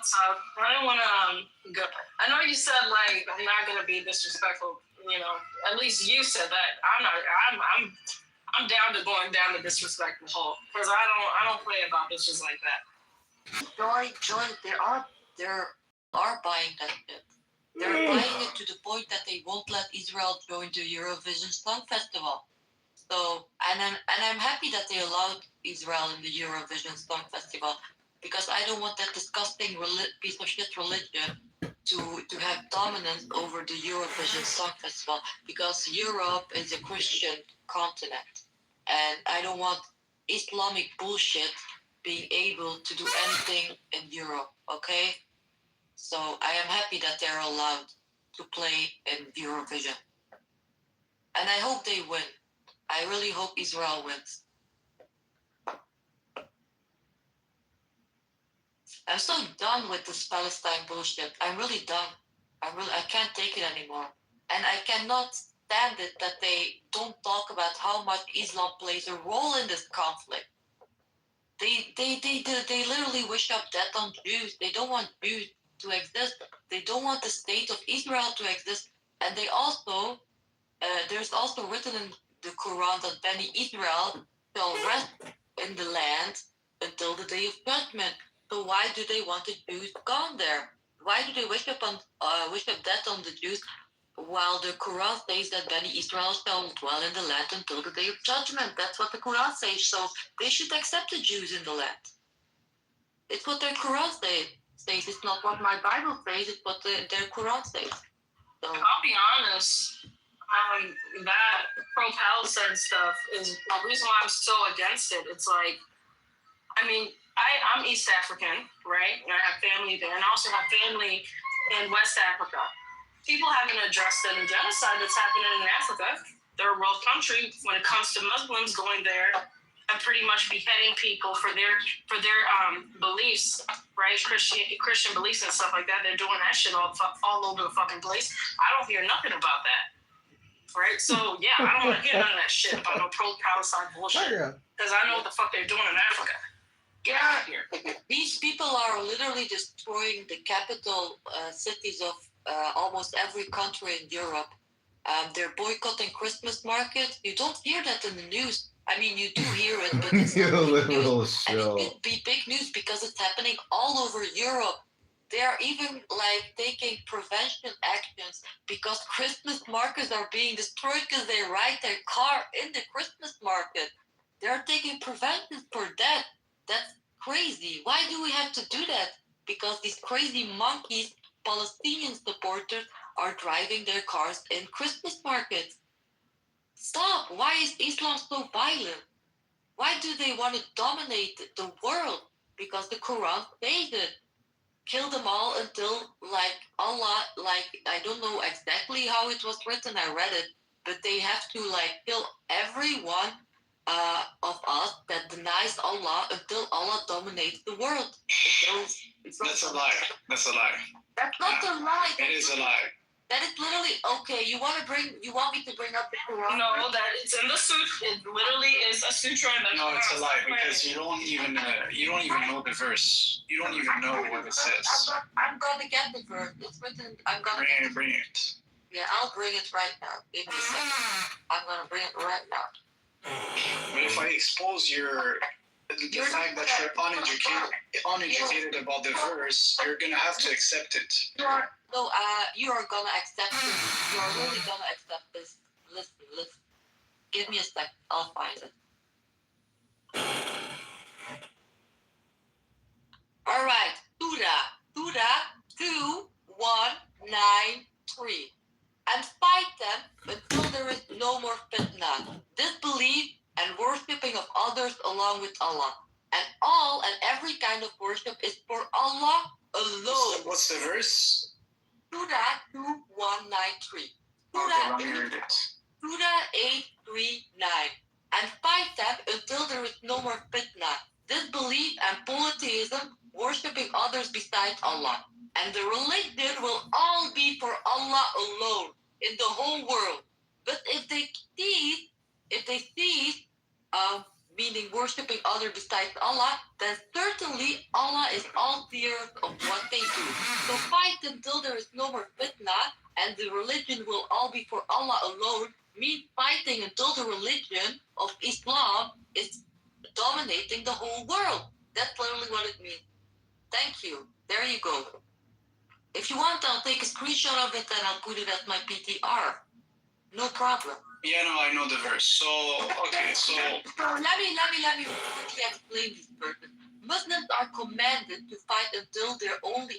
what's up? I don't want to go. I know you said like I'm not gonna be disrespectful. You know, at least you said that. I'm not. I'm down to going down the disrespectful hole because I don't play about bitches like that. Joy, there are buying that shit. They're buying it to the point that they won't let Israel join the Eurovision Song Festival. So, and I'm happy that they allowed Israel in the Eurovision Song Festival because I don't want that disgusting piece of shit religion to have dominance over the Eurovision Song Festival because Europe is a Christian continent, and I don't want Islamic bullshit being able to do anything in Europe. Okay, so I am happy that they're allowed to play in Eurovision, and I hope they win. I really hope Israel wins. I'm so done with this Palestine bullshit. I'm really done. I can't take it anymore. And I cannot stand it that they don't talk about how much Islam plays a role in this conflict. They literally wish up death on Jews. They don't want Jews to exist. They don't want the state of Israel to exist. And they also, there's also written in the Quran that Bani Israel shall rest in the land until the day of judgment. So why do they want the Jews gone there? Why do they wish up death on the Jews while the Quran says that Bani Israel shall dwell in the land until the day of judgment? That's what the Quran says. So they should accept the Jews in the land. It's what their Quran says. It's not what my Bible says. It's what their Quran says. So I'll be honest. That pro-Palestine stuff is the reason why I'm so against it. It's like, I mean, I'm East African, right? And I have family there, and I also have family in West Africa. People haven't addressed the genocide that's happening in Africa. They're a world country when it comes to Muslims going there and pretty much beheading people for their beliefs, right? Christian beliefs and stuff like that. They're doing that shit all over the fucking place. I don't hear nothing about that. Right? So, yeah, I don't want to hear none of that shit about no pro-Palestine bullshit. Because I know what the fuck they're doing in Africa. Get out of here. These people are literally destroying the capital cities of almost every country in Europe. They're boycotting Christmas markets. You don't hear that in the news. I mean, you do hear it, but it's not big news. And it'd be big news because it's happening all over Europe. They are even like taking prevention actions because Christmas markets are being destroyed because they ride their car in the Christmas market. They're taking preventions for that. That's crazy. Why do we have to do that? Because these crazy monkeys, Palestinian supporters, are driving their cars in Christmas markets. Stop. Why is Islam so violent? Why do they want to dominate the world? Because the Quran says it. Kill them all until, like, Allah, like, I don't know exactly how it was written, I read it, but they have to, like, kill everyone of us that denies Allah until Allah dominates the world. That's a lie. That's a lie. That's not a lie. It is a lie. That is literally, okay, you want me to bring up the Quran? No, that it's in the sutra. It literally is a sutra. No, it's a lie because you don't even know the verse. You don't even know what it says. I'm gonna get the verse. It's written. Bring it. Yeah, I'll bring it right now. Give me a second. I'm gonna bring it right now. But if I expose the fact that you're uneducated about the verse, you're gonna have to accept it. You are gonna accept it. You are really gonna accept this. Listen. Give me a sec. I'll find it. All right, Surah 2193, and fight them until there is no more fitna, disbelief and worshipping of others along with Allah, and all and every kind of worship is for Allah alone. What's the verse? Surah 2193. Let me read it. Surah 839. And fight them until there is no more fitna, disbelief and polytheism, worshipping others besides Allah. And the religion will all be for Allah alone in the whole world. But if they cease meaning worshipping other besides Allah, then certainly Allah is all clear of what they do. So fight until there is no more fitna, and the religion will all be for Allah alone, means fighting until the religion of Islam is dominating the whole world. That's literally what it means. Thank you. There you go. If you want, I'll take a screenshot of it and I'll put it as my PTR. No problem. Yeah, no, I know the verse. So, okay, so... Let me quickly explain this verse. Muslims are commanded to fight until the only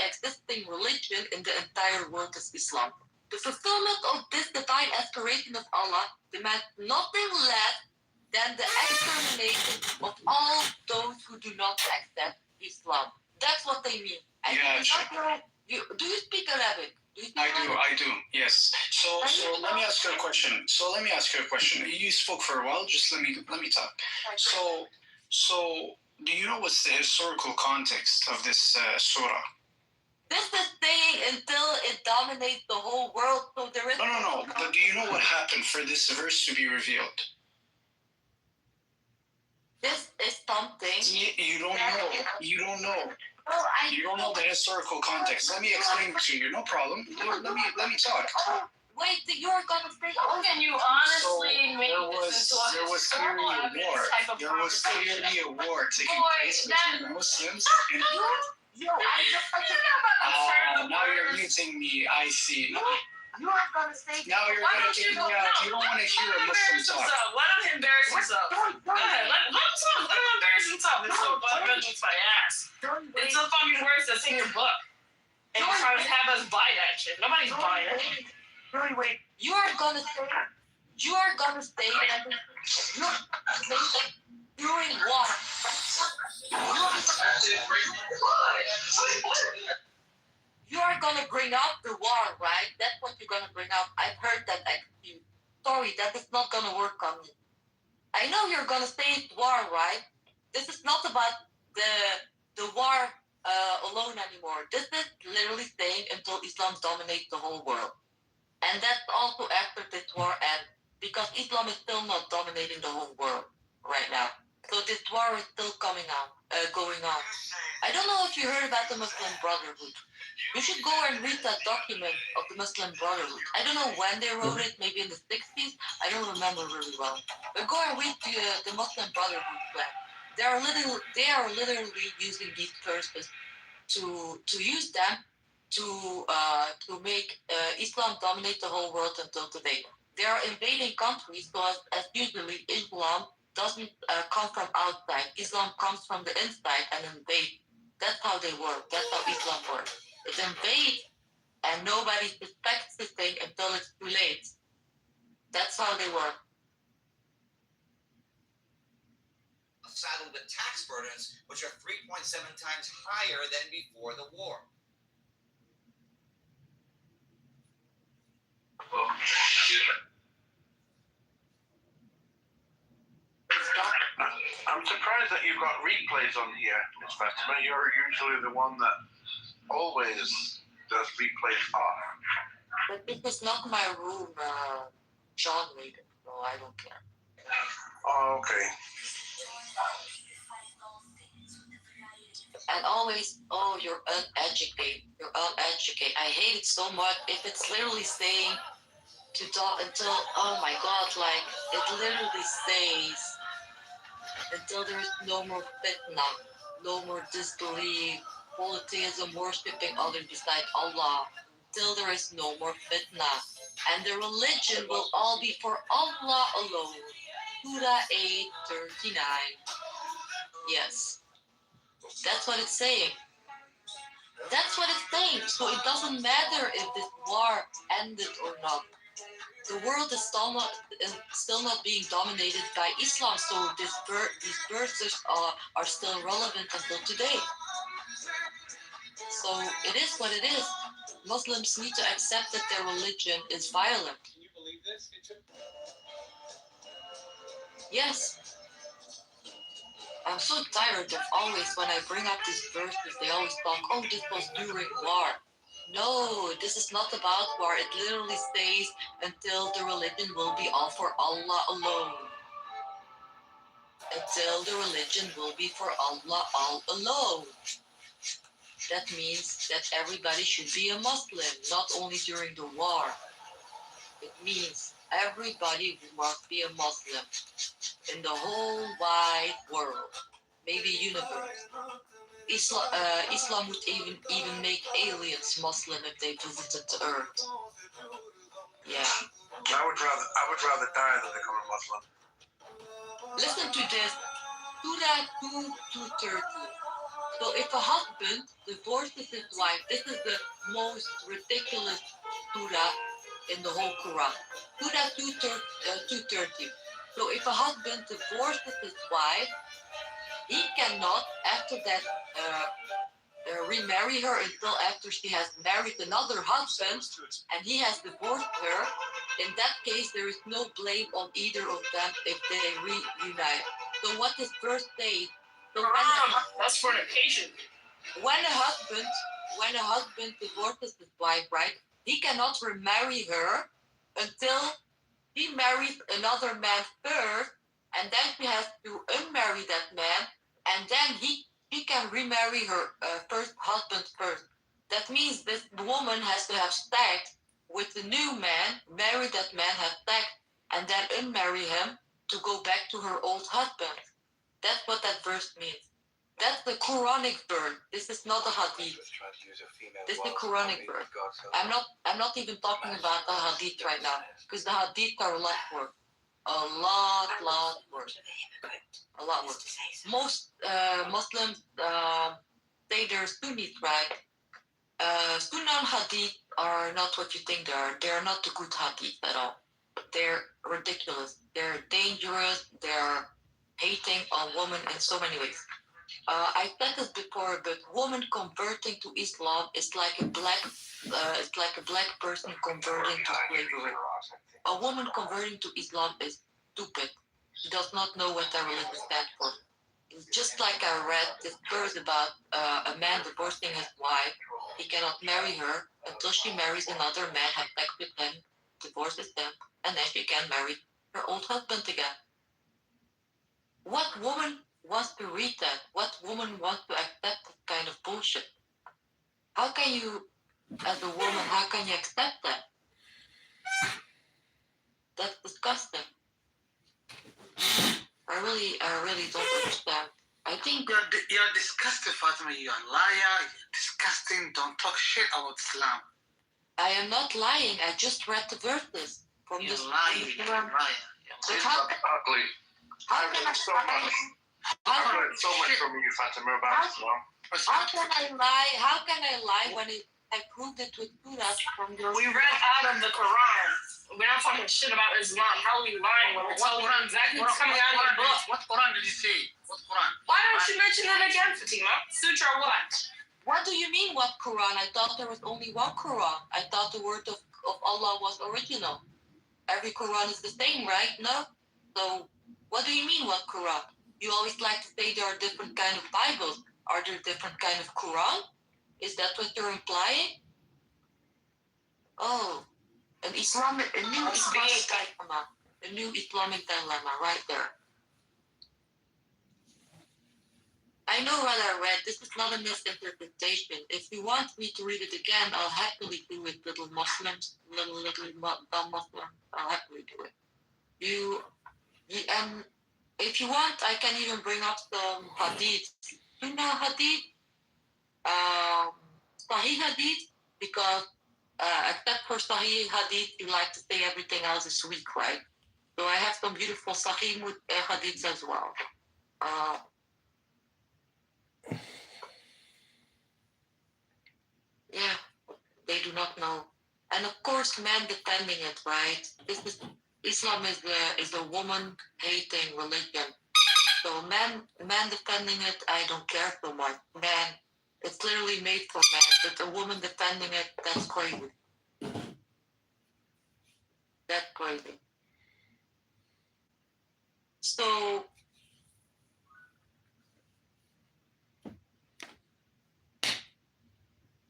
existing religion in the entire world is Islam. The fulfillment of this divine aspiration of Allah demands nothing less than the extermination of all those who do not accept Islam. That's what they mean. And Yeah, do you speak Arabic? I do, yes. So let me ask you a question. You spoke for a while, just let me talk. So do you know what's the historical context of this surah? This is saying until it dominates the whole world, so there is... No. But do you know what happened for this verse to be revealed? This is something... You don't know. You don't know. You don't know the historical context. Let me explain it to you. No problem. Let me talk. Wait, you're gonna say... How can you honestly make there was clearly a war. There was clearly a war taking place between Muslims and... now you're muting me. I see. You are gonna say... Now you're gonna kick me out. You don't want to hear a Muslim talk. Let him embarrass himself. Go ahead. Let him talk. Let him embarrass himself. It's so fucking with my ass. It's the fucking words that's in your book. And you're trying to have us buy that shit. Nobody's buying it. Wait. You are gonna say that during war. You are gonna bring up the war, right? That's what you're gonna bring up. I've heard that excuse. Sorry, that is not gonna work on me. I know you're gonna say it's war, right? This is not about the war alone anymore. This is literally saying until Islam dominates the whole world. And that's also after this war ends, because Islam is still not dominating the whole world right now. So this war is still going on. I don't know if you heard about the Muslim Brotherhood. You should go and read that document of the Muslim Brotherhood. I don't know when they wrote it, maybe in the 60s. I don't remember really well. But go and read the Muslim Brotherhood plan. They are literally using these verses to use them to make Islam dominate the whole world until today. They are invading countries, so as usually Islam doesn't come from outside. Islam comes from the inside and invades. That's how they work. That's how Islam works. It invades and nobody suspects the thing until it's too late. That's how they work. Saddled with tax burdens, which are 3.7 times higher than before the war. I'm surprised that you've got replays on here, Miss Fatima. You're usually the one that always does replays off. But this is not my room, John made it, so I don't care. Oh, okay. And always, you're uneducated. I hate it so much. If it's literally saying to talk until, oh my God, like, it literally says until there is no more fitna, no more disbelief, polytheism, worshipping others beside Allah, till there is no more fitna. And the religion will all be for Allah alone. Surah 8:39. Yes. That's what it's saying. So it doesn't matter if this war ended or not. The world is still not being dominated by Islam, so these verses are still relevant until today. So it is what it is. Muslims need to accept that their religion is violent. Can you believe this? Yes. I'm so tired of always, when I bring up these verses, they always talk, oh, this was during war. No, this is not about war. It literally says until the religion will be all for Allah alone. until the religion will be for Allah all alone. That means that everybody should be a Muslim, not only during the war. It means everybody must be a Muslim in the whole wide world, maybe universe. Islam would even make aliens Muslim if they visited the earth. Yeah. I would rather die than become a Muslim. Listen to this. Surah 2:30. So if a husband divorces his wife, this is the most ridiculous surah in the whole Quran. Surah 2:30. So if a husband divorces his wife, he cannot, after that, remarry her until after she has married another husband and he has divorced her. In that case, there is no blame on either of them if they reunite. So what this verse says, so that's fornication. when a husband divorces his wife, right, he cannot remarry her until he marries another man first, and then she has to unmarry that man, and then he can remarry her first husband first. That means this woman has to have sex with the new man, marry that man, have sex, and then unmarry him to go back to her old husband. That's what that verse means. That's the Quranic verse. This is not a hadith. This is the Quranic verse. I'm not even talking about the hadith right now, because the hadith are a lot worse. A lot worse. A lot worse. Most Muslims say they're Sunnis, right? Sunnah and hadith are not what you think they are. They're not the good hadith at all. They're ridiculous. They're dangerous. They're hating on women in so many ways. I said this before, but woman converting to Islam is like a black person converting to slavery. A woman converting to Islam is stupid. She does not know what their religion stands for. It's just like I read this verse about a man divorcing his wife. He cannot marry her until she marries another man, has sex with him, divorces him, and then she can marry her old husband again. What woman wants to read that? What woman wants to accept this kind of bullshit? How can you, as a woman, how can you accept that? That's disgusting. I really don't understand. I think you're disgusting, Fatima. You're a liar. You're disgusting. Don't talk shit about Islam. I am not lying. I just read the verses from You're this. lying. You're a liar. But how can I so much. I've learned so much from you, Fatima, about Islam. How can I lie? How can I lie when I proved it with surahs from your? We read out of the Quran. We're not talking shit about Islam. How are we lying when we're telling you exactly what's coming out of the book? What Quran did you say? What Quran? Why don't you mention it again, Fatima? Sutra what? What do you mean, what Quran? I thought there was only one Quran. I thought the word of Allah was original. Every Quran is the same, right? No? So, what do you mean, what Quran? You always like to say there are different kind of Bibles. Are there different kind of Quran? Is that what you're implying? Oh, a new Islamic dilemma. A new Islamic dilemma, right there. I know what I read. This is not a misinterpretation. If you want me to read it again, I'll happily do it, little Muslims, little dumb Muslims. I'll happily do it. If you want, I can even bring up some hadith. Sunnah hadith, Sahih hadith, because except for Sahih hadith, you like to say everything else is weak, right? So I have some beautiful Sahih hadiths as well. Yeah, they do not know. And of course, men defending it, right? Islam is a woman hating religion. So men defending it, I don't care so much. Man, it's literally made for men. But a woman defending it, that's crazy. That's crazy. So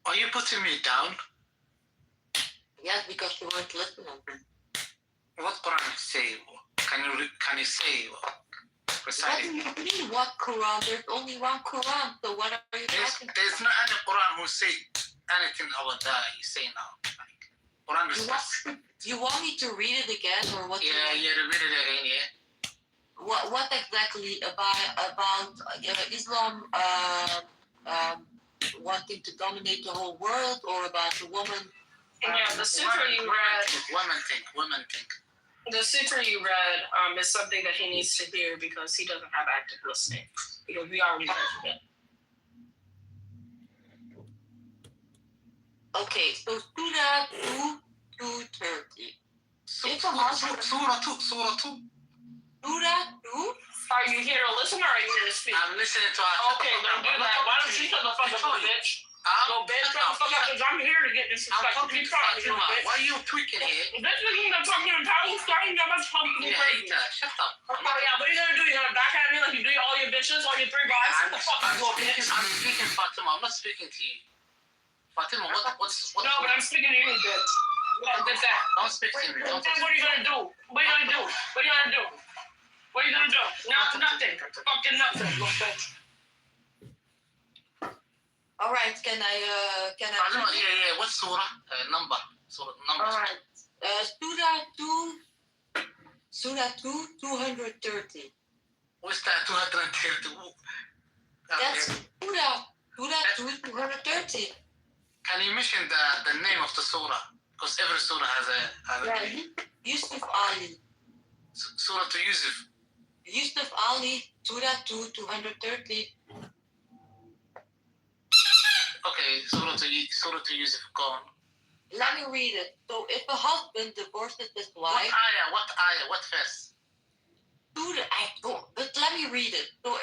Are you putting me down? yes, because you weren't listening. What Quran say? Can you say? What reciting. do you mean, what Quran? There's only one Quran, so what are you talking about? There's no any Quran who say anything about that you say now. Quran is You want me to read it again, or what? yeah, repeat it again, yeah. What exactly about Islam wanting to dominate the whole world, or about the woman? Yeah, the sutra you read. Women think. The sutra you read is something that he needs to hear because he doesn't have active listening. Because we already mentioned it. Okay, so Surah 2:30. Surah 2. Surah 2. Are you here to listen or are you here to speak? I'm listening to her. Okay, then do that. Why don't you shut the fuck up, bitch? Go, bitch, shut the fuck up, because I'm here to get this I'm disrespectful. talking Keep to talking, Fatima. bitch. Why are you tweaking here? This is the fucking Palestine that was fucking crazy. Shut up. Oh, yeah, what are you gonna do? You're gonna backhand me like you do all your bitches, all your three guys? Shut the fuck up, little bitch. I'm speaking, Fatima. I'm not speaking to you. Fatima, what's No, but I'm speaking to you, bitch. What is that? Don't speak to me. What are you gonna do? What are you gonna do? What are you gonna do? What are you gonna do? Nothing. Fucking nothing, little bitch. All right, can I? Fatima, yeah. What surah? Number. Surah number. All right. Surah 2:230. What's that? 230. That's Surah 2:230. Can you mention the name of the surah? Because every surah has a name. Yusuf Ali. Surah to Yusuf. Yusuf Ali, Surah 2:230. Okay, Surah to Yusuf. Go on. Let me read it. So if a husband divorces his wife, What ayah? What verse? but let me read it. So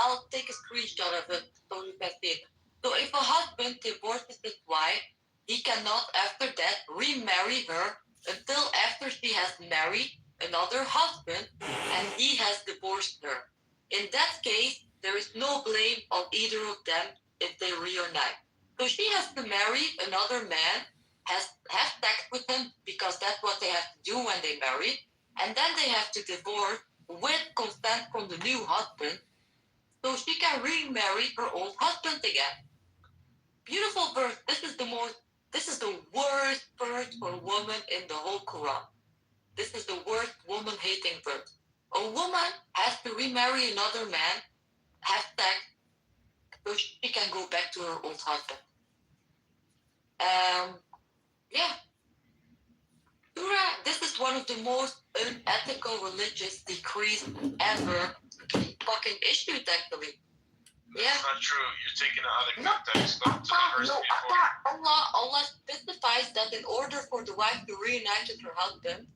I'll take a screenshot of it so you can see it. So if a husband divorces his wife, he cannot after that remarry her until after she has married another husband and he has divorced her. In that case, there is no blame on either of them if they reunite. So she has to marry another man, have sex with him because that's what they have to do when they marry, and then they have to divorce with consent from the new husband so she can remarry her old husband again. Beautiful verse. This is the worst verse for a woman in the whole Quran. This is the worst woman-hating verse. A woman has to remarry another man, have sex, so she can go back to her old husband. Yeah. Surah, this is one of the most unethical religious decrees ever fucking issued, actually. Yeah. That's not true. You're taking it out of No, context. Go to the verse before. Allah specifies that in order for the wife to reunite with her husband,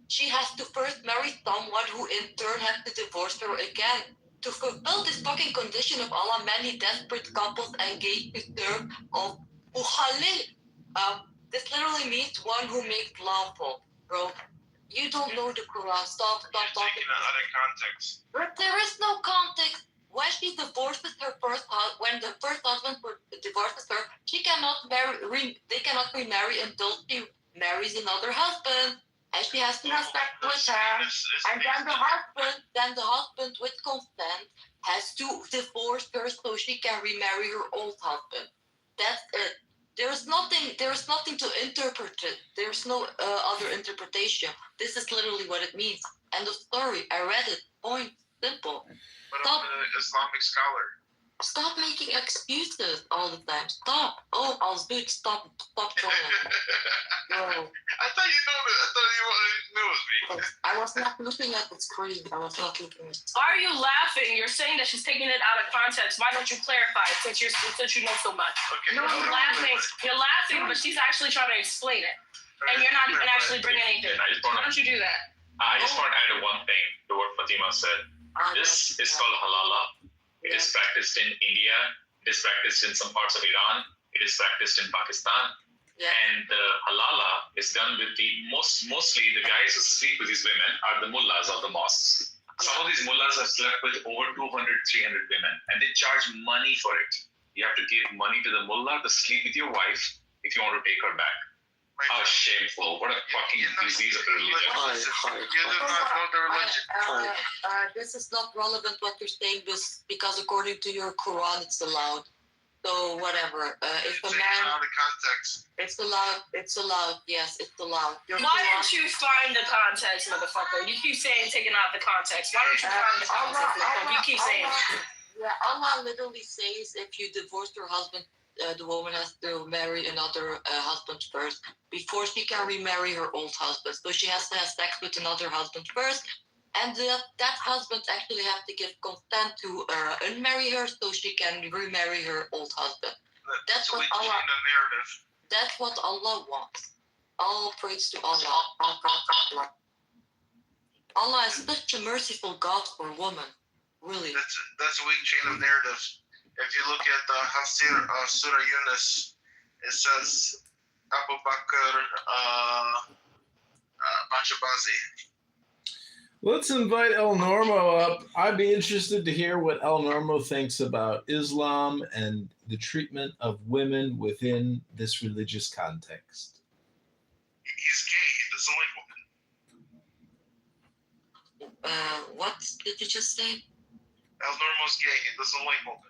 she has to first marry someone who in turn has to divorce her again. To fulfill this fucking condition of Allah, many desperate couples engage to serve of Ukhalil. This literally means one who makes lawful. Bro, you don't know the Quran. Stop You're talking. taking it out of context. But there is no context. When she divorces her when the first husband divorces her, she cannot they cannot remarry until she marries another husband, and she has to have sex with her. And then the husband with consent has to divorce her so she can remarry her old husband. That's it. There's nothing to interpret it. There's no other interpretation. This is literally what it means. End of story. I read it. Point. Simple. But Stop. I'm an Islamic scholar. Stop making excuses all the time. Stop. Oh, I was good. Stop trolling. No. I thought you knew it was me. I was not looking at the screen. I was not looking at Why are you laughing? You're saying that she's taking it out of context. Why don't you clarify since you know so much? Okay. No, You're laughing, but she's actually trying to explain it. And you're not even actually bringing anything. Why don't you do that? I just want to add one thing to what Fatima said. This is called halala. It is practiced in India. It is practiced in some parts of Iran. It is practiced in Pakistan. Yeah. And the halala is done with mostly the guys who sleep with these women are the mullahs of the mosques. Some of these mullahs have slept with over 200, 300 women, and they charge money for it. You have to give money to the mullah to sleep with your wife if you want to take her back. How shameful. What a fucking disease of a religion. You do not know the religion. This is not relevant what you're saying, because according to your Quran, it's allowed. So whatever. If a Taken man, out of context. it's allowed. It's allowed. Yes, it's allowed. Your Why Quran- didn't you find the context, motherfucker? You keep saying taking out the context. Why don't you find the context, motherfucker? You keep saying it. Yeah, Allah literally says if you divorce your husband, the woman has to marry another husband first before she can remarry her old husband. So she has to have sex with another husband first, and that husband actually has to give consent to unmarry her so she can remarry her old husband. That's So what we Allah. change the narrative. That's what Allah wants. All praise to Allah. All praise to Allah. Allah is such a merciful God for women. Really. That's a weak chain of narrative. If you look at the Hafsir of Surah Yunus, it says Abu Bakr Bachabazi. Let's invite El Normo up. I'd be interested to hear what El Normo thinks about Islam and the treatment of women within this religious context. He's gay. He doesn't like women. What did you just say? El Normo's gay. He doesn't like women.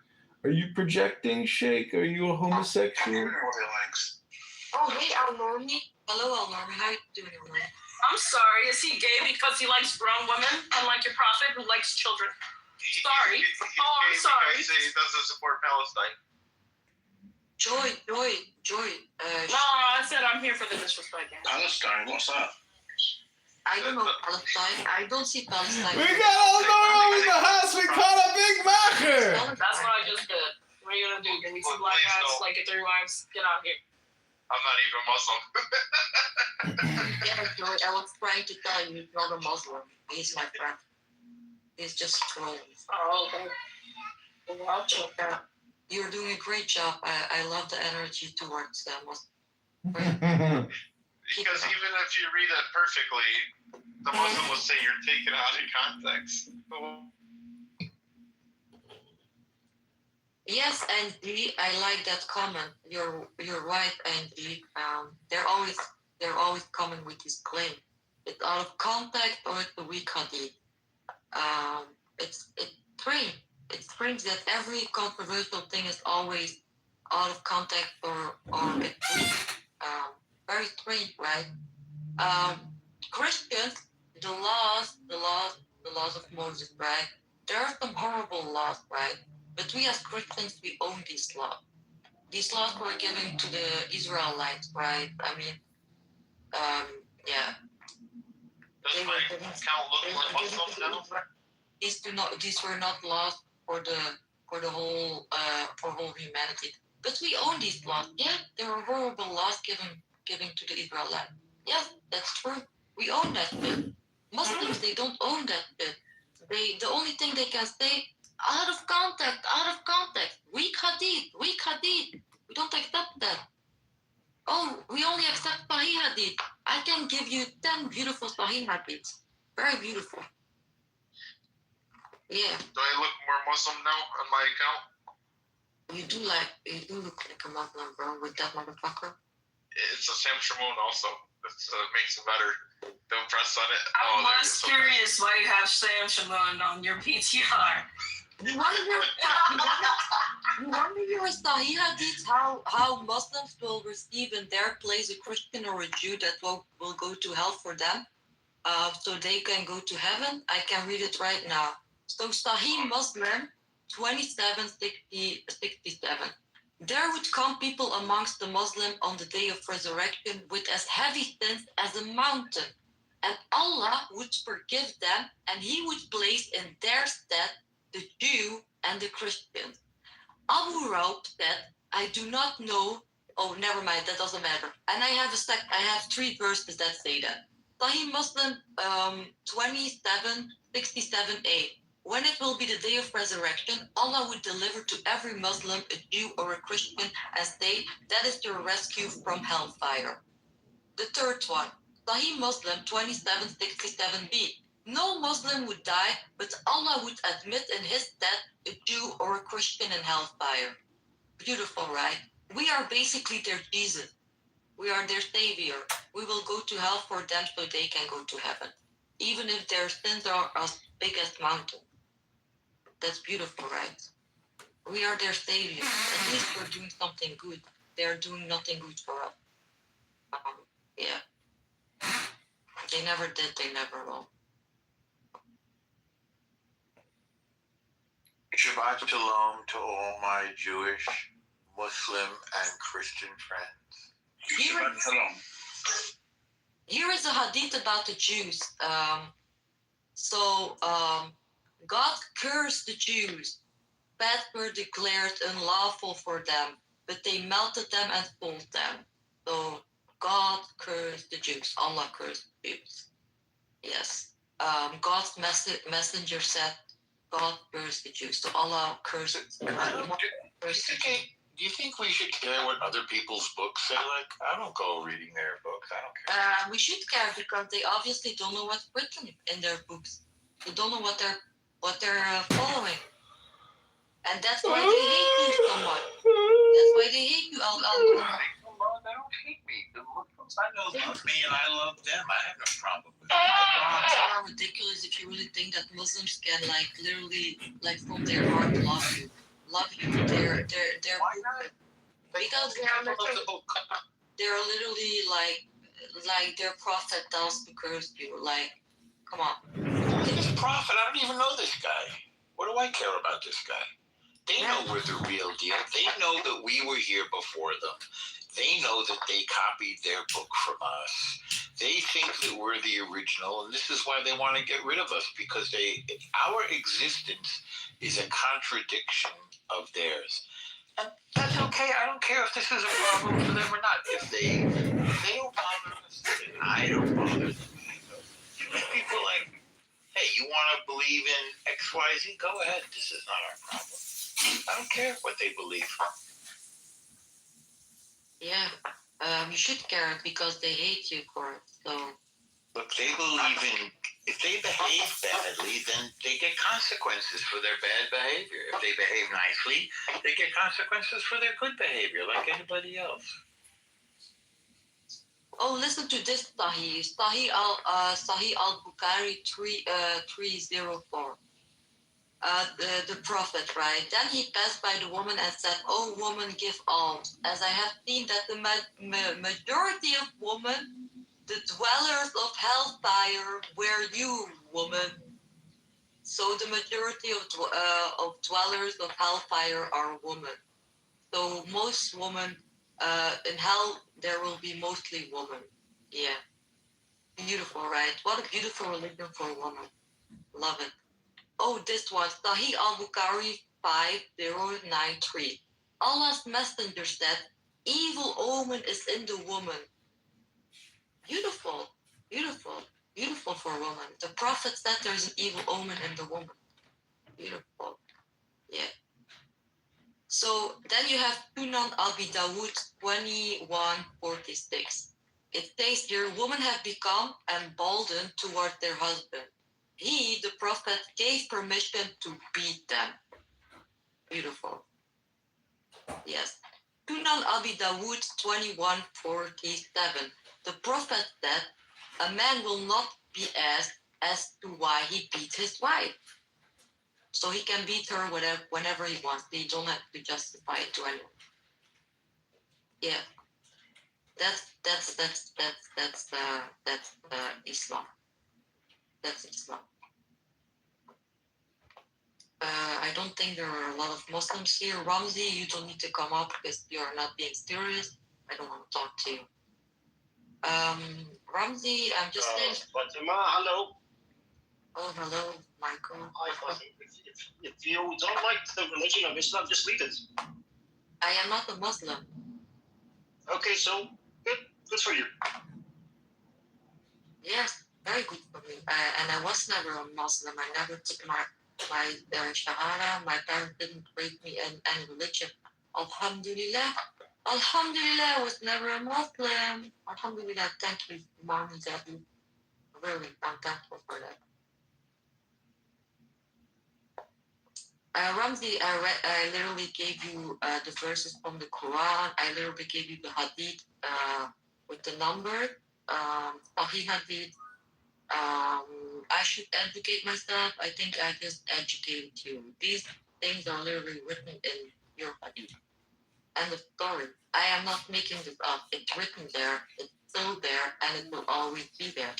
Are you projecting, Sheikh? Are you a homosexual? What he likes. Oh, hey, Al Normi. Hello, Al Normi. How you doing, Al Normi? I'm sorry. Is he gay because he likes grown women, unlike your prophet who likes children? Sorry. He's I'm gay sorry. because he doesn't support Palestine. Joy. No, I said I'm here for the disrespect. Palestine, what's that? I don't know Palestine. I don't see Palestine. We got El Normo in the house. We caught a big macher. That's what I just did. What are you gonna do? Give me two black Please guys don't. like your 3 wives? Get out here. I'm not even Muslim. Yeah, Joy, I was trying to tell you he's not a Muslim. He's my friend. He's just trolling. Oh, okay. Well, I'll check that. You're doing a great job. I love the energy towards Muslims. Because even if you read it perfectly, the Muslim will say you're taken out of context. Yes, Angie, I like that comment. You're right, Angie. They're always coming with this claim. It's out of context or it's a weak hadith. It's strange. It's strange that every controversial thing is always out of context or it's weak. Very strange, right? Christians, the laws of Moses, right? There are some horrible laws, right? But we as Christians, we own these laws. These laws were given to the Israelites, right? I mean, yeah. Does my account look more Muslim now? These were not laws for the whole humanity. But we own these laws. Yeah, there were horrible laws given to the Israelites. Yes, that's true. We own that bit. Muslims, they don't own that bit. The only thing they can say, out of context, weak hadith. We don't accept that. Oh, we only accept Sahih hadith. I can give you 10 beautiful Sahih hadiths. Very beautiful. Yeah. Do I look more Muslim now on my account? You do look like a Muslim, bro, with that motherfucker. It's a Sam Shimon also. It makes it better. Don't press on it. I'm there less you go. curious why you have Sam Shimon on your PTR. You wonder your Sahih hadith how Muslims will receive in their place a Christian or a Jew that will go to hell for them, so they can go to heaven. I can read it right now. So Sahih Muslim 2767. There would come people amongst the Muslim on the day of resurrection with as heavy sins as a mountain, and Allah would forgive them, and He would place in their stead the Jew and the Christian. Abu Raub said, I do not know. Oh, never mind, that doesn't matter. And I have 3 verses that say that. Sahih Muslim 2767a. When it will be the day of resurrection, Allah would deliver to every Muslim, a Jew or a Christian, as they, that is your rescue from hellfire. The third one, Sahih Muslim 2767b. No Muslim would die, but Allah would admit in his death a Jew or a Christian in hellfire. Beautiful, right? We are basically their Jesus. We are their savior. We will go to hell for them so they can go to heaven. Even if their sins are as big as mountains. That's beautiful, right? We are their savior. At least we're doing something good. They're doing nothing good for us. Yeah. They never did, they never will. Shabbat Shalom to all my Jewish, Muslim, and Christian friends. Shabbat Shalom. Here is a hadith about the Jews. God cursed the Jews. Fasts were declared unlawful for them, but they melted them and sold them. So God cursed the Jews. Allah cursed the Jews. Yes. God's messenger said, God cursed the Jews. So Allah cursed. Do you think we should care what other people's books say? Like, I don't go reading their books. I don't care. We should care because they obviously don't know what's written in their books. They don't know what they're following, and that's why they hate you so much. That's why they hate you. They don't hate me. The Muslims I know love me, and I love them. I have no problem with it. It's so ridiculous if you really think that Muslims can literally from their heart love you. They're Why not? because they're literally like their prophet tells to curse you. Like, come on. This prophet, I don't even know this guy. What do I care about this guy? They know we're the real deal. They know that we were here before them. They know that they copied their book from us. They think that we're the original, and this is why they want to get rid of us, because our existence is a contradiction of theirs. And that's okay. I don't care if this is a problem for them or not. If they don't bother us, then I don't bother them. People like, hey, you want to believe in XYZ? Go ahead. This is not our problem. I don't care what they believe. Yeah, you should care because they hate you for it. So Look, they believe in, if they behave badly, then they get consequences for their bad behavior. If they behave nicely, they get consequences for their good behavior, like anybody else. oh, listen to this Sahih. Sahih al-Bukhari 304. The prophet, right? Then he passed by the woman and said, "Oh, woman, give alms, as I have seen that the majority of women, the dwellers of hellfire, were you, woman." So the majority of dwellers of hellfire are women. So most women in hell, there will be mostly women. Yeah, beautiful, right? What a beautiful religion for a woman. Love it. Oh, this one, Sahih al-Bukhari 5093. Allah's messenger said, evil omen is in the woman. Beautiful, beautiful, beautiful for a woman. The prophet said there's an evil omen in the woman. Beautiful, yeah. So then you have Sunan Abi Dawud 2146. It says here, women have become emboldened toward their husband. He, the prophet, gave permission to beat them. Beautiful. Yes. Sunan Abi Dawud 2147. The prophet said, a man will not be asked as to why he beat his wife. So he can beat her whenever he wants. They don't have to justify it to anyone. Yeah. That's Islam. That's Islam. I don't think there are a lot of Muslims here. Ramzi, you don't need to come up because you're not being serious. I don't want to talk to you. Ramzi, I'm just saying. Fatima, hello. Oh, hello, Michael. Hi, Fatima. If you don't like the religion of Islam, just leave it. I am not a Muslim. Okay, so good for you. Yes, very good for me. And I was never a Muslim. I never took my Shahada. My parents didn't raise me in any religion. Alhamdulillah. Alhamdulillah, I was never a Muslim. Alhamdulillah, thank you, Mom and Daddy. Really, I'm thankful for that. Ramzi, I literally gave you the verses from the Quran. I literally gave you the Hadith with the number. Tahihadid. I should educate myself. I think I just educated you. These things are literally written in your hadith. End of story. I am not making this up. It's written there. It's still there, and it will always be there.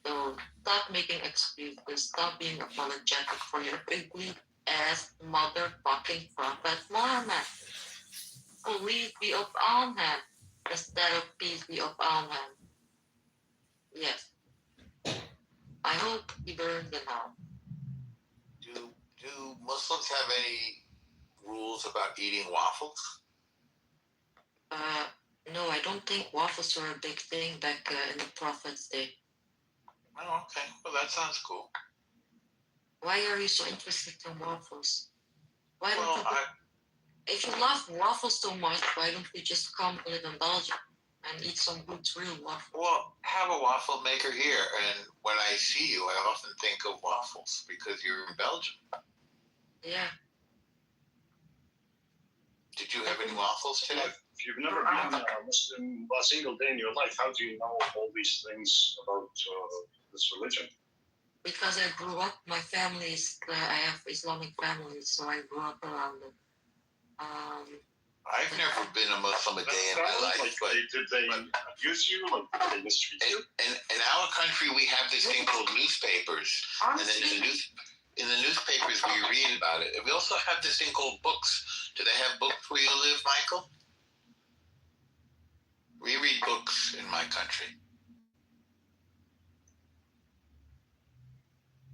So stop making excuses. Stop being apologetic for your ugly ass motherfucking Prophet Muhammad. Please be upon him instead of peace be upon him. Yes. I hope he burns in hell. Do Muslims have any rules about eating waffles? No, I don't think waffles were a big thing back in the Prophet's day. Oh, okay. Well, that sounds cool. Why are you so interested in waffles? Why don't Well, you? If you love waffles so much, why don't you just come live in Belgium and eat some good real waffles? well, have a waffle maker here, and when I see you, I often think of waffles because you're in Belgium. Yeah. Did you have any waffles today? If you've never been a Muslim a single day in your life, how do you know all these things about this religion? Because I grew up, my family is, I have Islamic family, so I grew up around it. I've never been a Muslim a day in my life, but Did they abuse you? Like, did they mistreat you? in our country we have this thing called newspapers, and then in the newspapers we read about it. And we also have this thing called books. Do they have books where you live, Michael? We read books in my country.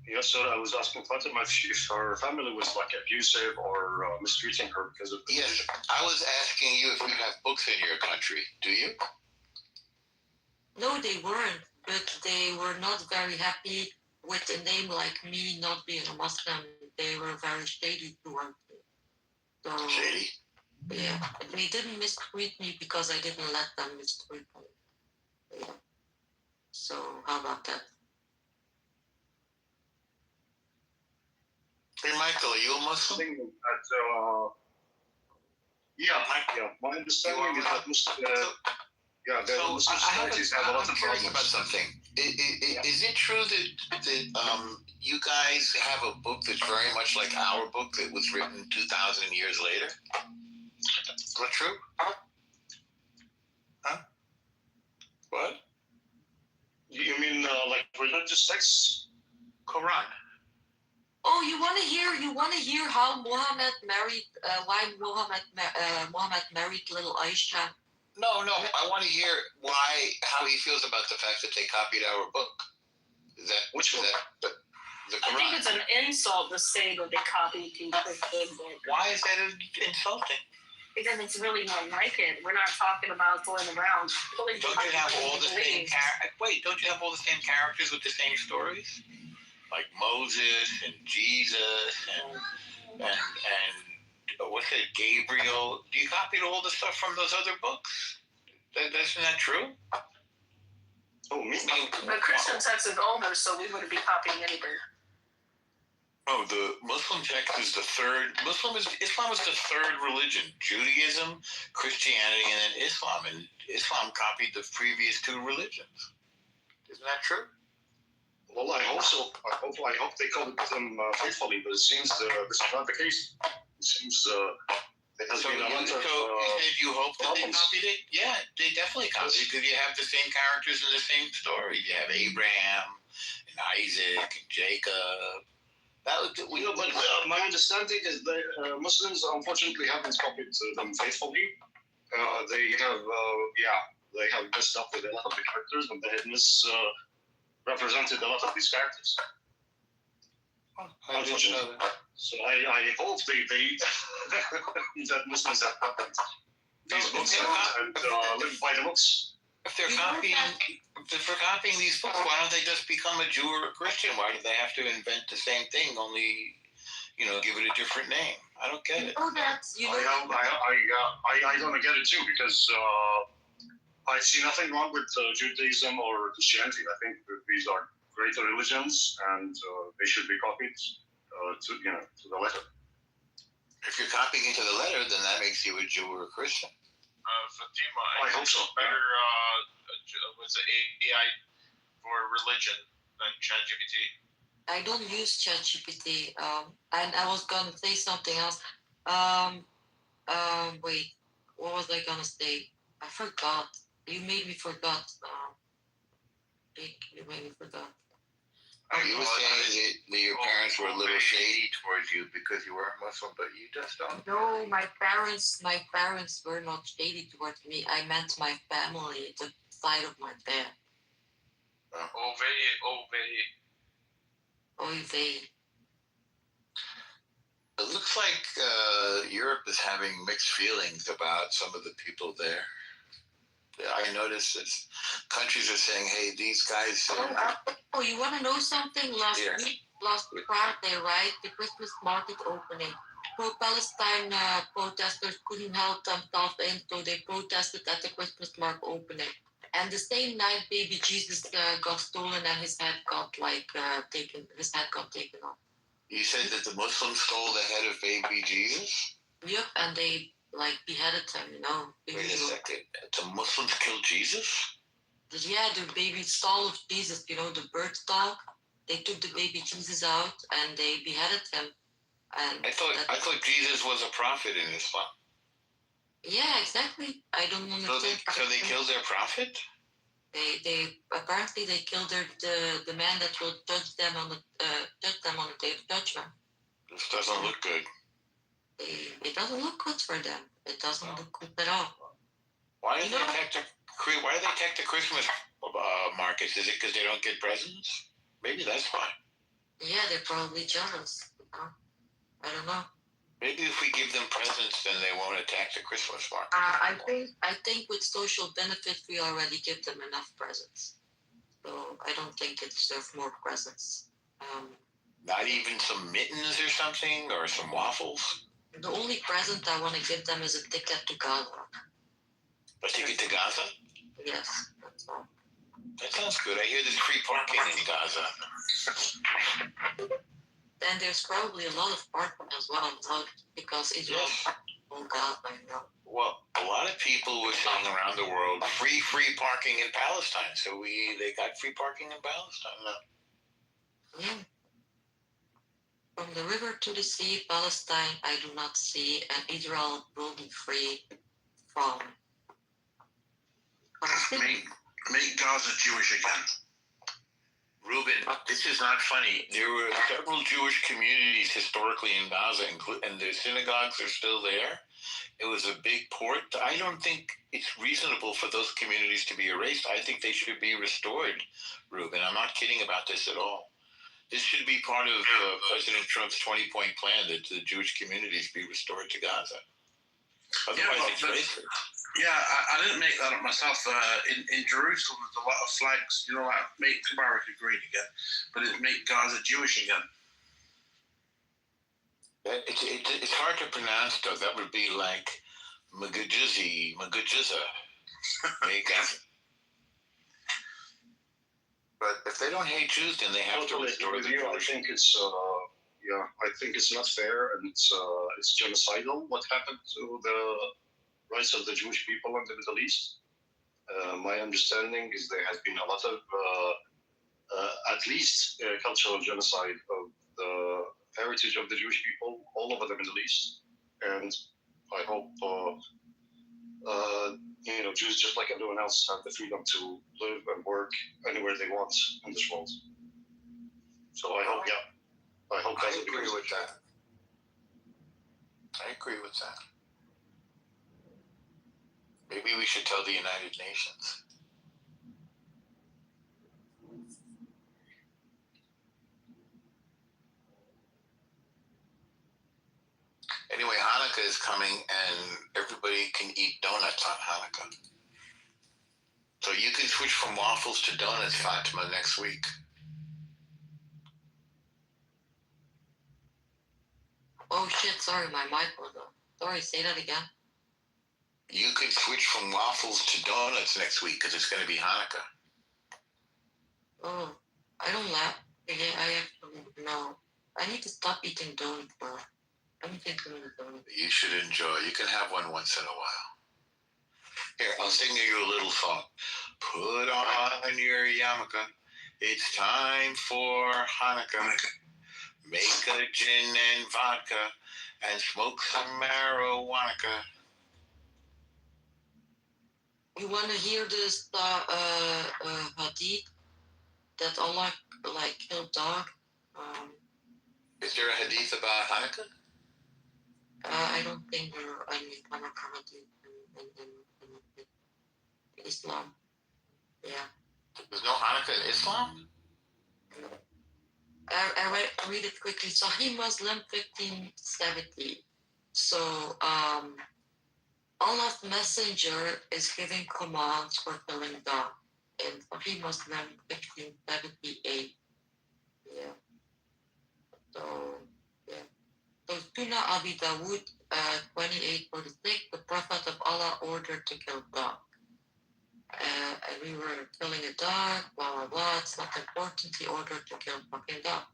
Yes, sir. I was asking Fatima if her family was like abusive or mistreating her because of the Yes, I was asking you if you have books in your country. Do you? No, they weren't, but they were not very happy with a name like me not being a Muslim. They were very shady towards me. So, Shady. yeah, they didn't mistreat me because I didn't let them mistreat me. Yeah. So, how about that? Hey, Michael, are you a Muslim? thing that, my understanding is that Muslim, the So Muslim I have societies have a lot I'm of curious about problems. something. Is it true that you guys have a book that's very much like our book that was written 2,000 years later? Is that true? Huh? What? You mean like religious texts? Quran. Oh, you want to hear how Muhammad married? Why Muhammad married little Aisha? No. I want to hear how he feels about the fact that they copied our book. Is that Which one? the I Quran? think it's an insult to say that they copied the Christian book. Why is that insulting? Because it's really not like it. We're not talking about going around. Don't you have all the same Don't you have all the same characters with the same stories? Like Moses and Jesus and what's it, Gabriel? You copied all the stuff from those other books. Isn't that true? Oh, me? The Christian text is older, so we wouldn't be copying anything. Oh, the Muslim text is the third. Islam is the third religion. Judaism, Christianity, and then Islam. And Islam copied the previous two religions. Isn't that true? Well, I hope so. I hope they copied them faithfully, but it seems this is not the case. It seems there has been a lot of you said you hope that they problems. copied it? Yeah, they definitely copied it because you have the same characters in the same story. You have Abraham and Isaac and Jacob. My understanding is that Muslims unfortunately haven't copied them faithfully. They have messed up with a lot of the characters, and they have misrepresented a lot of these characters. Unfortunately. So I hope that Muslims have copied these books and live by the books. If they're copying these books, why don't they just become a Jew or a Christian? Why do they have to invent the same thing, only give it a different name? I don't get it. Oh, that's I don't get it too, because I see nothing wrong with Judaism or Christianity. I think that these are great religions, and they should be copied to the letter. If you're copying it to the letter, then that makes you a Jew or a Christian. Fatima, I hope so. better was it AI for religion than ChatGPT? I don't use ChatGPT. And I was gonna say something else. Wait, what was I gonna say? I forgot. You made me forgot. You made me forgot. You were saying that your parents were a little shady towards you because you were Muslim, but you just don't. No, my parents were not shady towards me. I meant my family, the side of my dad. Oy vey. It looks like Europe is having mixed feelings about some of the people there. I noticed that countries are saying, "Hey, these guys." Oh, you want to know something? Last Friday, right? The Christmas market opening. Pro-Palestine protesters couldn't help themselves in, so they protested at the Christmas market opening. And the same night, baby Jesus got stolen and his head got taken. His head got taken off. You said that the Muslims stole the head of baby Jesus? Yep, and they beheaded him. Wait a second. The Muslims killed Jesus? Yeah, the baby stall of Jesus. The birth stall. They took the baby Jesus out and they beheaded him. And I thought Jesus was a prophet in Islam. Yeah, exactly. I don't understand. So they killed their prophet? They apparently they killed the man that will judge them on the day of judgment. This doesn't look good. It doesn't look good for them. It doesn't look good at all. Why do they attack the Christmas markets? Is it because they don't get presents? Maybe that's why. Yeah, they're probably jealous. I don't know. Maybe if we give them presents, then they won't attack the Christmas market. I think with social benefits, we already give them enough presents. So I don't think they deserve more presents. Not even some mittens or something, or some waffles? The only present I want to give them is a ticket to Gaza. A ticket to Gaza? Yes, that's all. That sounds good. I hear there's free parking in Gaza. And there's probably a lot of parking as well, because Israel won't Gaza, Well, a lot of people were saying around the world, free parking in Palestine. So they got free parking in Palestine now. Yeah. From the river to the sea, Palestine, I do not see, and Israel will be free from. Make Gaza Jewish again. Ruben, this is not funny. There were several Jewish communities historically in Gaza, and the synagogues are still there. It was a big port. I don't think it's reasonable for those communities to be erased. I think they should be restored, Ruben. I'm not kidding about this at all. This should be part of President Trump's 20-point plan that the Jewish communities be restored to Gaza. Otherwise, it's racist. Yeah, I didn't make that up myself. In Jerusalem, there's a lot of flags, like make America great again, but it make Gaza Jewish again. It's hard to pronounce, though. That would be like Magajiza. But if they don't hate Jews, then they have to restore the Jewish. I think it's I think it's not fair, and it's genocidal what happened to the rights of the Jewish people in the Middle East. My understanding is there has been a lot of at least cultural genocide of the heritage of the Jewish people all over the Middle East, and I hope Jews, just like everyone else, have the freedom to live and work anywhere they want in this world. So I hope I agree with that. I agree with that. Maybe we should tell the United Nations. Anyway, Hanukkah is coming, and everybody can eat donuts on Hanukkah. So you can switch from waffles to donuts, Fatima, next week. Oh shit, sorry, my mic was on. Sorry, say that again. You could switch from waffles to donuts next week because it's going to be Hanukkah. Oh, I don't laugh. I actually, no. I need to stop eating donuts, bro. I'm thinking of donuts. You should enjoy. You can have one once in a while. Here, I'll sing you a little song. Put on your yarmulke. It's time for Hanukkah. Make a gin and vodka and smoke some marijuana. You want to hear this hadith that Allah like killed dog? Is there a hadith about Hanukkah? I don't think there are any Hanukkah hadith in Islam. Yeah. There's no Hanukkah in Islam? I read it quickly. Sahih Muslim 1570. So Allah's messenger is giving commands for killing dog in Sahih Muslim 1578. Yeah. So yeah. So Tuna Abi Dawood 2846, the Prophet of Allah ordered to kill dog. And we were killing a dog, blah blah blah. It's not important. He ordered to kill fucking dog.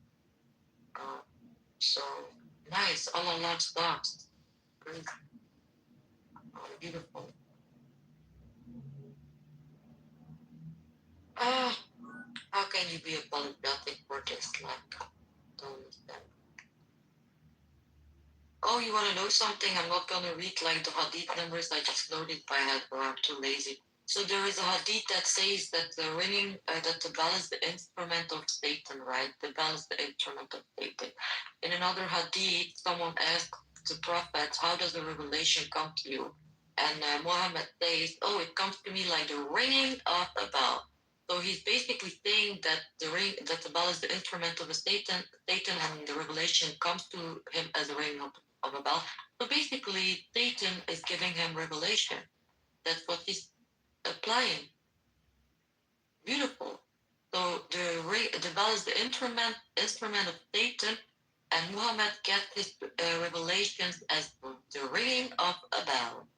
So nice. Allah loves dogs. Great. Beautiful. How can you be apologetic for this? Like, don't understand. Oh, you want to know something? I'm not going to read like the hadith numbers. I just know it by head, or I'm too lazy. So there is a hadith that says that the ringing, that the bell is the instrument of Satan, right? The bell is the instrument of Satan. In another hadith, someone asked the Prophet, "How does the revelation come to you?" And Muhammad says, "Oh, it comes to me like the ringing of a bell." So he's basically saying that the bell is the instrument of Satan, and the revelation comes to him as a ringing of a bell. So basically, Satan is giving him revelation. That's what he's applying. Beautiful. So the bell is the instrument of Satan, and Muhammad gets his revelations as the ringing of a bell.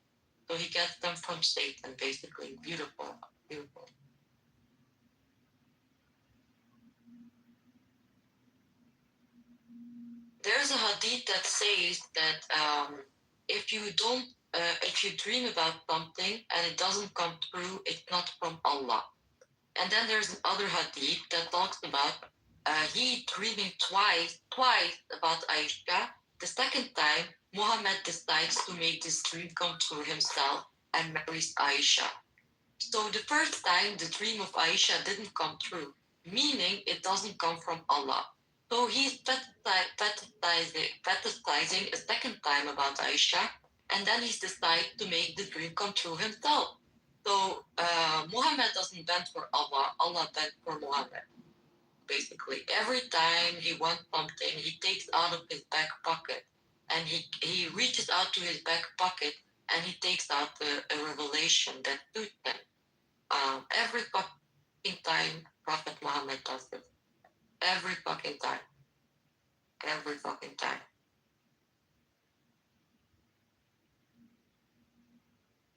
So he gets them from Satan, basically. Beautiful, beautiful. There's a hadith that says that if you dream about something and it doesn't come true, it's not from Allah. And then there's another hadith that talks about he dreaming twice about Aisha. The second time, Muhammad decides to make this dream come true himself and marries Aisha. So the first time, the dream of Aisha didn't come true, meaning it doesn't come from Allah. So he's fantasizing a second time about Aisha, and then he's decided to make the dream come true himself. So Muhammad doesn't bend for Allah, Allah bent for Muhammad. Basically, every time he wants something, he takes out of his back pocket, and he reaches out to his back pocket, and he takes out a revelation that suits him. Every fucking time Prophet Muhammad does this. Every fucking time. Every fucking time.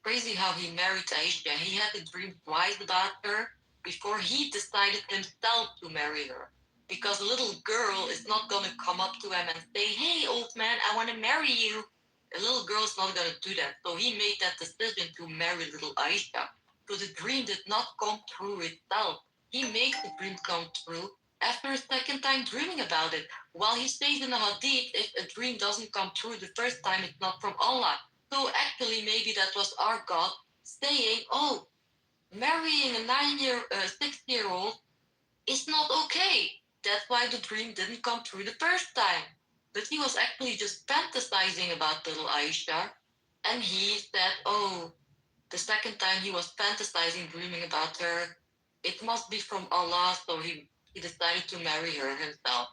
Crazy how he married Aisha. He had a dream twice about her before he decided himself to marry her. Because a little girl is not going to come up to him and say, "Hey, old man, I want to marry you." A little girl's not going to do that. So he made that decision to marry little Aisha. So the dream did not come true itself. He made the dream come true after a second time dreaming about it. While he says in the hadith, if a dream doesn't come true the first time, it's not from Allah. So actually, maybe that was our God saying, "Oh, marrying a 6-year-old is not okay. That's why the dream didn't come true the first time." But he was actually just fantasizing about little Aisha, and he said, "Oh, the second time he was fantasizing, dreaming about her, it must be from Allah." So he decided to marry her himself,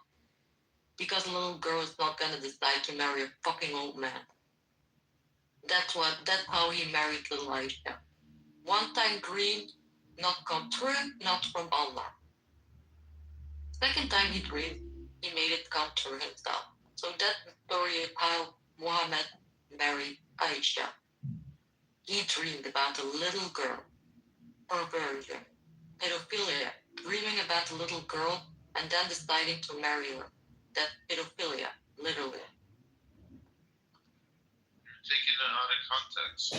because a little girl is not gonna decide to marry a fucking old man. That's how he married little Aisha. One time dream, not come true, not from Allah. Second time he dreamed, he made it come true himself. So that's the story of how Muhammad married Aisha. He dreamed about a little girl, perversion, pedophilia, dreaming about a little girl and then deciding to marry her. That's pedophilia, literally. You're taking it out of context.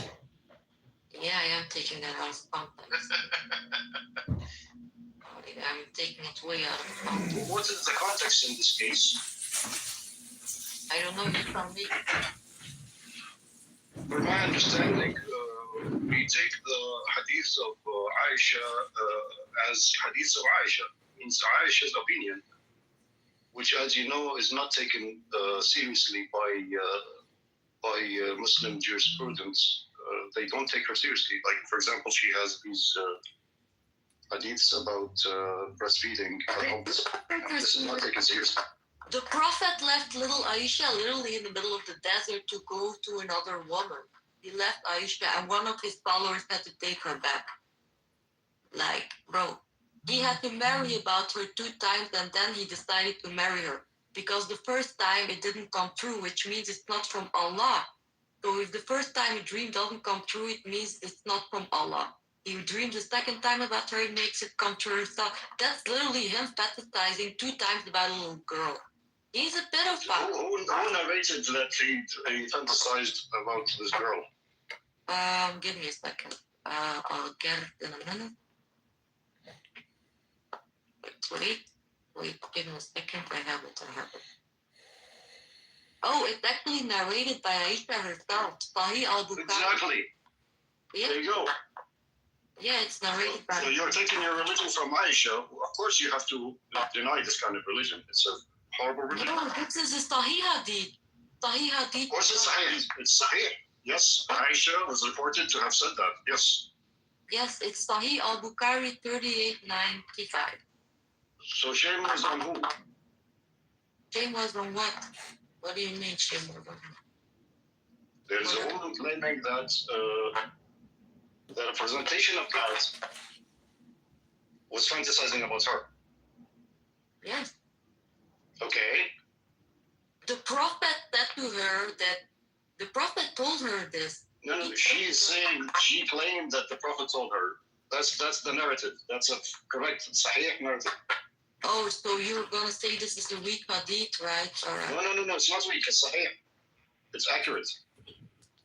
Yeah, I am taking that out of context. I'm taking it way out of context. What is the context in this case? I don't know, you tell me. From my understanding, we take the hadith of Aisha as hadith of Aisha, means Aisha's opinion, which, as you know, is not taken seriously by Muslim jurisprudence. They don't take her seriously. Like, for example, she has these hadiths about breastfeeding adults. This is not taken seriously. The Prophet left little Aisha literally in the middle of the desert to go to another woman. He left Aisha and one of his followers had to take her back. Like, bro, he had to marry about her 2 times and then he decided to marry her. Because the first time it didn't come true, which means it's not from Allah. So if the first time a dream doesn't come true, it means it's not from Allah. He dreams the second time about her, he makes it come true. So that's literally him fantasizing 2 times about a little girl. He's a pedophile. Who narrated that he fantasized about this girl? Give me a second. I'll get it in a minute. Wait, give me a second. I have it. Oh, it's actually narrated by Aisha herself. Sahih al-Bukhari. Exactly. Yeah. There you go. Yeah, it's narrated by. So you're taking your religion from Aisha. Of course, you have to deny this kind of religion. It's a horrible religion. No, this is a Sahih hadith. Sahih hadith. Of course, it's Sahih. It's Sahih. Yes, Aisha was reported to have said that. Yes. Yes, it's Sahih al-Bukhari 3895. So shame was on who? Shame was on what? What do you mean shame was on who? There's a woman claiming that that a presentation of God was fantasizing about her. Yes. Okay. The Prophet said to her that the Prophet told her this. No, she's saying she claimed that the Prophet told her. That's the narrative. That's a correct Sahih narrative. Oh, so you're gonna say this is a weak hadith, right? All right. No. It's not weak. It's Sahih. It's accurate.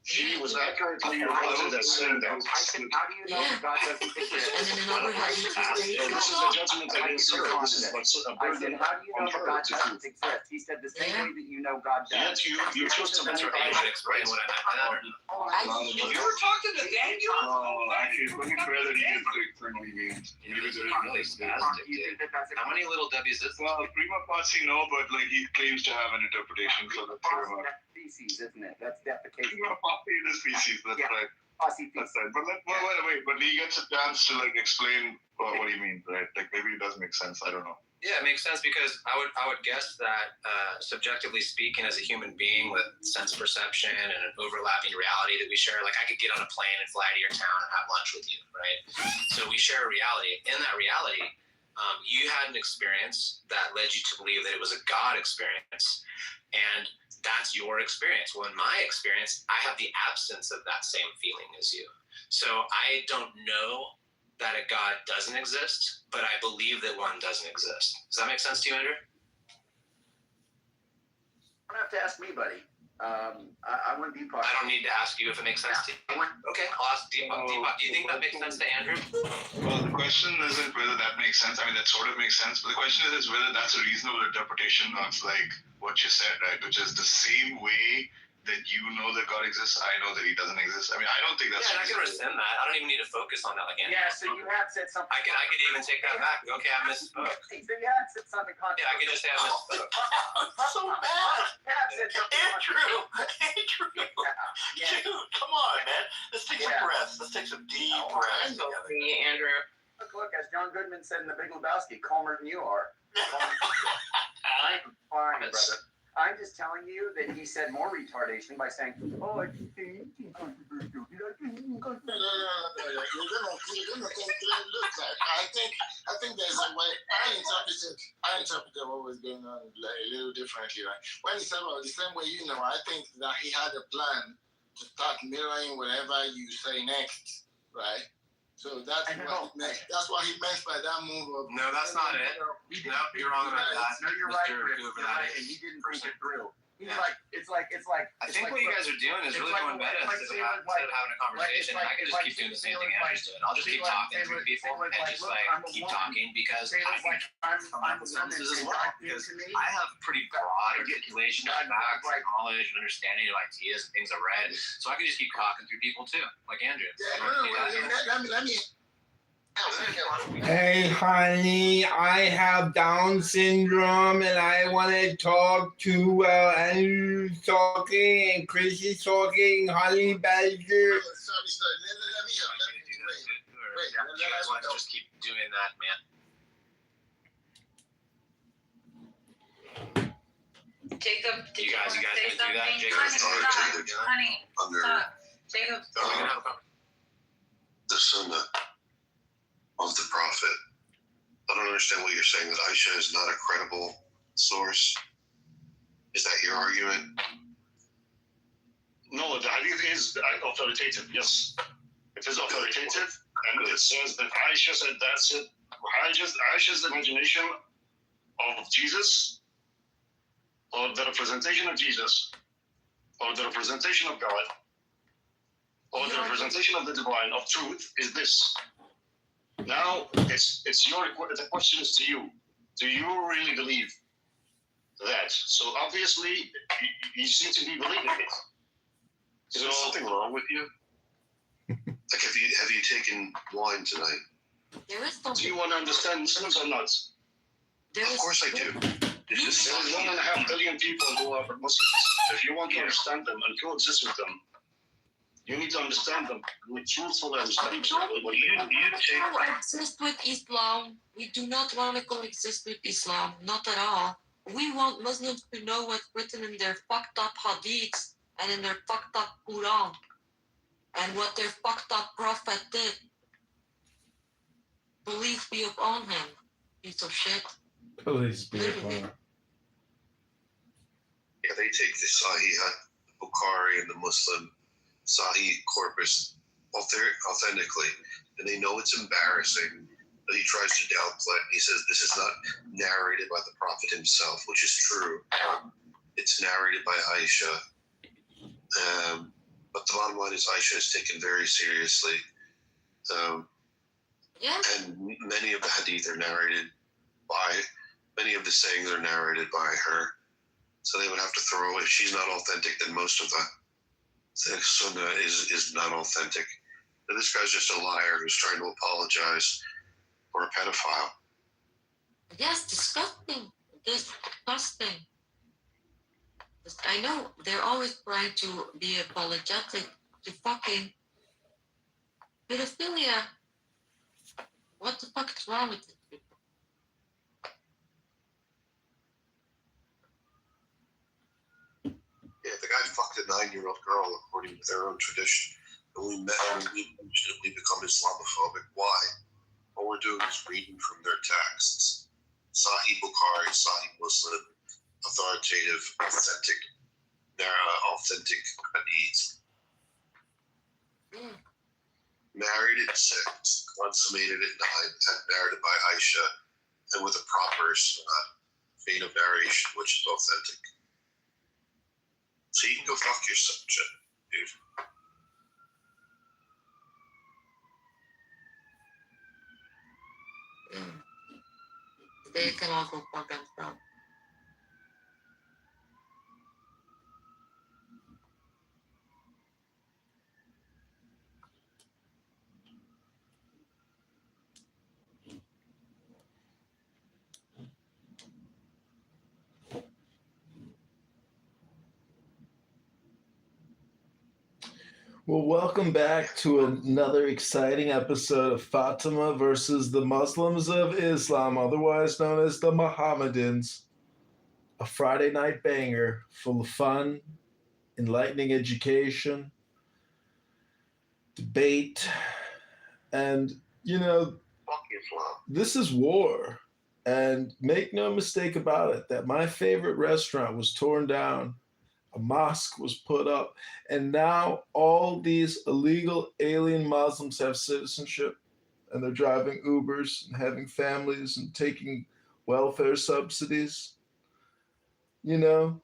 She was accurately reported as saying that. How do you know God doesn't exist? And then another hadith And this is a judgment against her. This is what's a I said, burden how do you know on that her God to doesn't prove. exist? He said the same Yeah. way that you know God does. Yet you chose to That's believe right. I that. should explain what I meant by that. If you were talking to Daniel, Actually, let me try that again to explain what he means. Maybe there is Really spastic, You think dude. that that's a How many little W's is this? Well, prima facie, no, but like he claims to have an interpretation, so that's fair enough. That's feces, isn't it? That's defecation. Prima facie in his species, that's Yeah. right. Posse That's feces. right. But wait, but he gets a chance to like explain what he means, right? Like maybe it does make sense. I don't know. Yeah, it makes sense because I would guess that subjectively speaking, as a human being with sense perception and an overlapping reality that we share, like I could get on a plane and fly to your town and have lunch with you, right? So we share a reality. In that reality, you had an experience that led you to believe that it was a God experience, and that's your experience. Well, in my experience, I have the absence of that same feeling as you. So I don't know that a God doesn't exist, but I believe that one doesn't exist. Does that make sense to you, Andrew? You don't have to ask me, buddy. I wouldn't be part I don't need to ask you if it makes sense to you. Okay, I'll ask Deepak. Deepak, do you think that makes sense to Andrew? Well, the question isn't whether that makes sense. I mean, that sort of makes sense. But the question is whether that's a reasonable interpretation of like what you said, right? Which is the same way that you know that God exists, I know that He doesn't exist. I mean, I don't think that's. Yeah, I can rescind that. I don't even need to focus on that like Andrew. Yeah, so you have said something. I could even take that back. Okay, I misspoke. So you have said something Yeah, I could just say I misspoke. So bad. You have said something. Andrew. Yeah. Dude, come on, man. Let's take some Yeah. breaths. Let's take some deep Oh, breaths. Andrew. Look, as John Goodman said in The Big Lebowski, calmer than you are. I'm fine, brother. I'm just telling you that he said more retardation by saying, "Oh, I just think it's controversial." You're gonna look like. I think there's a way. I interpreted what was going on like a little differently. Right? When he said, "Well, the same way you know," I think that he had a plan to start mirroring whatever you say next, right? So that's what he meant by that move of. No, that's not it. No, you're wrong about that. No, you're right, Mr. Chris. Kitover, You're that right, is and he didn't think it through. He's like, it's like. I think what you guys are doing is really going meta instead of having a conversation. I can just keep doing the same thing Andrew's doing. I'll just keep talking through people and just like keep talking because I can come up with sentences as well. Because I have pretty broad articulation of facts, knowledge, and understanding of ideas and things I read. So I can just keep talking through people too, like Andrew. Let me. Hey, honey, I have Down syndrome and I want to talk to Andrew's talking and Chris is talking, Honey Badger. Sorry. Let me You guys want to just keep doing that, man. Jacob, did You guys want to gonna say do that? something? Jacob, Honey, stop. Jacob, The sunnah of the prophet. I don't understand what you're saying, that Aisha is not a credible source. Is that your argument? No, the hadith is authoritative, yes. It is authoritative, and it says that Aisha said that's it. Aisha's imagination of Jesus, or the representation of Jesus, or the representation of God, or the representation of the divine, of truth, is this. Now, the question is to you. Do you really believe that? So obviously, you seem to be believing it. Is there something wrong with you? Like, have you taken wine tonight? There is something. Do you want to understand Muslims or not? Of course I do. It's just There is 1.5 billion people who are Muslims. If you want to understand them and coexist with them, you need to understand them with truthful understanding. Coexist with Islam. We do not want to coexist with Islam. Not at all. We want Muslims to know what's written in their fucked up hadiths and in their fucked up Quran and what their fucked up prophet did. Belief be upon him, piece of shit. Police be upon him. Yeah, they take the Sahih Bukhari and the Muslim Sahih corpus authentically, and they know it's embarrassing, but he tries to downplay it. He says this is not narrated by the Prophet himself, which is true. It's narrated by Aisha. But the bottom line is Aisha is taken very seriously. And many of the hadith are narrated by, many of the sayings are narrated by her. So they would have to throw away. If she's not authentic, then most of the Sunnah is not authentic. And this guy's just a liar who's trying to apologize for a pedophile. Yes, disgusting. Disgusting. I know they're always trying to be apologetic to fucking pedophilia. What the fuck is wrong with these people? Yeah, the guy fucked a 9-year-old girl according to their own tradition. And we met and we instantly become Islamophobic. Why? All we're doing is reading from their texts. Sahih Bukhari, Sahih Muslim, authoritative, authentic hadith. Married at 6, consummated at 9, and narrated by Aisha, and with a proper vein of narration, which is authentic. So you can go fuck yourself, dude. They can all go fuck themselves. Well, welcome back to another exciting episode of Fatima versus the Muslims of Islam, otherwise known as the Mohammedans. A Friday night banger full of fun, enlightening education, debate, and, you know, this is war. And make no mistake about it, that my favorite restaurant was torn down. A mosque was put up, and now all these illegal alien Muslims have citizenship, and they're driving Ubers and having families and taking welfare subsidies. You know,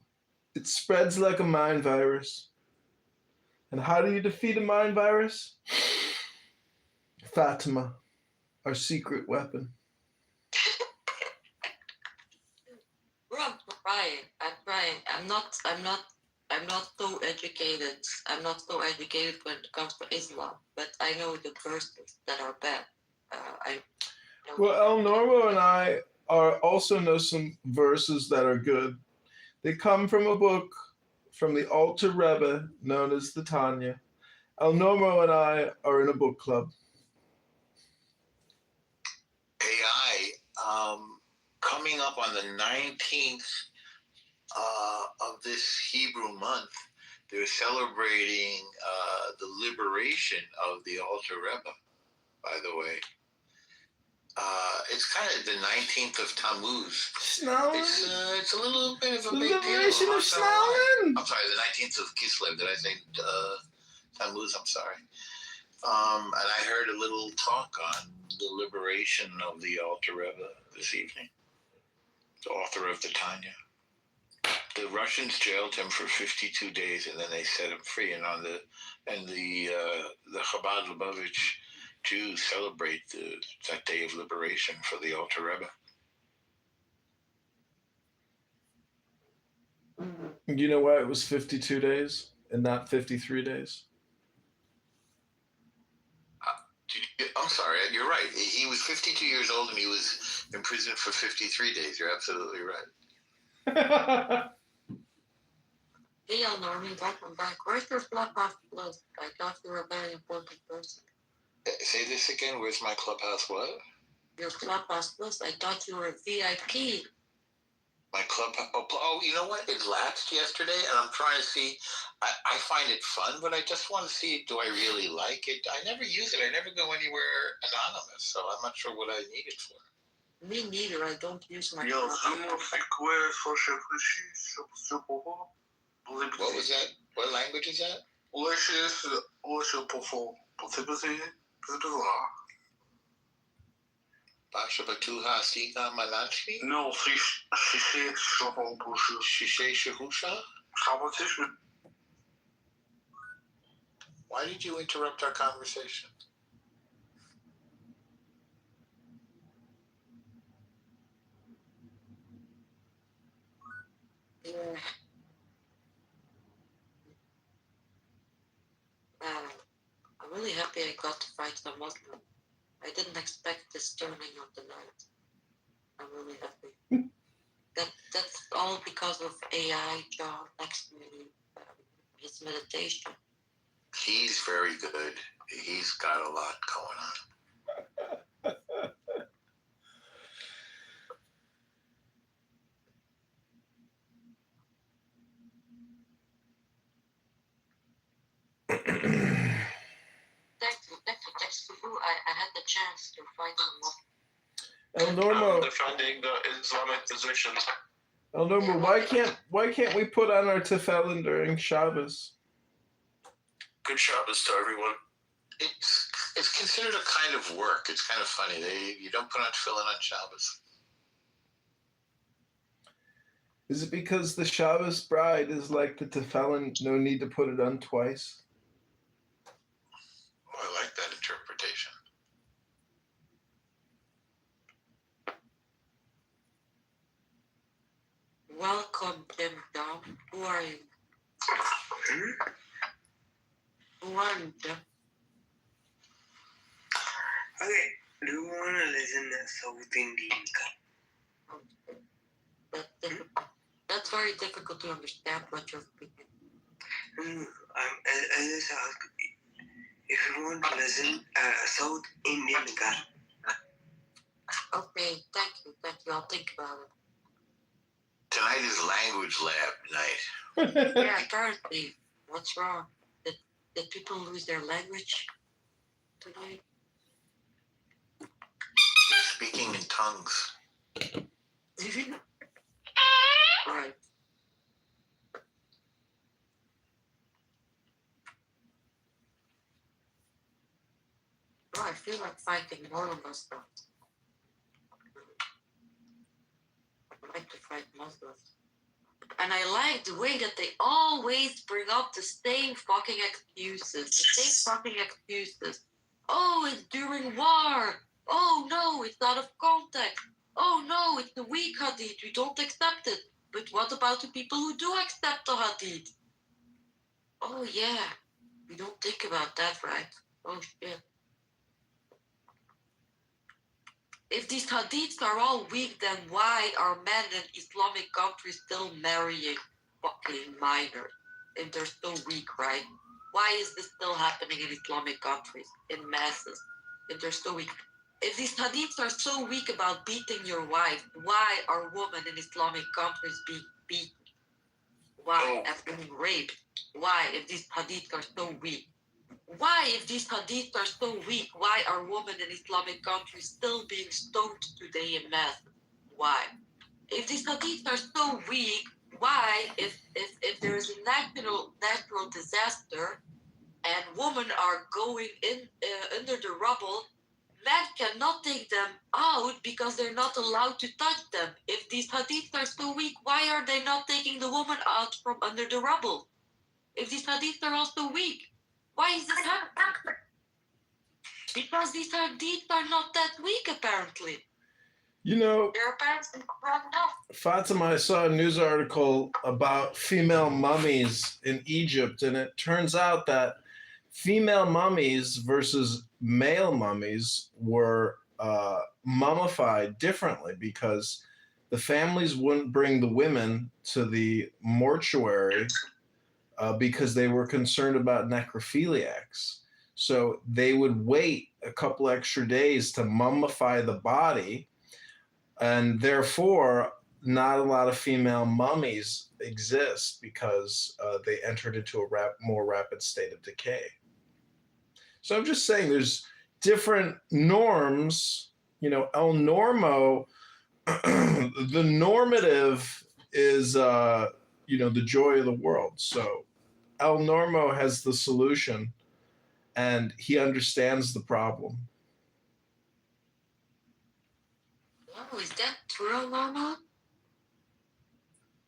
It spreads like a mind virus. And how do you defeat a mind virus? Fatima, our secret weapon. Bro, I'm trying. I'm not so educated. I'm not so educated when it comes to Islam, but I know the verses that are bad. I know. Well, El Normo and I also know some verses that are good. They come from a book from the Alter Rebbe known as the Tanya. El Normo and I are in a book club. AI, coming up on the 19th of this Hebrew month, they're celebrating the liberation of the Alter Rebbe, by the way. It's kind of the 19th of Tammuz. Stalin? It's a little bit of a The big deal. liberation of Stalin! I'm sorry, the 19th of Kislev. Did I say Tammuz? I'm sorry. And I heard a little talk on the liberation of the Alter Rebbe this evening, the author of the Tanya. The Russians jailed him for 52 days, and then they set him free. And the Chabad Lubavitch Jews celebrate that day of liberation for the Alter Rebbe. Do you know why it was 52 days and not 53 days? I'm sorry, you're right. He was 52 years old and he was in prison for 53 days. You're absolutely right. Hey, El Normie, welcome back. Where's your Clubhouse Plus? I thought you were a very important person. Say this again. Where's my Clubhouse what? Your Clubhouse Plus. I thought you were a VIP. My Clubhouse. Oh, you know what? It lapsed yesterday, and I'm trying to see. I find it fun, but I just want to see, do I really like it? I never use it. I never go anywhere anonymous, so I'm not sure what I need it for. Me neither. I don't use my What What was that? What language is that? Basha Batuha Sika Malanchi? No, Shishay Shahusha? Why did you interrupt our conversation? Yeah. I'm really happy I got to fight a Muslim. I didn't expect this turning of the night. I'm really happy. That's all because of AI, John, next to me, his meditation. He's very good. He's got a lot going on. Thanks to you, I had the chance to fight a El Muslim. Normo, defending the Islamic positions. El Normo, why can't we put on our tefillin during Shabbos? Good Shabbos to everyone. It's considered a kind of work. It's kind of funny. You don't put on tefillin on Shabbos. Is it because the Shabbos bride is like the tefillin, no need to put it on twice? Oh, I like that interpretation. Welcome, Jim John. Who are you? Who are you, Jim? Okay, do you want to listen to South Indian That's very difficult to understand what you're speaking. I just ask if you want to listen South Indian guy. Okay, thank you. I'll think about it. Tonight is language lab night. Yeah, apparently. What's wrong? Did people lose their language tonight? They're speaking in tongues. Right. Oh, I feel like fighting more of us now. I like to fight Muslims. And I like the way that they always bring up the same fucking excuses. Oh, it's during war. Oh no, it's out of context. Oh no, it's a weak hadith. We don't accept it. But what about the people who do accept the hadith? Oh yeah, we don't think about that, right? Oh shit. If these hadiths are all weak, then why are men in Islamic countries still marrying fucking minors? If they're so weak, right? Why is this still happening in Islamic countries in masses? If they're so weak. If these hadiths are so weak about beating your wife, why are women in Islamic countries being beaten? Why? After being raped? Why, if these hadiths are so weak? Why, if these hadiths are so weak, why are women in Islamic countries still being stoned today in mass? Why? If these hadiths are so weak, why, if there is a natural disaster and women are going in under the rubble, men cannot take them out because they're not allowed to touch them. If these hadiths are so weak, why are they not taking the woman out from under the rubble? If these hadiths are also weak, why is this happening? Because these hadiths are not that weak, apparently. You know, They're apparently strong enough. Fatima, I saw a news article about female mummies in Egypt, and it turns out that female mummies versus male mummies were mummified differently because the families wouldn't bring the women to the mortuary because they were concerned about necrophiliacs. So they would wait a couple extra days to mummify the body, and therefore not a lot of female mummies exist because they entered into a more rapid state of decay. So I'm just saying there's different norms. You know, El Normo, the normative is, the joy of the world. So El Normo has the solution and he understands the problem. Oh, is that true, Mama?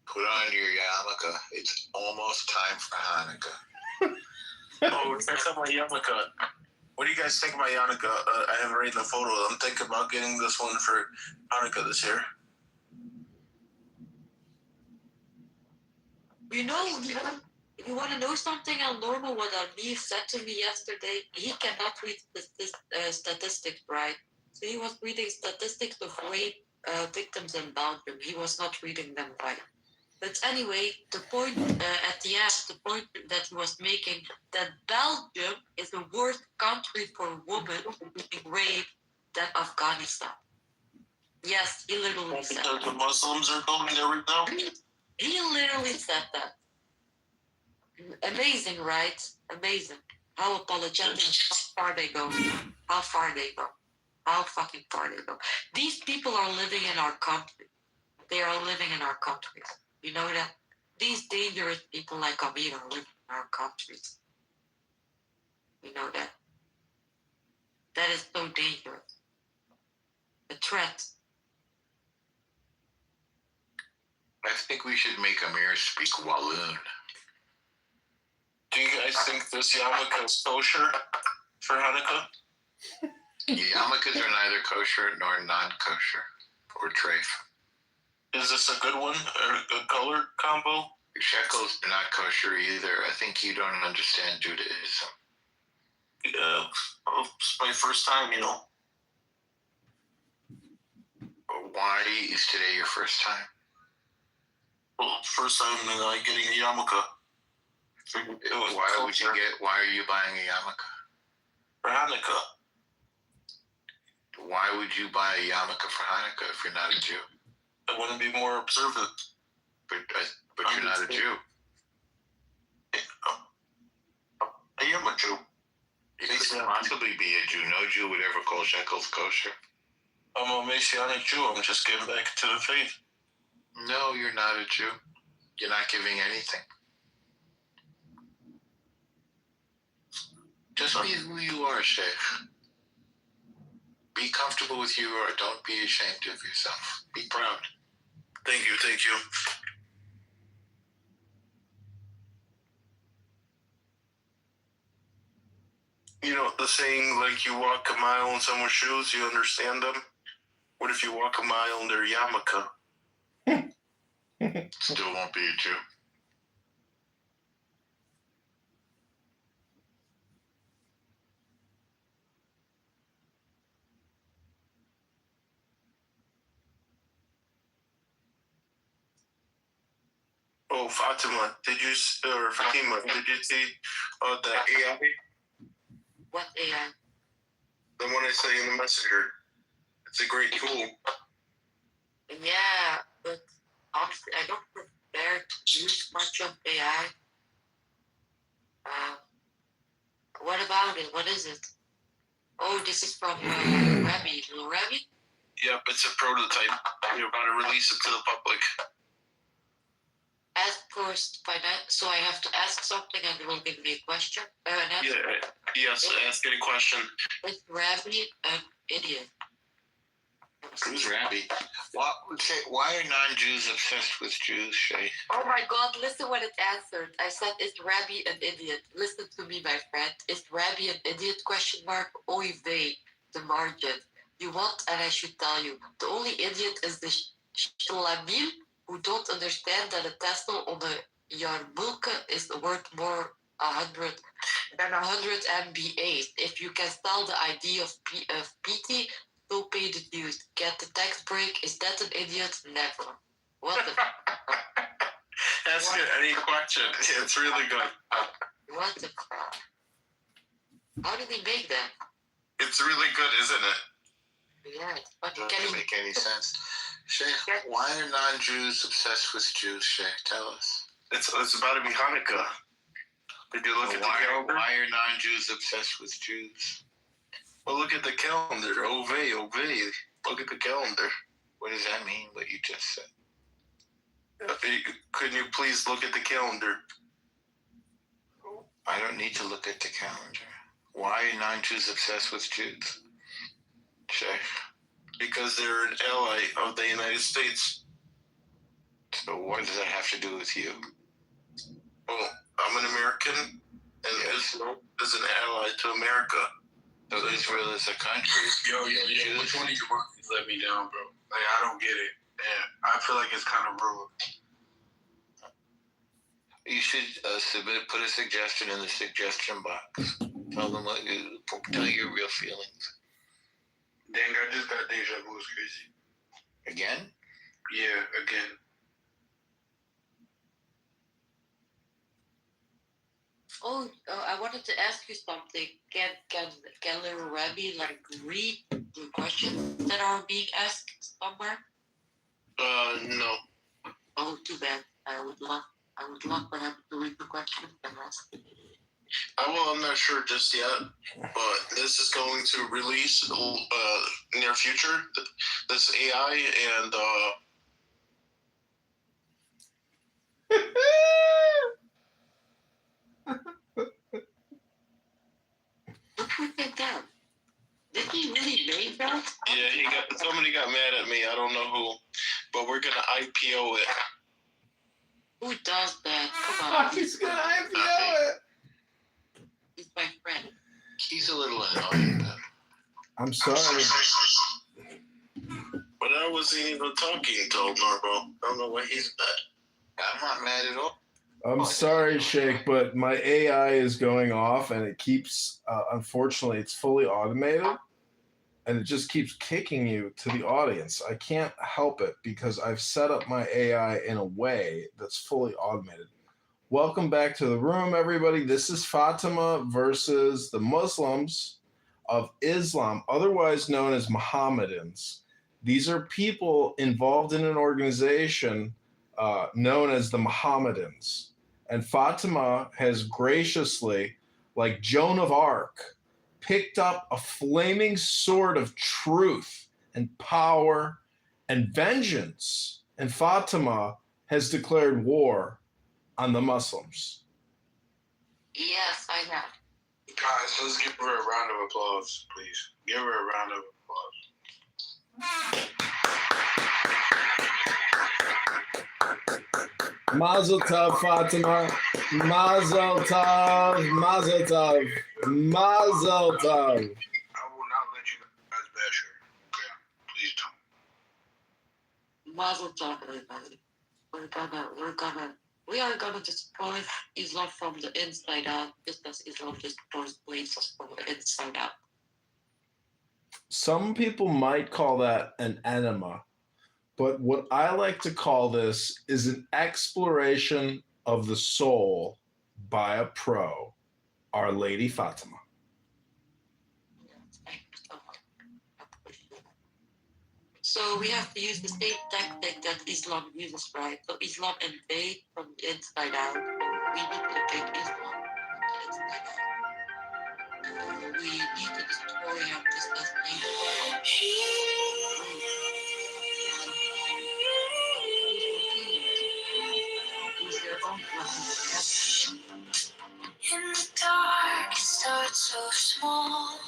Put on your yarmulke. It's almost time for Hanukkah. Oh, check out my yarmulke. What do you guys think of my yarmulke? I haven't read the photo. I'm thinking about getting this one for Hanukkah this year. You know, you want to know something, El Normo? What Almir said to me yesterday, he cannot read statistics, right? So he was reading statistics of rape victims in Belgium. He was not reading them right. But anyway, the point at the end, the point that he was making, that Belgium is the worst country for women being raped than Afghanistan. Yes, he literally said that. The Muslims are going there right now? He literally said that. Amazing, right? Amazing. How apologetic, how far they go. How far they go. How fucking far they go. These people are living in our country. They are living in our countries. You know that? These dangerous people like Amir are living in our countries. You know that? That is so dangerous. A threat. I think we should make Amir speak Walloon. Do you guys think this yarmulke is kosher for Hanukkah? Yarmulkes are neither kosher nor non-kosher or treif. Is this a good one or a good color combo? Shekels are not kosher either. I think you don't understand Judaism. Yeah, well, it's my first time, you know. Why is today your first time? Well, first time getting a yarmulke. Why are you buying a yarmulke? For Hanukkah. Why would you buy a yarmulke for Hanukkah if you're not a Jew? I want to be more observant. But you're not a Jew. I am a Jew. You could possibly be a Jew. No Jew would ever call shekels kosher. I'm a Messianic Jew. I'm just getting back to the faith. No, you're not a Jew. You're not giving anything. Just be who you are, Sheikh. Be comfortable with who you are. Don't be ashamed of yourself. Be proud. Thank you. You know, the saying, like, you walk a mile in someone's shoes, you understand them? What if you walk a mile in their yarmulke? Still won't be a Jew. Oh, Fatima, or Fatima, did you see the AI? What AI? The one I sent you in the messenger. It's a great tool. Yeah, but honestly, I don't prepare to use much of AI. What about it? What is it? Oh, this is from Rabbi. Little Rabbi? Yep, it's a prototype. You're about to release it to the public. Ask first, so I have to ask something and you will give me a question? An answer? Yeah, yes, ask any question. Is Rabbi an idiot? Who's Rabbi? Why are non-Jews obsessed with Jews, Shay? Oh my God, listen what it answered. I said, is Rabbi an idiot? Listen to me, my friend. Is Rabbi an idiot? Question mark. Oy vey, the margin. You want, and I should tell you, the only idiot is the Shlamil who don't understand that a tassel on a yarmulke is worth more 100 MBAs. If you can sell the idea of PT, so pay the dues. Get the tax break. Is that an idiot? Never. What the? Ask it any question. It's really good. What the crap? How did he make that? It's really good, isn't it? Yeah, but Doesn't make any sense. Sheikh, why are non-Jews obsessed with Jews, Sheikh? Tell us. It's about to be Hanukkah. Did you look at the calendar? Why are non-Jews obsessed with Jews? Well, look at the calendar. Ovey. Look at the calendar. What does that mean, what you just said? Could you please look at the calendar? I don't need to look at the calendar. Why are non-Jews obsessed with Jews? Sheikh. Because they're an ally of the United States. So what does that have to do with you? Well, I'm an American, and Israel is an ally to America. So Israel is a country. Yo, which one of your monkeys let me down, bro? Like, I don't get it. And I feel like it's kind of rude. You should put a suggestion in the suggestion box. Tell them tell your real feelings. Dang, I just got deja vu. It's crazy. Again? Yeah, again. Oh, I wanted to ask you something. Can little Rabbi read the questions that are being asked somewhere? No. Oh, too bad. I would love for him to read the questions and ask. I'm not sure just yet, but this is going to release near future. This AI and What was that? Did he really make that? Yeah, somebody got mad at me. I don't know who, but we're gonna IPO it. Who does that? Come on. He's gonna IPO it. He's my friend. He's a little annoying. I'm sorry. But I wasn't even talking to Norbo. I don't know why he's mad. I'm not mad at all. I'm sorry, Sheikh, but my AI is going off, and it keeps. Unfortunately, it's fully automated, and it just keeps kicking you to the audience. I can't help it because I've set up my AI in a way that's fully automated. Welcome back to the room, everybody. This is Fatima versus the Muslims of Islam, otherwise known as Mohammedans. These are people involved in an organization known as the Mohammedans. And Fatima has graciously, like Joan of Arc, picked up a flaming sword of truth and power and vengeance. And Fatima has declared war on the Muslims. Yes, I have. Guys, let's give her a round of applause, please. Give her a round of applause. Mazel tov, Fatima. Mazel tov. Mazel tov. Mazel tov. I will not let you guys bash her. Okay? Please don't. Mazel tov, everybody. We are gonna destroy Islam from the inside out, just as Islam destroys places from the inside out. Some people might call that an enema, but what I like to call this is an exploration of the soul by a pro, Our Lady Fatima. So we have to use the same tactic that Islam uses, right? So Islam invade from the inside out. We need to take Islam from the inside out. We need to destroy him just as they use their own weapons. In the dark, it starts so small.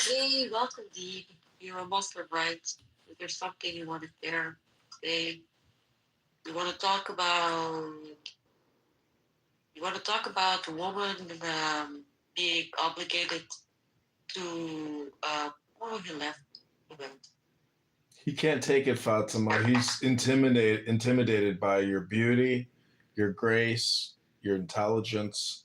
Hey, welcome, Dee. You're a Muslim, right? If there's something you want to share, say. You want to talk about a woman being obligated to oh, he left. He can't take it, Fatima. He's intimidated by your beauty, your grace, your intelligence,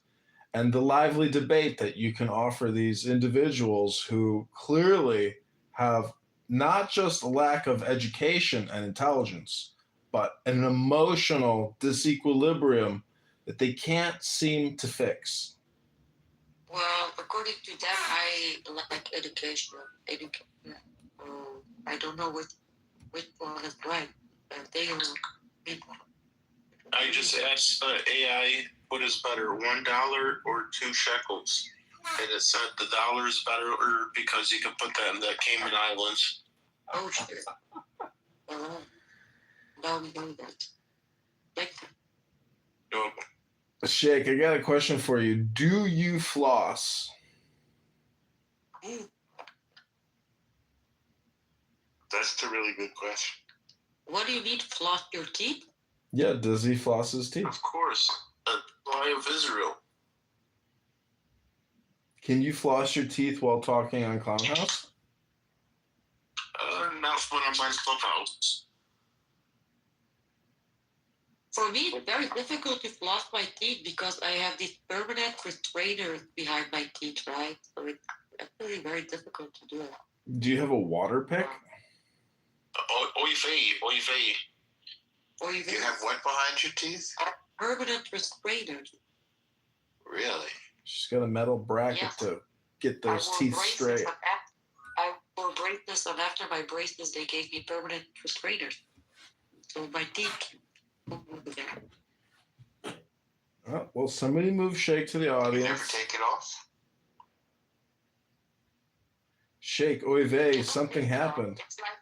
and the lively debate that you can offer these individuals who clearly have not just a lack of education and intelligence, but an emotional disequilibrium that they can't seem to fix. Well, according to them, I like education. I don't know which one is right. They are people. I just asked AI what is better, $1 or 2 shekels, and it said the dollar is better because you can put that in the Cayman Islands. Oh shit! Now we know that. Thank you. Sheikh, I got a question for you. Do you floss? That's a really good question. What do you mean, floss your teeth? Yeah, does he floss his teeth? Of course. The Lie of Israel. Can you floss your teeth while talking on Clown House? Not when I'm on Clubhouse. For me, it's very difficult to floss my teeth because I have these permanent restrainers behind my teeth, right? So it's actually very difficult to do it. Do you have a water pick? Oy vey. You have what behind your teeth? Permanent restrainers. Really? She's got a metal bracket to get those teeth straight. I wore braces, and after my braces, they gave me permanent restrainers. So my teeth won't move there. Oh, well, somebody move Shake to the audience. You never take it off? Shake, oy vey, something happened. It's like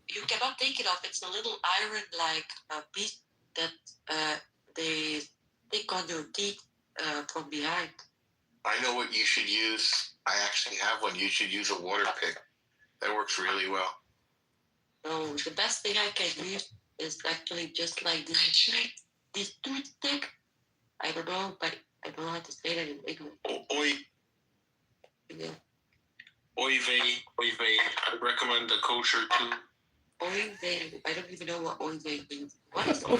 you cannot take it off. It's a little iron-like piece that they stick on your teeth from behind. I know what you should use. I actually have one. You should use a water pick. That works really well. So the best thing I can use is actually just like this toothpick. I don't know, but I don't know how to say that in English. Yeah. Oy vey. I recommend the kosher too. Oy vey. I don't even know what oy vey means. What is oy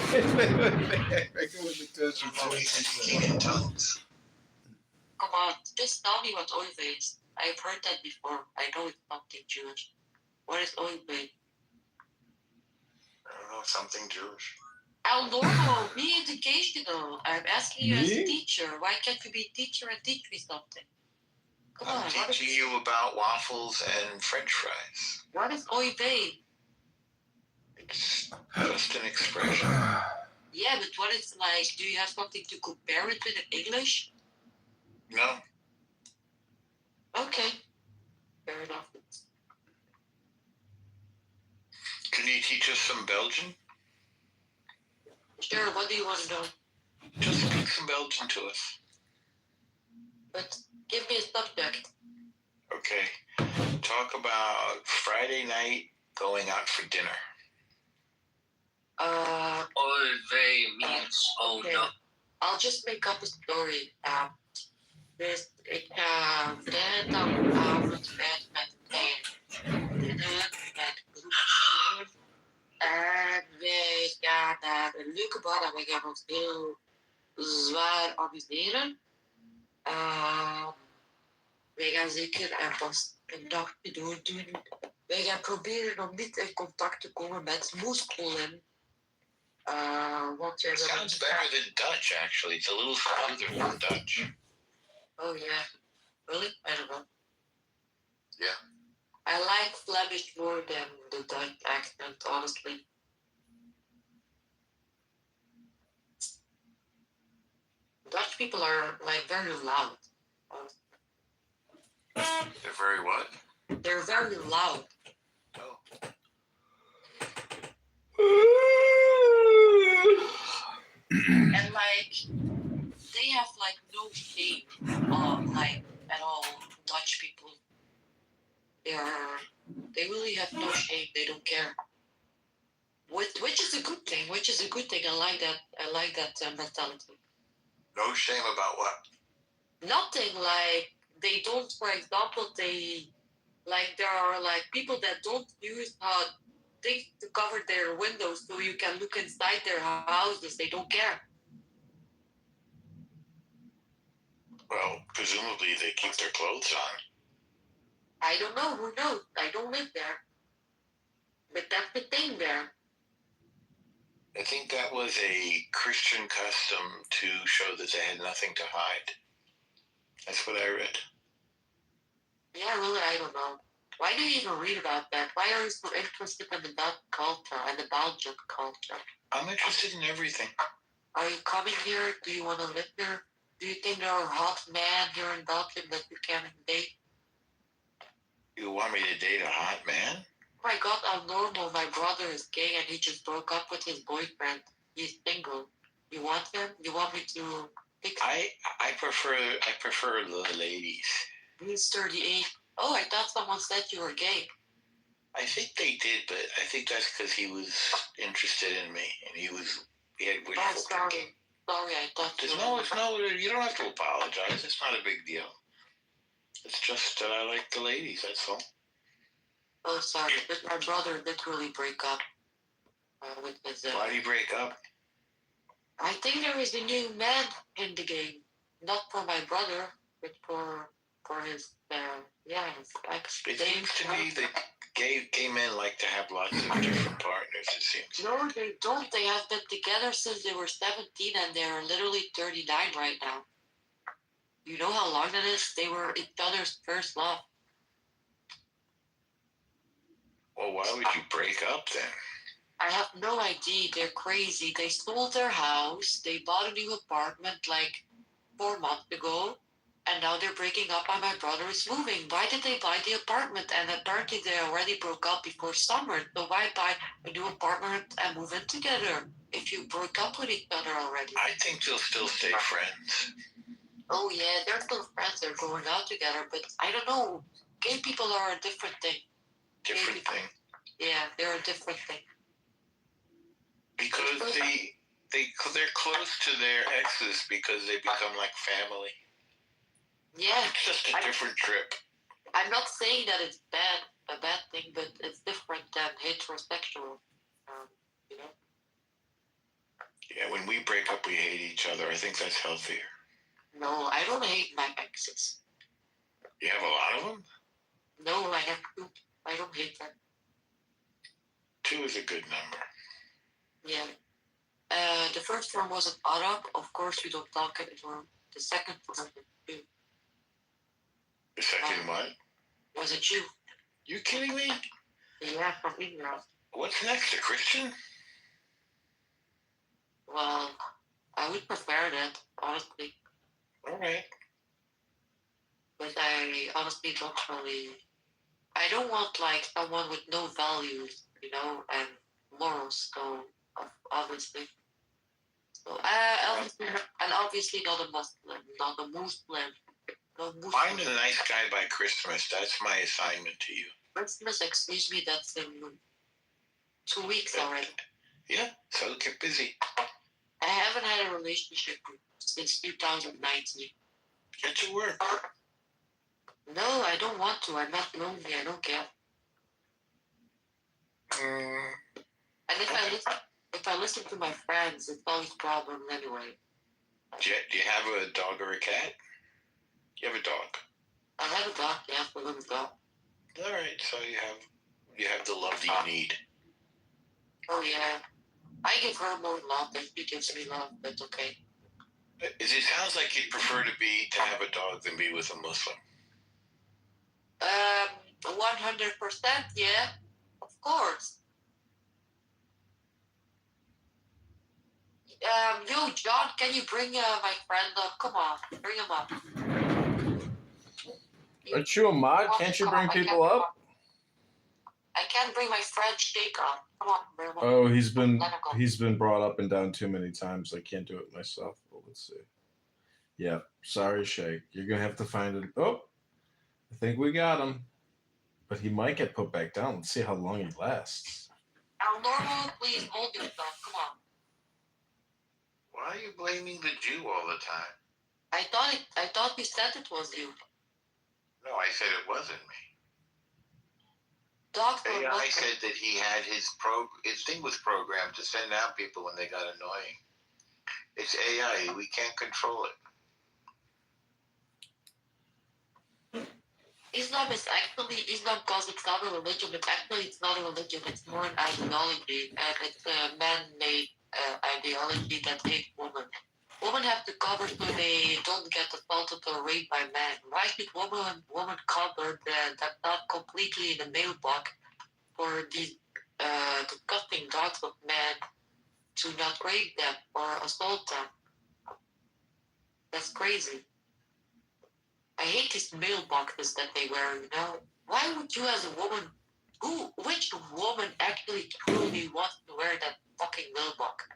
Come on, just tell me what oy vey is. I've heard that before. I know it's something Jewish. What is oy vey? I don't know, something Jewish. El Normo, be educational. I'm asking you as a Me? teacher. Why can't you be a teacher and teach me something? Come I'm on. teaching you about waffles and French fries. What is oy vey? It's just an expression. Yeah, but what is like? Do you have something to compare it with in English? No. Okay. Fair enough. Can you teach us some Belgian? Sure, what do you want to know? Just speak some Belgian to us. But give me a subject. Okay. Talk about Friday night going out for dinner. Oei means oh no. I'll just make up a story. Dus ik ga vrijdagavond uit met een groep. En wij gaan naar een leuke bar en wij gaan ons heel zwaar amuseren. Wij gaan zeker en vast een dagje doordoen. Wij gaan proberen om niet in contact te komen met Moespolen. It sounds better than Dutch, actually. It's a little smoother than Dutch. Oh yeah, really? I don't know. Yeah. I like Flemish more than the Dutch accent, honestly. Dutch people are like very loud. They're very what? They're very loud. Oh. And like they have like no shame like at all. Dutch people. They really have no shame. They don't care. Which is a good thing. I like that mentality. No shame about what? Nothing. Like they don't. For example, there are like people that don't use things to cover their windows so you can look inside their houses. They don't care. Well, presumably they keep their clothes on. I don't know. Who knows? I don't live there. But that's the thing there. I think that was a Christian custom to show that they had nothing to hide. That's what I read. Yeah, really, I don't know. Why do you even read about that? Why are you so interested in the Dutch culture and the Belgian culture? I'm interested in everything. Are you coming here? Do you want to live here? Do you think there are hot men here in Belgium that you can date? You want me to date a hot man? Oh my god, I'm normal. My brother is gay and he just broke up with his boyfriend. He's single. You want him? You want me to pick him? I prefer the ladies. He's 38. Oh, I thought someone said you were gay. I think they did, but I think that's because he was interested in me and he had wishful thinking. Sorry, I thought you don't have to apologize. It's not a big deal. It's just that I like the ladies, that's all. Oh, sorry, but my brother did really break up with his... Why did he break up? I think there is a new man in the game. Not for my brother, but for his, his ex. It seems to me that gay men like to have lots of different partners, it seems. No, they don't. They have been together since they were 17 and they're literally 39 right now. You know how long that is? They were each other's first love. Well, why would you break up then? I have no idea. They're crazy. They sold their house. They bought a new apartment like 4 months ago. And now they're breaking up and my brother is moving. Why did they buy the apartment? And apparently they already broke up before summer. So why buy a new apartment and move in together if you broke up with each other already? I think they'll still stay friends. Oh yeah, they're still friends. They're going out together. But I don't know. Gay people are a different thing. Different thing? Yeah, they're a different thing. Because they're close to their exes because they become like family. Yeah. It's just a different trip. I'm not saying that it's a bad thing, but it's different than heterosexual. You know? Yeah, when we break up, we hate each other. I think that's healthier. No, I don't hate my exes. You have a lot of them? No, I have 2. I don't hate them. 2 is a good number. Yeah. The first one was an Arab. Of course, we don't talk anymore. The second one was a Jew. The second what? Was a Jew. You kidding me? Yeah, from England. What's next, a Christian? Well, I would prefer that, honestly. All right. But I honestly don't really... I don't want, like, someone with no values, you know, and morals, so, obviously. So, obviously not a Muslim, not a Muslim. No Muslim. Find a nice guy by Christmas. That's my assignment to you. Christmas, excuse me, that's in 2 weeks already. Yeah, so get busy. I haven't had a relationship since 2019. Get to work. No, I don't want to. I'm not lonely. I don't care. And if I listen to my friends, it's always problems anyway. Do you have a dog or a cat? You have a dog. I have a dog. Yeah, a little dog. All right, so you have the love that you need. Oh yeah, I give her more love than she gives me love. That's okay. It sounds like you'd prefer to have a dog than be with a Muslim. 100%. Yeah, of course. Yo, John, can you bring my friend up? Come on, bring him up. Aren't you a mod? Can't you bring people up? I can't bring my friend Shake up. Come on, bring him up. Oh, Let him go. he's been brought up and down too many times. I can't do it myself. Well, let's see. Yeah, sorry, Shake. You're gonna have to find it. Oh, I think we got him, but he might get put back down. Let's see how long he lasts. Our normal, please hold yourself. Come on. Why are you blaming the Jew all the time? I thought you said it was you. No, I said it wasn't me. Dogs AI said that he had his thing was programmed to send out people when they got annoying. It's AI. We can't control it. Islam because it's not a religion, but actually it's not a religion. It's more an ideology, and it's a man-made ideology that hates women. Women have to cover so they don't get assaulted or raped by men. Why should women cover that's not completely in the mailbox for these disgusting dogs of men to not rape them or assault them? That's crazy. I hate these mailboxes that they wear, you know? Why would you as a woman, which woman actually truly wants to wear that fucking mailbox?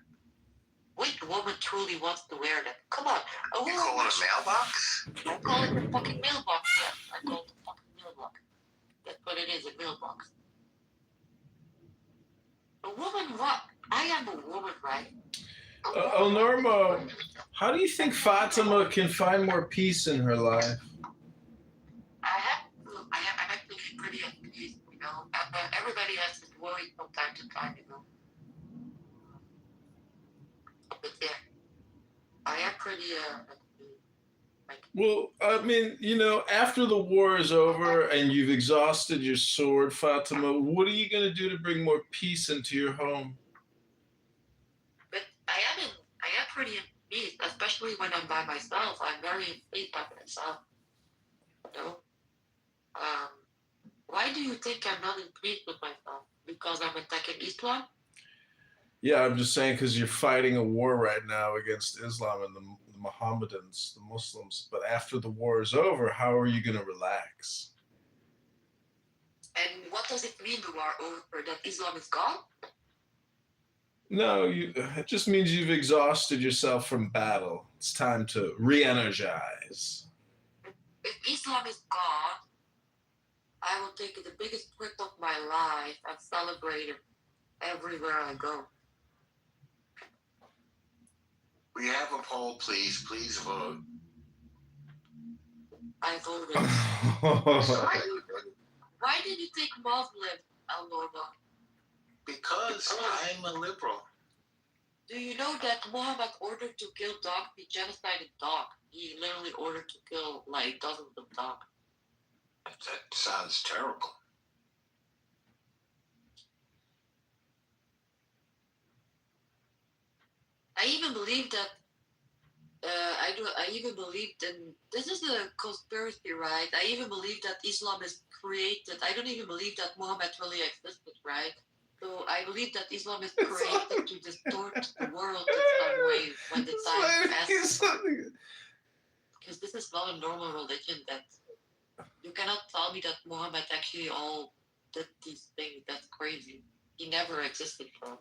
Which woman truly wants to wear that? Come on. You call it a mailbox? I call it a fucking mailbox, yes. I call it a fucking mailbox. That's what it is, a mailbox. A woman what? I am a woman, right? Norma, how do you think Fatima can find more peace in her life? I'm actually pretty at peace, you know. Everybody has to worry from time to time, you know. But yeah, I am pretty Well, I mean, you know, after the war is over and you've exhausted your sword, Fatima, what are you going to do to bring more peace into your home? But I am pretty at peace, especially when I'm by myself. I'm very at peace by myself. You know? Why do you think I'm not in peace with myself? Because I'm attacking Islam? Yeah, I'm just saying because you're fighting a war right now against Islam and the Mohammedans, the Muslims. But after the war is over, how are you going to relax? And what does it mean the war over? That Islam is gone? No, it just means you've exhausted yourself from battle. It's time to re-energize. If Islam is gone, I will take the biggest trip of my life and celebrate it everywhere I go. We have a poll, please. Please vote. I voted. Why did you take Muslim, Al-Norma? Because I'm a liberal. Do you know that Muhammad ordered to kill dogs? He genocided dogs. He literally ordered to kill like dozens of dogs. That sounds terrible. I even believe that. I even believed in. This is a conspiracy, right? I even believe that Islam is created. I don't even believe that Muhammad really existed, right? So I believe that Islam is created to distort the world in some way when the time passes. Because this is not a normal religion. That you cannot tell me that Muhammad actually all did these things. That's crazy. He never existed, bro.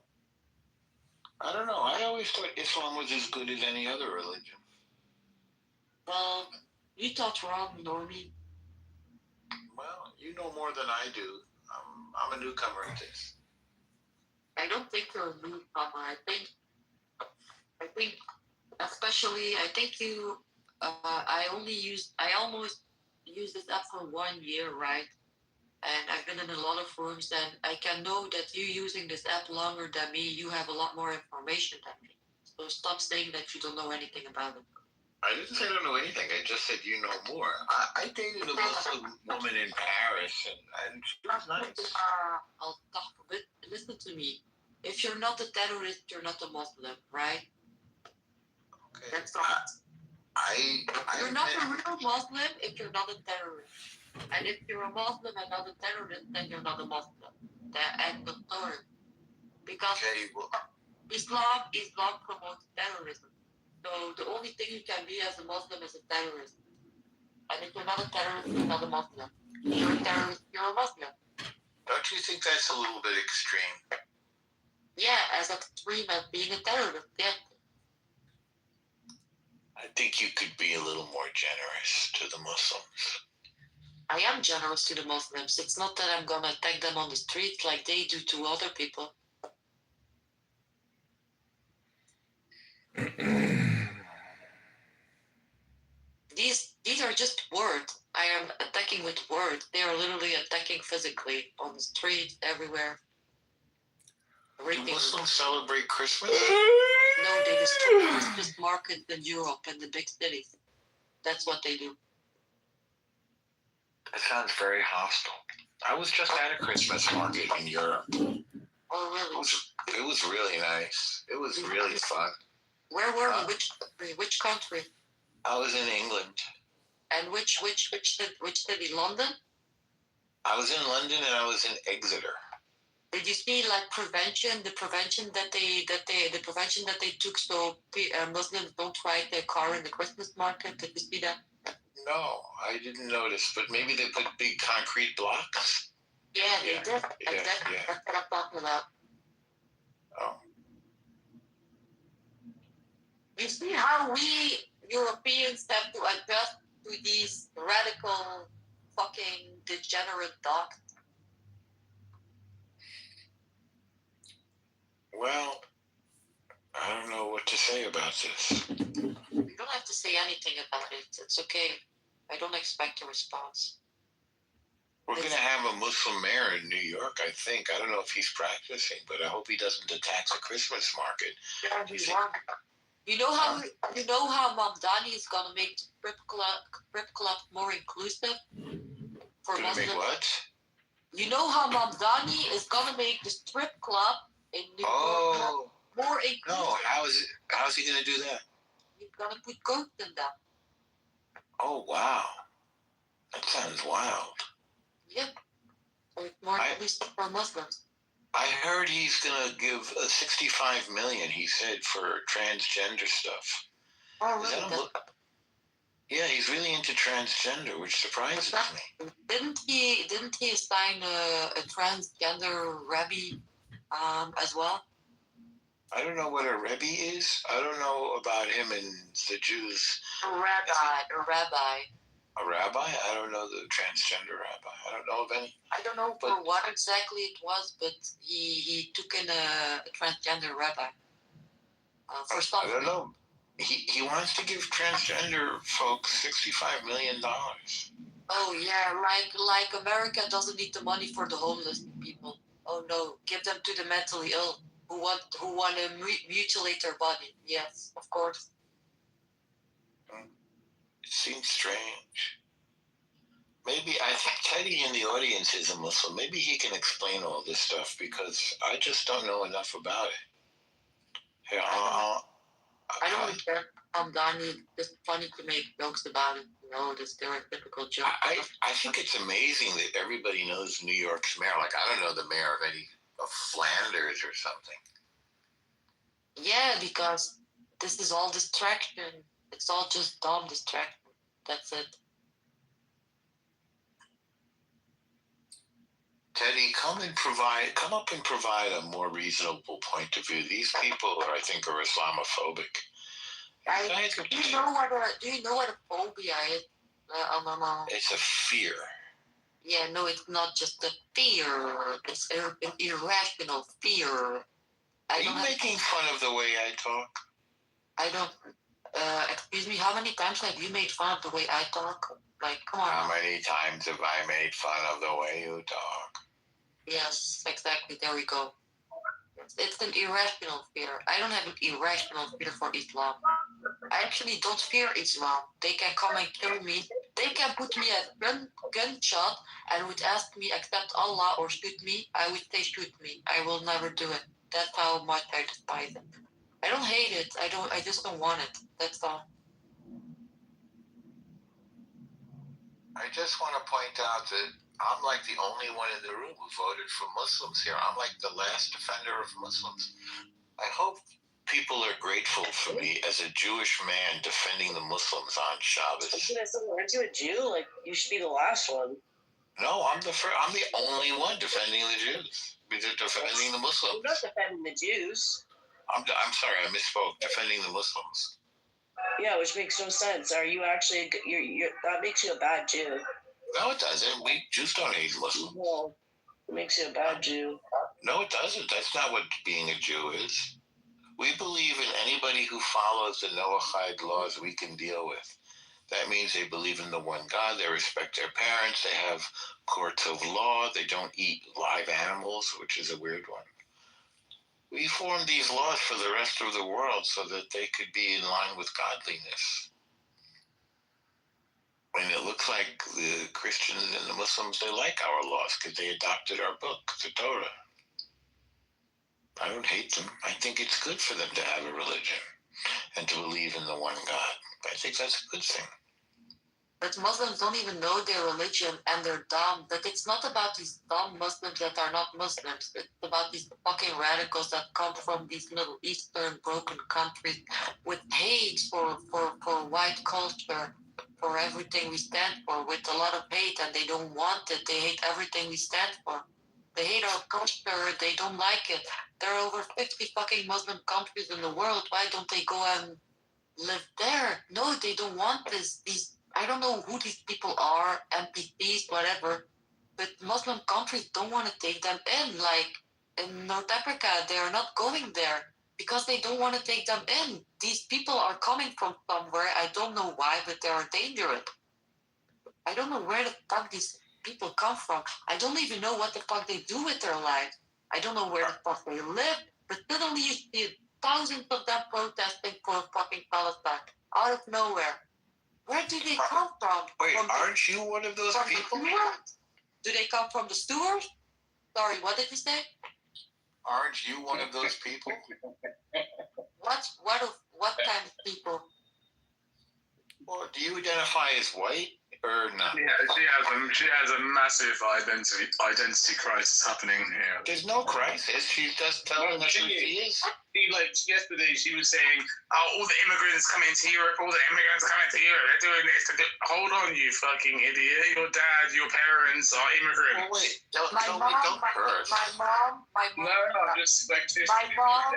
I don't know. I always thought Islam was as good as any other religion. Well, you thought wrong, Normie. Well, you know more than I do. I'm a newcomer at this. I don't think you're a newcomer. I think, especially, I think you. I almost used this app for 1 year, right? And I've been in a lot of rooms, and I can know that you using this app longer than me. You have a lot more information than me. So stop saying that you don't know anything about it. I didn't say I don't know anything. I just said you know more. I dated a Muslim woman in Paris, and she was nice. I'll talk a bit. Listen to me. If you're not a terrorist, you're not a Muslim, right? Okay. That's all. You're not a real Muslim if you're not a terrorist. And if you're a Muslim and not a terrorist, then you're not a Muslim. And the third. Because Islam promotes terrorism. So the only thing you can be as a Muslim is a terrorist. And if you're not a terrorist, you're not a Muslim. If you're a terrorist, you're a Muslim. Don't you think that's a little bit extreme? Yeah, as extreme as being a terrorist, yeah. I think you could be a little more generous to the Muslims. I am generous to the Muslims. It's not that I'm gonna attack them on the street like they do to other people. These are just words. I am attacking with words. They are literally attacking physically on the street, everywhere. Do Muslims celebrate Christmas? No, they destroy Christmas markets in Europe and the big cities. That's what they do. That sounds very hostile. I was just at a Christmas market in Europe. Oh, really? It was really nice. It was really fun. Where were you? Which country? I was in England. And which city? London? I was in London and I was in Exeter. Did you see like the prevention that they took so Muslims don't ride their car in the Christmas market? Did you see that? No, I didn't notice, but maybe they put big concrete blocks. Yeah, they did. Exactly. That's what I'm talking about. Oh. You see how we Europeans have to adjust to these radical, fucking degenerate dogs? Well, I don't know what to say about this. You don't have to say anything about it. It's okay. I don't expect a response. We're going to have a Muslim mayor in New York, I think. I don't know if he's practicing, but I hope he doesn't attack the Christmas market. You know how Mamdani is gonna make strip club more inclusive for Muslims? Make what? You know how Mamdani is gonna make the strip club in New York more inclusive? No, how's he gonna do that? He's gonna put goats in them. Oh wow, that sounds wild. Yep. So it's more inclusive for Muslims. I heard he's gonna give $65 million. He said for transgender stuff. Oh, really? Yeah, he's really into transgender, which surprises me. Didn't he assign a transgender rabbi as well? I don't know what a rebbe is. I don't know about him and the Jews. A rabbi. A rabbi? I don't know the transgender rabbi. I don't know of any. I don't know for what exactly it was, but he took in a transgender rabbi. For something. I don't know. He wants to give transgender folks $65 million. Oh yeah, like America doesn't need the money for the homeless people. Oh no, give them to the mentally ill who want to mutilate their body. Yes, of course. It seems strange. Maybe I think Teddy in the audience is a Muslim. Maybe he can explain all this stuff because I just don't know enough about it. Here, I don't care. Dani, it's funny to make jokes about it. You know, the stereotypical joke. I think it's amazing that everybody knows New York's mayor. Like, I don't know the mayor of Flanders or something. Yeah, because this is all distraction. It's all just dumb distraction. That's it. Teddy, come up and provide a more reasonable point of view. These people I think are Islamophobic. Do you know what a phobia is? It's a fear. Yeah, no, it's not just a fear. It's an irrational fear. Are you making fun of the way I talk? I don't. Excuse me. How many times have you made fun of the way I talk? Like, come on. How many times have I made fun of the way you talk? Yes, exactly. There we go. It's an irrational fear. I don't have an irrational fear for Islam. I actually don't fear Islam. They can come and kill me. They can put me at gunshot and would ask me accept Allah or shoot me. I would say shoot me. I will never do it. That's how much I despise it. I don't hate it. I just don't want it. That's all. I just want to point out that I'm like the only one in the room who voted for Muslims here. I'm like the last defender of Muslims. I hope people are grateful for me as a Jewish man defending the Muslims on Shabbos. Aren't you a Jew? Like, you should be the last one. No, I'm the first. I'm the only one defending the Jews. Defending the Muslims. You're not defending the Jews. I'm sorry, I misspoke. Defending the Muslims. Yeah, which makes no sense. Are you actually? That makes you a bad Jew. No, it doesn't. We Jews don't hate Muslims. No, it makes you a bad Jew. No, it doesn't. That's not what being a Jew is. We believe in anybody who follows the Noahide laws we can deal with. That means they believe in the one God, they respect their parents, they have courts of law, they don't eat live animals, which is a weird one. We formed these laws for the rest of the world so that they could be in line with godliness. And it looks like the Christians and the Muslims, they like our laws because they adopted our book, the Torah. I don't hate them. I think it's good for them to have a religion and to believe in the one God. I think that's a good thing. But Muslims don't even know their religion and they're dumb. But it's not about these dumb Muslims that are not Muslims. It's about these fucking radicals that come from these Middle Eastern broken countries with hate for white culture, for everything we stand for, with a lot of hate, and they don't want it. They hate everything we stand for. They hate our culture. They don't like it. There are over 50 fucking Muslim countries in the world. Why don't they go and live there? No, they don't want this. I don't know who these people are, NPCs, whatever, but Muslim countries don't want to take them in. Like in North Africa, they are not going there because they don't want to take them in. These people are coming from somewhere. I don't know why, but they are dangerous. I don't know where the fuck these people come from. I don't even know what the fuck they do with their lives. I don't know where the fuck they live, but suddenly you see thousands of them protesting for fucking Palestine out of nowhere. Where do they come from? Wait, aren't you one of those people? Do they come from the sewers? Sorry, what did you say? Aren't you one of those people? What kind of people? Well, do you identify as white or not? Yeah, she has a massive identity crisis happening here. There's no crisis. She's just telling us who she is. Like yesterday, she was saying, "Oh, all the immigrants coming to Europe. All the immigrants coming to Europe. They're doing this." Hold on, you fucking idiot! Your dad, your parents are immigrants. Oh, wait, don't curse. My mom. No, just like this. My mom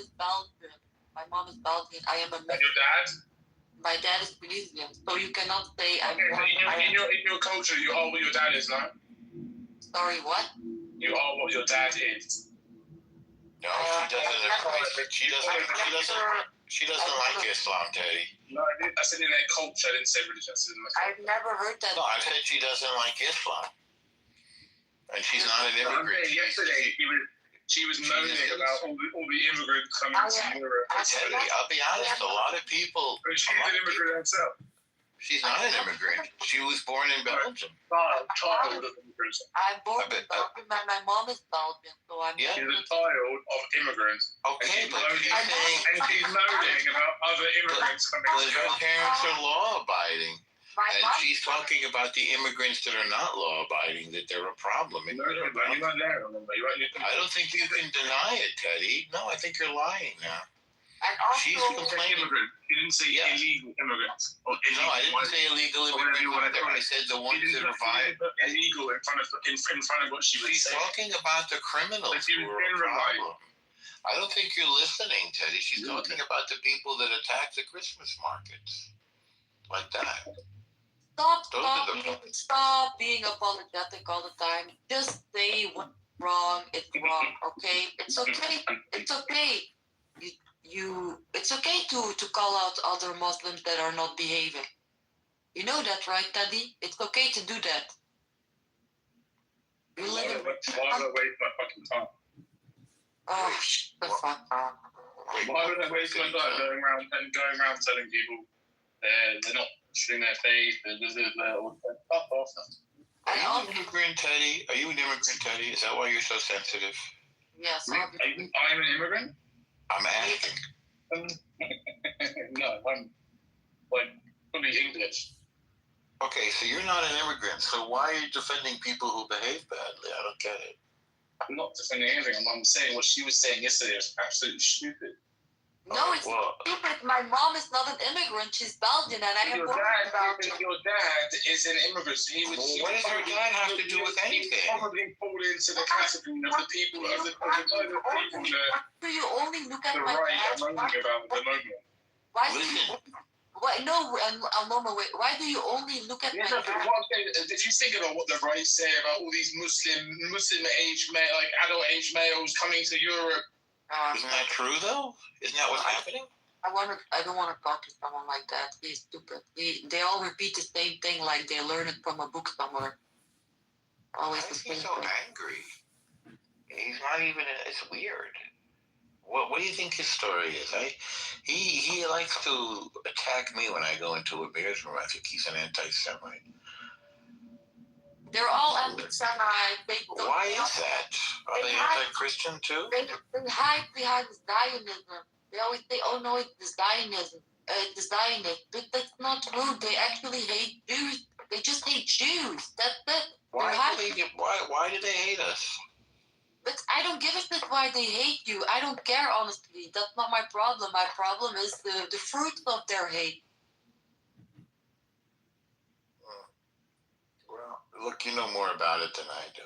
is Belgian. My mom is Belgian. I am a. And your dad? My dad is Tunisian, so you cannot say I'm. Okay, in your culture, you are what your dad is, no? Sorry, what? You are what your dad is. No, she doesn't like Islam, Teddy. No, I said in their culture. I didn't say religion. I've never heard that. No, I said she doesn't like Islam, and she's not an immigrant. Okay, yesterday she was moaning about all the immigrants coming to Europe. Teddy, I'll be honest. A lot of people. But she's an immigrant herself. She's not an immigrant. She was born in Belgium. Child of immigrants. I'm born in Belgium, and my mom is Belgian, so I'm. She's a child of immigrants. Okay, but she's moaning about other immigrants coming. Her parents are law-abiding, and she's talking about the immigrants that are not law-abiding, that they're a problem. No, you're not there. I don't think you can deny it, Teddy. No, I think you're lying now. And also, she's complaining. You didn't say illegal immigrants. No, I didn't say illegal immigrants. I said the ones that are violent. Illegal in front of what she was saying. She's talking about the criminals who are a problem. I don't think you're listening, Teddy. She's talking about the people that attack the Christmas markets. Like that. Stop Stop being apologetic all the time. Just say what's wrong. It's wrong. Okay. It's okay. It's okay. It's okay to call out other Muslims that are not behaving. You know that, right, Teddy? It's okay to do that. You live in. Why would I waste my fucking time? Oh, shut the fuck up. Why would I waste my time going around telling people they're not showing their faith? Fuck off. Are you an immigrant, Teddy? Are you an immigrant, Teddy? Is that why you're so sensitive? Yes. I'm an immigrant? I'm asking. No, I'm like fully English. Okay, so you're not an immigrant. So why are you defending people who behave badly? I don't get it. I'm not defending anything. I'm saying what she was saying yesterday was absolutely stupid. No, it's stupid. My mom is not an immigrant. She's Belgian, and I am born in Belgium. Your dad is an immigrant. So he would. What does her dad have to do with anything? Probably fall into the category of the people that. Do you only look at the my right dad? I'm moaning about at the moment. Why do you? Why, no, Aloma, wait. Why do you only look at my dad? If you think about what the right say about all these Muslim age like adult age males coming to Europe. Isn't that true though? Isn't that what's happening? I don't want to talk to someone like that. He's stupid. They all repeat the same thing like they learn it from a book somewhere. Always the same He's so thing. angry. He's not even. It's weird. What do you think his story is? He likes to attack me when I go into a beer's room. I think he's an anti-Semite. They're all anti-Semite. Why is that? Are they anti-Christian too? They hide behind Zionism. They always say, "Oh no, it's Zionism. It's Zionist." But that's not true. They actually hate Jews. They just hate Jews. That's it. Why do they hate us? But I don't give a shit why they hate you. I don't care, honestly. That's not my problem. My problem is the fruit of their hate. Well, look, you know more about it than I do.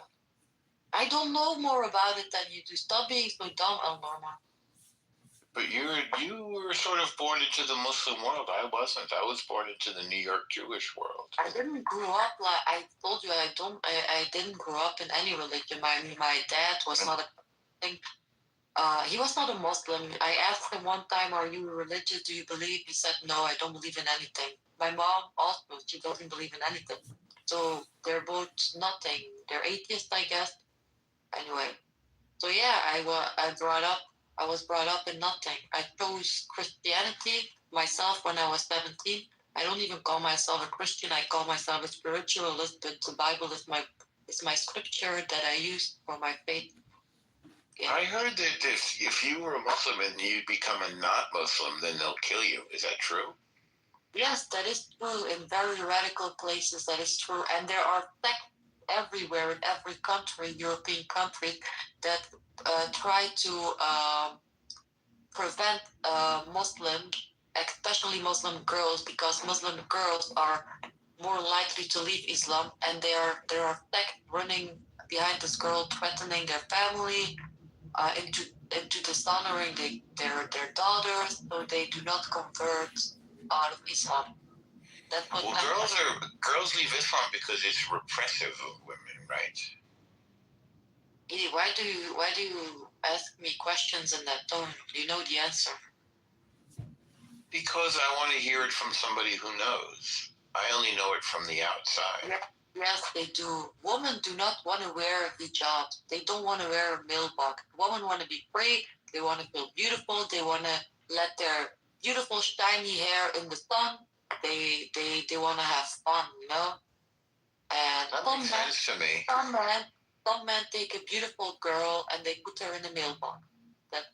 I don't know more about it than you do. Stop being so dumb, Elnorma. But you were sort of born into the Muslim world. I wasn't. I was born into the New York Jewish world. I didn't grow up like I told you. I didn't grow up in any religion. My dad was not a thing. He was not a Muslim. I asked him one time, "Are you religious? Do you believe?" He said, "No, I don't believe in anything." My mom also, she doesn't believe in anything. So they're both nothing. They're atheists, I guess. Anyway, so yeah, I was brought up in nothing. I chose Christianity myself when I was 17. I don't even call myself a Christian. I call myself a spiritualist. But the Bible is my scripture that I use for my faith. Yeah. I heard that if you were a Muslim and you become a not Muslim, then they'll kill you. Is that true? Yes, that is true. In very radical places, that is true. And there are sects everywhere in every country, European country, that try to prevent Muslims, especially Muslim girls, because Muslim girls are more likely to leave Islam, and there are sects running behind this girl, threatening their family, into dishonoring their daughters, so they do not convert out of Islam. That's what girls leave Islam because it's repressive of women, right? Edie, why do you ask me questions in that tone? You know the answer. Because I want to hear it from somebody who knows. I only know it from the outside. Yes, they do. Women do not want to wear hijab. They don't want to wear a milbok. Women want to be free. They want to feel beautiful. They want to let their beautiful shiny hair in the sun. They want to have fun, you know. And that makes sense to me. Some men take a beautiful girl and they put her in a mailbox. That's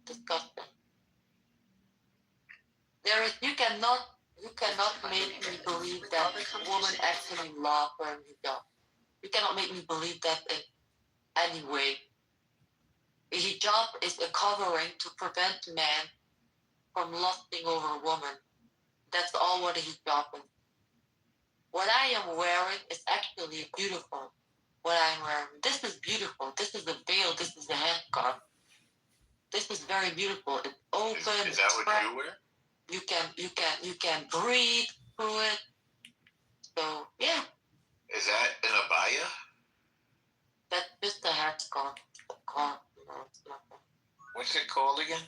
disgusting. You cannot make me believe that women actually love wearing hijab. You cannot make me believe that in any way. A hijab is a covering to prevent men from lusting over a woman. That's all what a hijab is. What I am wearing is actually beautiful. What I'm wearing. This is beautiful. This is a veil. This is a headscarf. This is very beautiful. It's open. Is that what you wear? You can breathe through it. So What's it called again?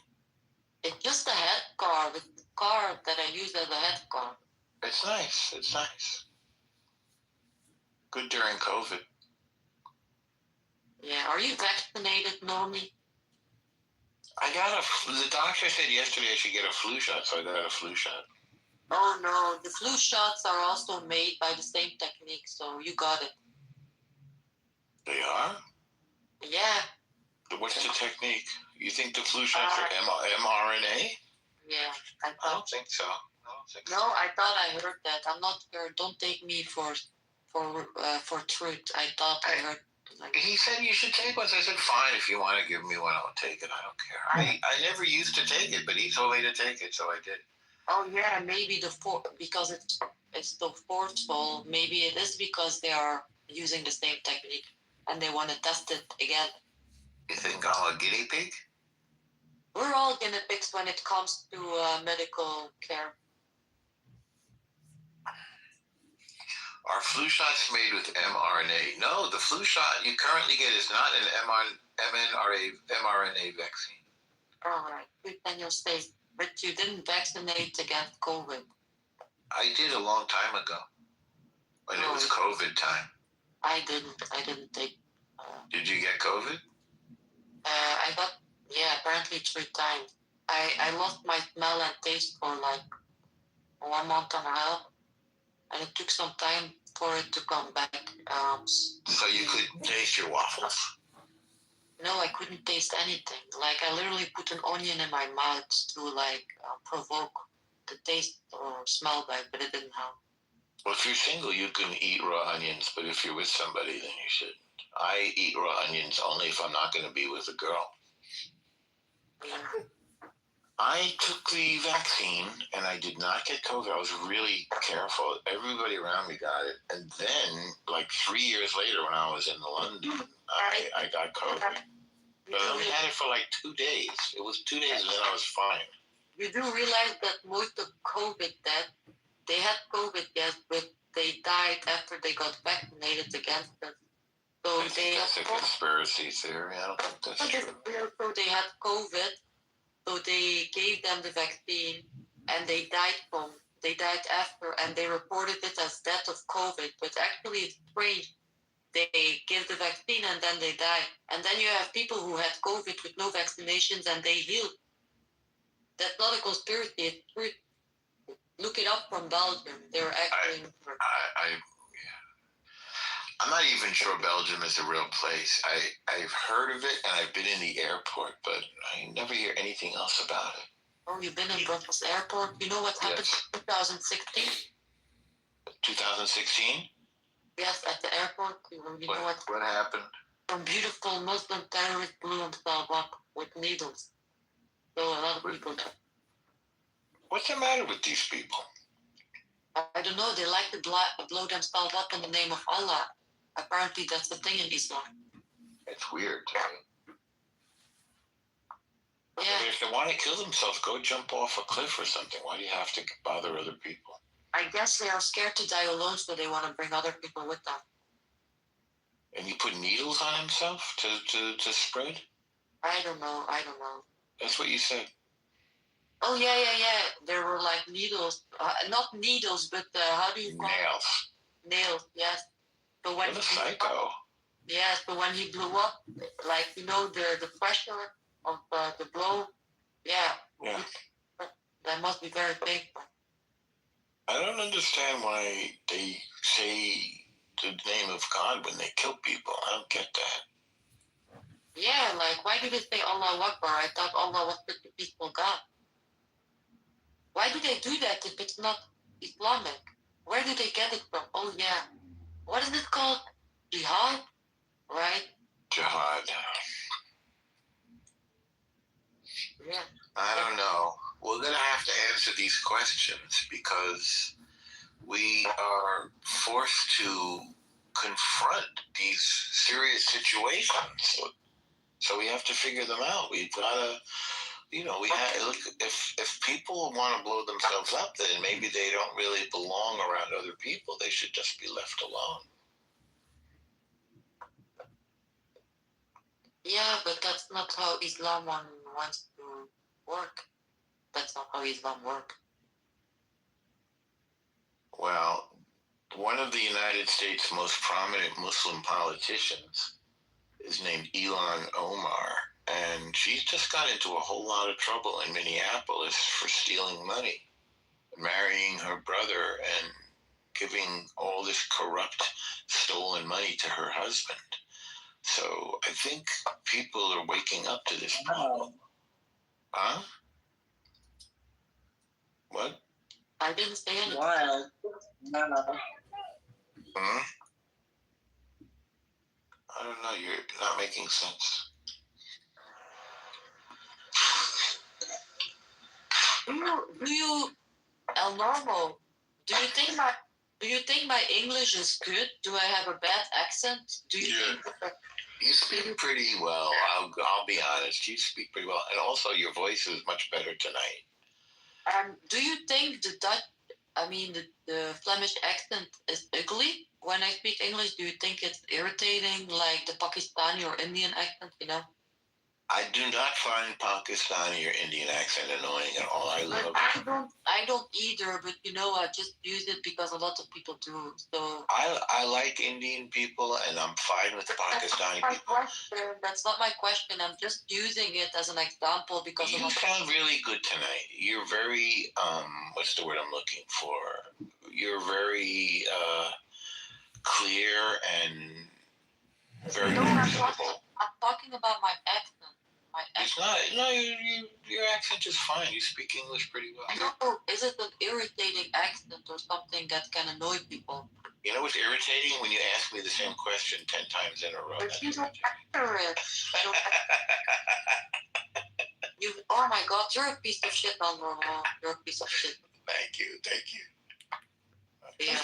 It's just a head car, the car that I use as a head car. It's nice. It's nice. Good during COVID. Yeah, are you vaccinated, Nomi? The doctor said yesterday I should get a flu shot, so I got a flu shot. Oh no, the flu shots are also made by the same technique, so you got it. They are? Yeah. What's the technique? You think the flu shots are mRNA? Yeah, I don't think so. No, I thought I heard that. I'm not sure. Don't take me for truth. I thought I heard. He said you should take one. So I said, fine, if you want to give me one, I'll take it. I don't care. I never used to take it, but he told me to take it, so I did. Oh yeah, maybe because it's the forceful. Maybe it is because they are using the same technique and they want to test it again. You think I'm a guinea pig? We're all guinea pigs when it comes to medical care. Are flu shots made with mRNA? No, the flu shot you currently get is not an mRNA vaccine. All right, good, then you'll stay. But you didn't vaccinate against COVID. I did a long time ago, when it was COVID time. I didn't take. Did you get COVID? I got, apparently 3 times. I lost my smell and taste for like 1 month and a half, and it took some time for it to come back. So you couldn't taste your waffles? No, I couldn't taste anything. Like I literally put an onion in my mouth to like provoke the taste or smell back, but it didn't help. Well, if you're single, you can eat raw onions, but if you're with somebody, then you shouldn't. I eat raw onions only if I'm not going to be with a girl. Yeah. I took the vaccine and I did not get COVID. I was really careful. Everybody around me got it. And then, like 3 years later, when I was in London, I got COVID. But I only had it for like 2 days. It was 2 days and then I was fine. You do realize that most of COVID deaths, they had COVID, yes, but they died after they got vaccinated against it. So That's a conspiracy theory. I don't think that's true. So they had COVID, so they gave them the vaccine, and they died after, and they reported it as death of COVID. But actually, it's strange. They give the vaccine and then they die, and then you have people who had COVID with no vaccinations and they healed. That's not a conspiracy. It's true. Look it up from Belgium. They're actually. I'm not even sure Belgium is a real place. I've heard of it and I've been in the airport, but I never hear anything else about it. Oh, you've been in Brussels Airport? You know what happened in 2016? 2016? Yes, at the airport. You know what happened? Some beautiful Muslim terrorist blew himself up with needles. So a lot of people died. What's the matter with these people? I don't know. They like to blow themselves up in the name of Allah. Apparently, that's the thing in Islam. It's weird. Yeah. But if they want to kill themselves, go jump off a cliff or something. Why do you have to bother other people? I guess they are scared to die alone, so they want to bring other people with them. And you put needles on himself to spread? I don't know. That's what you said. Oh, yeah. There were like needles. Not needles, but how do you call Nails. it? Nails, yes. So when What a psycho. Yeah, so when he blew up, like, you know, the pressure of the blow, yeah. That must be very painful. I don't understand why they say the name of God when they kill people. I don't get that. Yeah, like, why do they say Allah Akbar? I thought Allah was such a peaceful God. Why do they do that if it's not Islamic? Where do they get it from? Oh, yeah. What is it called? Jihad? Right? Jihad. Yeah. I don't know. We're going to have to answer these questions because we are forced to confront these serious situations. So we have to figure them out. We've got to, look, if people want to blow themselves up, then maybe they don't really belong around other people. They should just be left alone. Yeah, but that's not how Islam wants to work. That's not how Islam works. Well, one of the United States' most prominent Muslim politicians is named Ilhan Omar, and she's just got into a whole lot of trouble in Minneapolis for stealing money, marrying her brother, and giving all this corrupt, stolen money to her husband. So I think people are waking up to this problem. Huh? What? I didn't say anything. Wild. No. Hmm? I don't know. You're not making sense. Do you, El Normo? Do you think my English is good? Do I have a bad accent? Do you think? You speak pretty well. I'll be honest. You speak pretty well, and also your voice is much better tonight. Do you think the Flemish accent is ugly? When I speak English, do you think it's irritating, like the Pakistani or Indian accent? You know. I do not find Pakistani or Indian accent annoying at all. I love it. I don't either, but I just use it because a lot of people do. So I like Indian people, and I'm fine with the Pakistani people. That's not my question. I'm just using it as an example because You sound really good tonight. You're very what's the word I'm looking for? You're very clear and very reasonable. I'm talking about my accent. It's not. No, your accent is fine. You speak English pretty well. No, is it an irritating accent or something that can annoy people? You know what's irritating? When you ask me the same question 10 times in a row. But you don't answer it. Oh my God, you're a piece of shit, Normal. You're a piece of shit. Thank you. Yeah.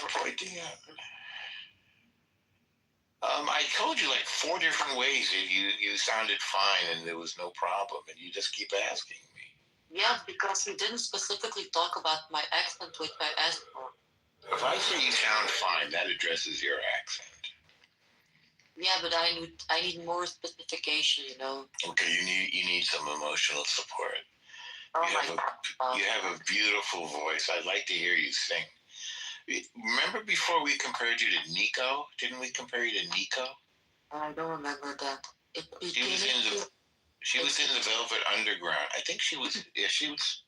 I told you like 4 different ways that you sounded fine and there was no problem, and you just keep asking me. Yeah, because he didn't specifically talk about my accent, which I asked for. If I say you sound fine, that addresses your accent. Yeah, but I need more specification, Okay, you need some emotional support. Oh you have a beautiful voice. I'd like to hear you sing. Remember before we compared you to Nico? Didn't we compare you to Nico? I don't remember that. She was in the Velvet Underground. I think she was. Yeah, she was.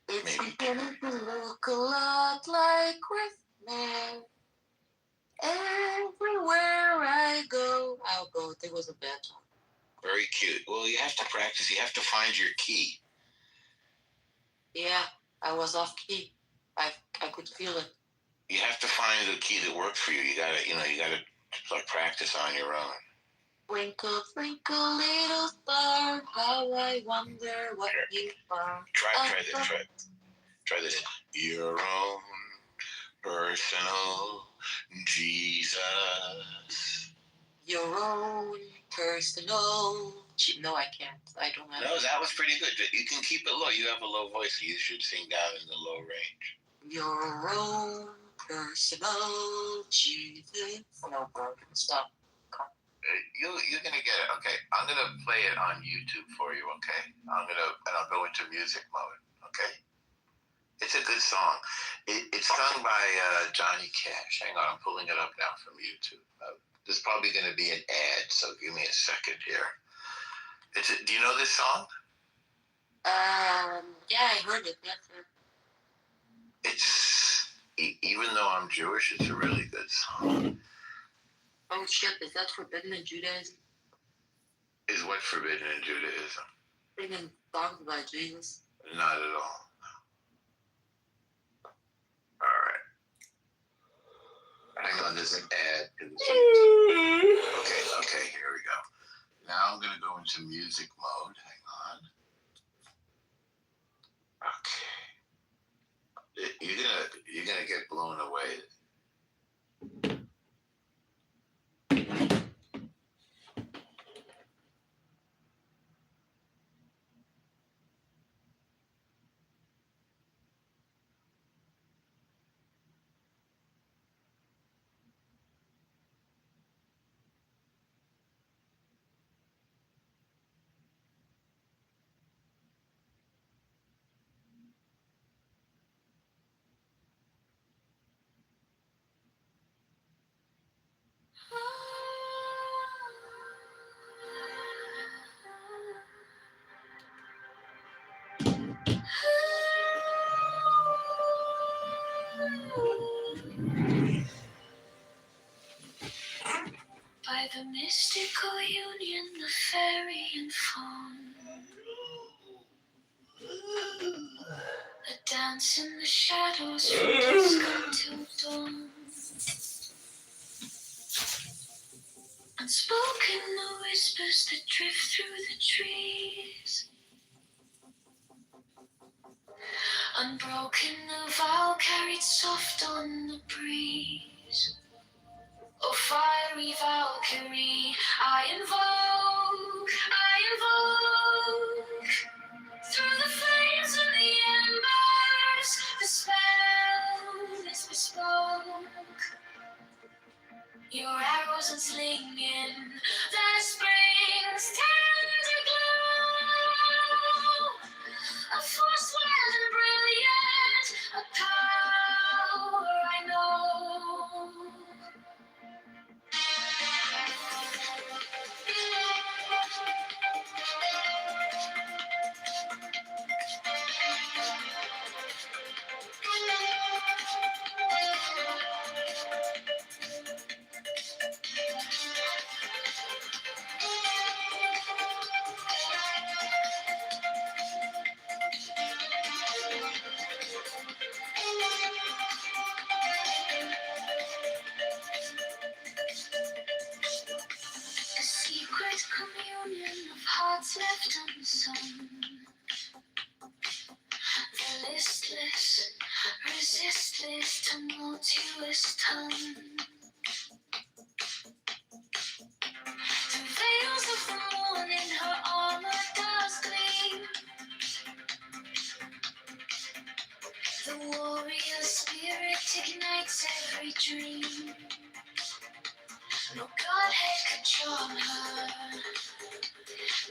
It's beginning to look a lot like Christmas. Everywhere I go. There was a bad one. Very cute. Well, you have to practice. You have to find your key. Yeah, I was off key. I could feel it. You have to find the key that works for you. You gotta like practice on your own. Twinkle, twinkle, little star, how I wonder what you are. Try this. Your own personal Jesus. Your own personal. No, I can't. I don't have. No, that was pretty good. You can keep it low. You have a low voice. You should sing down in the low range. Your own personal Jesus. No, bro, stop. You're gonna get it. Okay, I'm gonna play it on YouTube for you. Okay, I'll go into music mode. Okay, it's a good song. It's sung by Johnny Cash. Hang on, I'm pulling it up now from YouTube. There's probably gonna be an ad, so give me a second here. Do you know this song? Yeah, I heard it. Yes, sir. It's even though I'm Jewish, it's a really good song. Oh shit! Is that forbidden in Judaism? Is what forbidden in Judaism? Singing songs about Jesus? Not at all. All right. Hang on, there's an ad. Okay, here we go. Now I'm gonna go into music mode. Hang on. Okay. You're gonna get blown away. the mystical union of fairy and fawn. A dance in the shadows from dusk until dawn. Unspoken the whispers that drift through the trees. Unbroken the vow carried soft on the breeze. Oh, fiery Valkyrie, I invoke. Through the flames and the embers, the spell is bespoke. Your arrows and slinging, the spring's tender glow. A force wild and brilliant, a power I know. A secret communion of hearts left unsung. The listless, resistless, tumultuous tongue. Through veils of the morning, her armor does gleam. The warrior spirit ignites every dream. No godhead could charm her,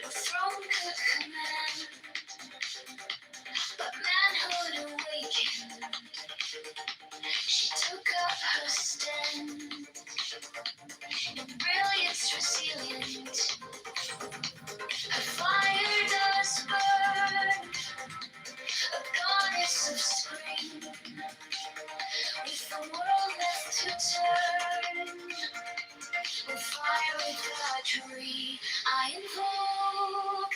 no throne could command. But manhood awakened, she took up her stand. In brilliance resilient, her fire does burn. A goddess of spring, with the world left to turn. With fire, with archery, I invoke.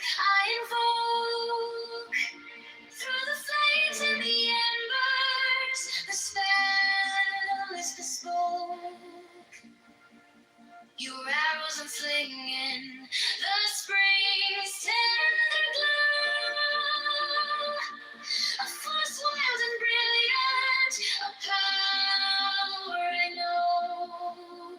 Through the flames and the embers, the spell is bespoke. Your arrows unslinging, the spring's tender glow. A force wild and brilliant, a power I know.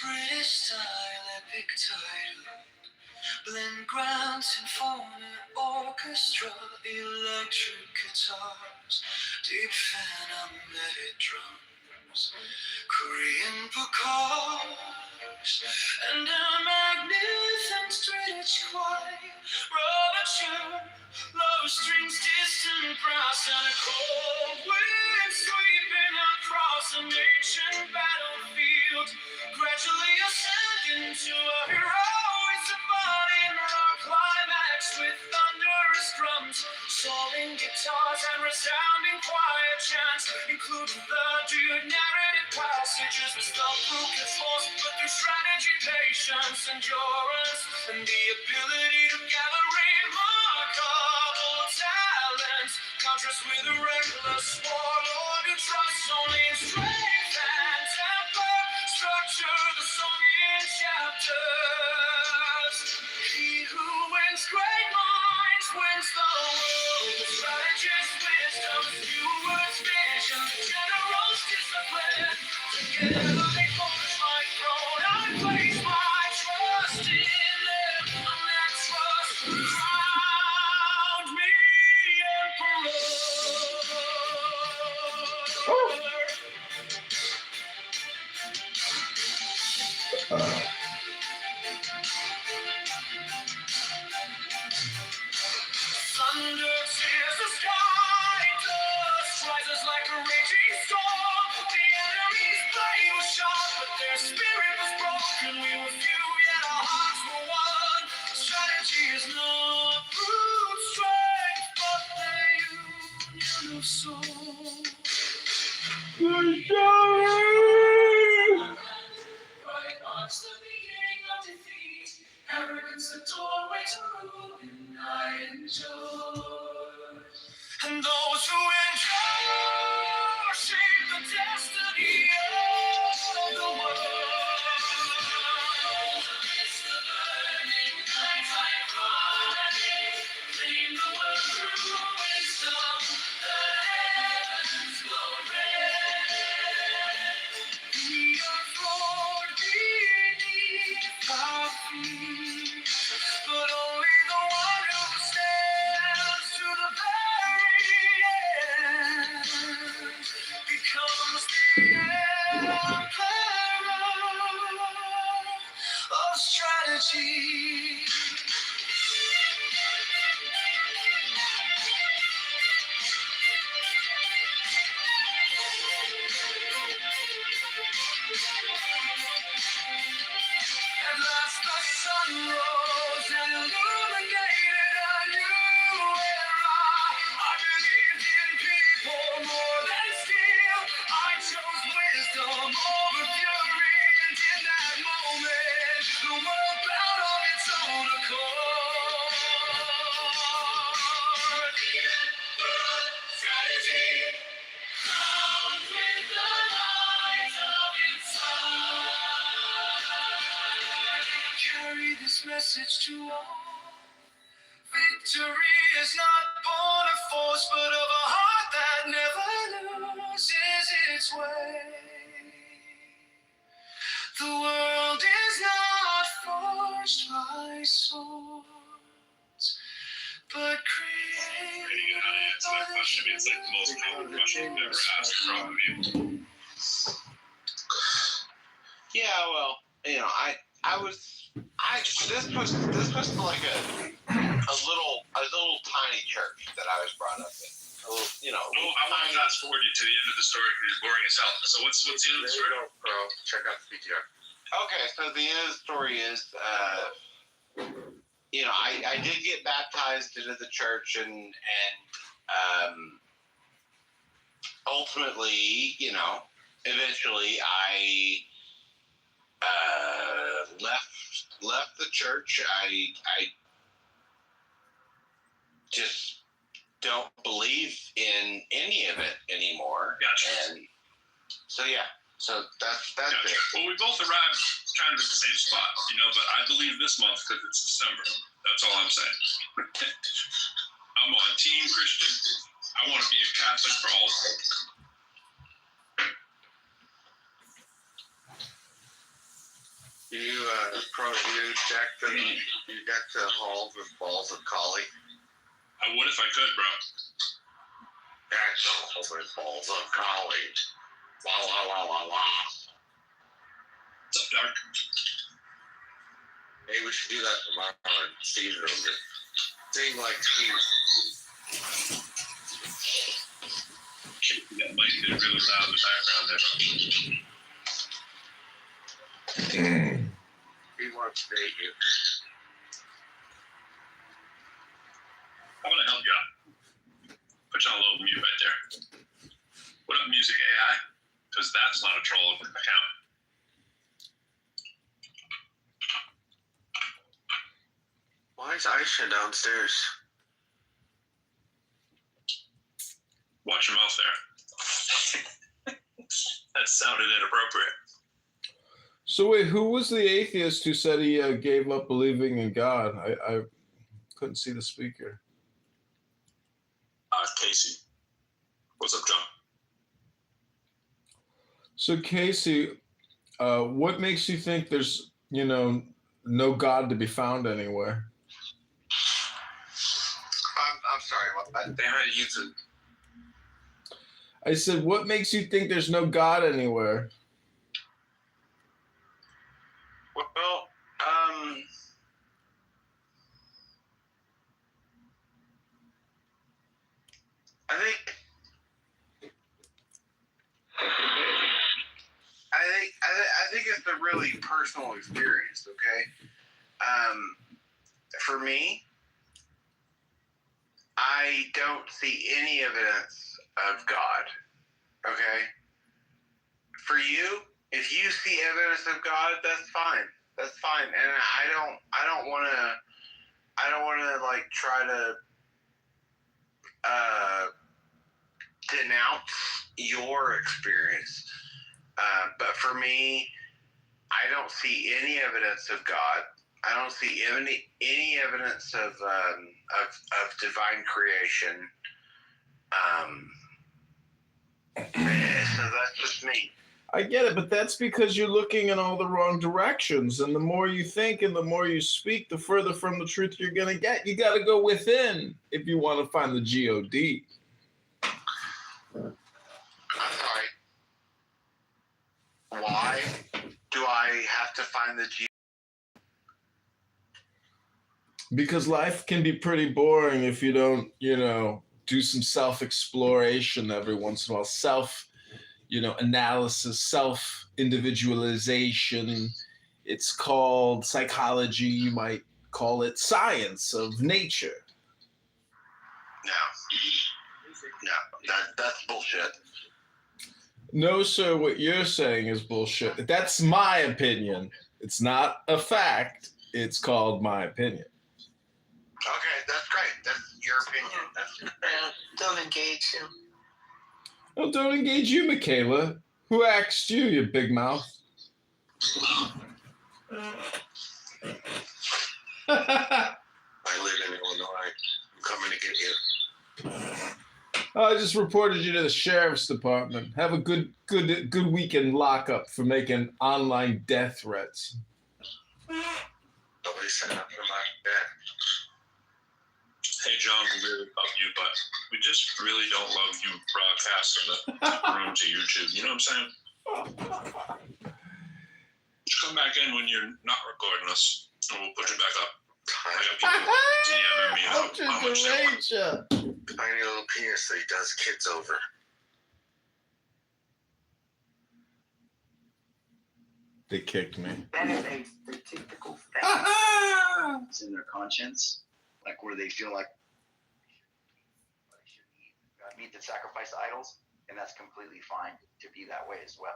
British style, epic title. Blend grand symphonic orchestra, electric guitars, deep phantomatic drums, Korean percussion, and a magnificent straight-edge choir. Rubber tune, low strings, distant brass, and a cold wind sweeping across an ancient battlefield. Gradually ascending to a heroic symphony in our climax with thunderous drums, soaring guitars, and resounding choir chants, including the dude narrative passages with the broken force, but through strategy, patience, endurance, and the ability to gather remarkable talents. Contrast with a reckless warlord who trusts only in strength and temper. Structure the song in chapters. He who wins great minds wins the world. The strategist, wisdom, stewards, vision, generals, discipline. Together they forge my throne. I place my trust in them. And that trust crowned me emperor. Thunder tears the sky, dust rises like a raging storm. The enemy's blade was sharp, but their spirit was broken. We were few, yet our hearts were one. Strategy is not brute strength, but the union of soul. Right marks the beginning of defeat. Arrogance the doorway to ruin I enjoy. And those who endure shape the destiny of the world. It's the burning night I cry. Clean the world through wisdom. The heavens glow red. We are flawed beneath our feet, but only the one who stands to the very end becomes the emperor of strategy. At last the sun rose and illuminated a new era. I believed in people more than steel. I chose wisdom over fury, and in that moment, the world bowed on its own accord. Strategy, crowned with the light of its carry this message to all. Victory is not born of force, but of a heart that never loses its way. The world is not forged by swords, but created. Answer that question. It's like the most common question I've ever asked, probably. Yeah, well, this was like a little tiny church that I was brought up in. A little, I want to fast forward you to the end of the story because it's boring as hell. So what's the end of the story? Bro, check out the PTR. Okay, so the end of the story is, I did get baptized into the church, and ultimately, eventually I left the church. I just don't believe in any of it anymore. Gotcha. And so that's gotcha. it. Well, we both arrived kind of at the same spot, but I believe this month because it's December. That's all I'm saying. I'm on Team Christian. I want to be a Catholic for all. You check them. You got the halls with balls of collie. I would if I could, bro. That's halls with balls of collie. La la la la la. What's up, Dark? Maybe we should do that tomorrow and season them. Sing like teams. That might be really loud in the background there. He wants to date you. I'm gonna help you out. Put you on a little mute right there. What up, Music AI? Because that's not a troll account. Why is Aisha downstairs? Watch your mouth there. That sounded inappropriate. So wait, who was the atheist who said he gave up believing in God? I couldn't see the speaker. Casey. What's up, John? So Casey, what makes you think there's, no God to be found anywhere? I'm sorry. They had YouTube. I said, what makes you think there's no God anywhere? Well, I think it's a really personal experience. Okay, for me, I don't see any evidence of God. Okay, for you, if you see evidence of God, that's fine. That's fine, and I don't want to like try to denounce your experience. But for me, I don't see any evidence of God. I don't see any evidence of divine creation. So that's just me. I get it, but that's because you're looking in all the wrong directions. And the more you think and the more you speak, the further from the truth you're going to get. You got to go within if you want to find the God. I'm sorry. Why do I have to find the God? Because life can be pretty boring if you don't, do some self-exploration every once in a while. Analysis, self-individualization. It's called psychology. You might call it science of nature. No, that's bullshit. No, sir, what you're saying is bullshit. That's my opinion. It's not a fact. It's called my opinion. Okay, that's great. That's your opinion. Don't engage him. Well, don't engage you, Michaela. Who asked you, you big mouth? I live in Illinois. I'm coming to get you. I just reported you to the sheriff's department. Have a good weekend lockup for making online death threats. Nobody signed up for my bed. Hey, John, we really love you, but we just really don't love you broadcasting the room to YouTube. You know what I'm saying? Just come back in when you're not recording us, and we'll put you back up. I got people DMing me how much they want. Tiny little penis that he does kids over. They kicked me. That is a statistical fact. It's in their conscience, like where they feel like meat that sacrifice idols, and that's completely fine to be that way as well.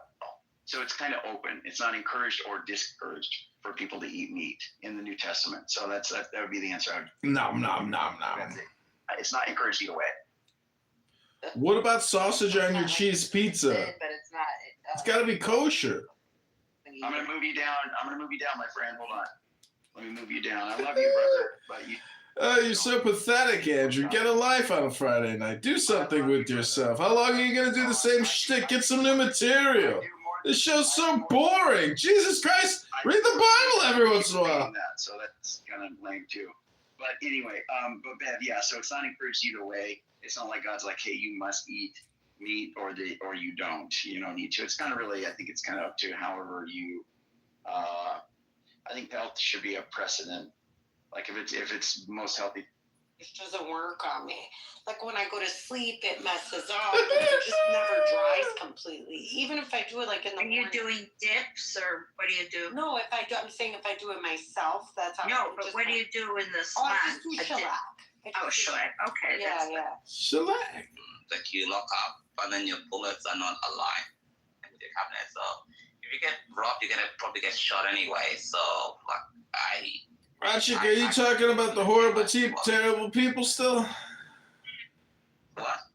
So it's kind of open. It's not encouraged or discouraged for people to eat meat in the New Testament. So that would be the answer. Nom. That's it. It's not encouraged either way. What about sausage on your cheese pizza? But it's not. It's got to be kosher. I'm gonna move you down. My friend. Hold on. Let me move you down. I love you, brother, but you. Oh, you're so pathetic, Andrew. Get a life on a Friday night. Do something with yourself. How long are you going to do the same shtick? Get some new material. This show's so boring. Jesus Christ. Read the Bible every once in a while. That, so that's kind of lame too. But anyway, but Bev, yeah. So it's not encouraged either way. It's not like God's like, hey, you must eat meat or you don't. You don't need to. It's kind of really. I think it's kind of up to however you. I think health should be a precedent. Like if it's most healthy. It doesn't work on me. Like when I go to sleep, it messes up. It just never dries completely. Even if I do it like in the morning. Are you doing dips or what do you do? No, I'm saying if I do it myself, that's how. No, but what do you do in the Oh, sun? I just do shellac. Oh, shellac. Okay. Yeah, yeah. Shellac. Like you lock up, and then your bullets are not aligned with your cabinet. So if you get robbed, you're gonna probably get shot anyway. So like Rachik, are you talking about the horrible, terrible people still? What?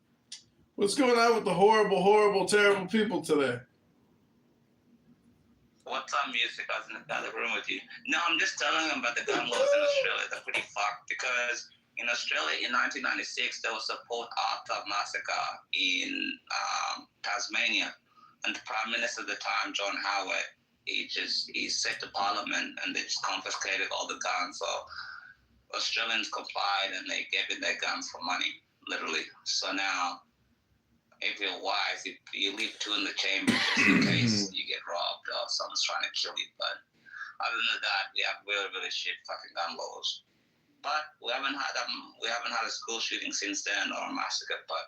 What's going on with the horrible, terrible people today? What time music? I was in the other room with you. No, I'm just telling them about the gun laws in Australia. They're pretty fucked because in Australia in 1996 there was a Port Arthur massacre in Tasmania, and the Prime Minister at the time, John Howard, he said to Parliament and they just confiscated all the guns. So Australians complied and they gave in their guns for money, literally. So now, if you're wise, you leave 2 in the chamber just in case you get robbed or someone's trying to kill you. But other than that, we have really, really shit fucking gun laws. But we haven't had a school shooting since then or a massacre. But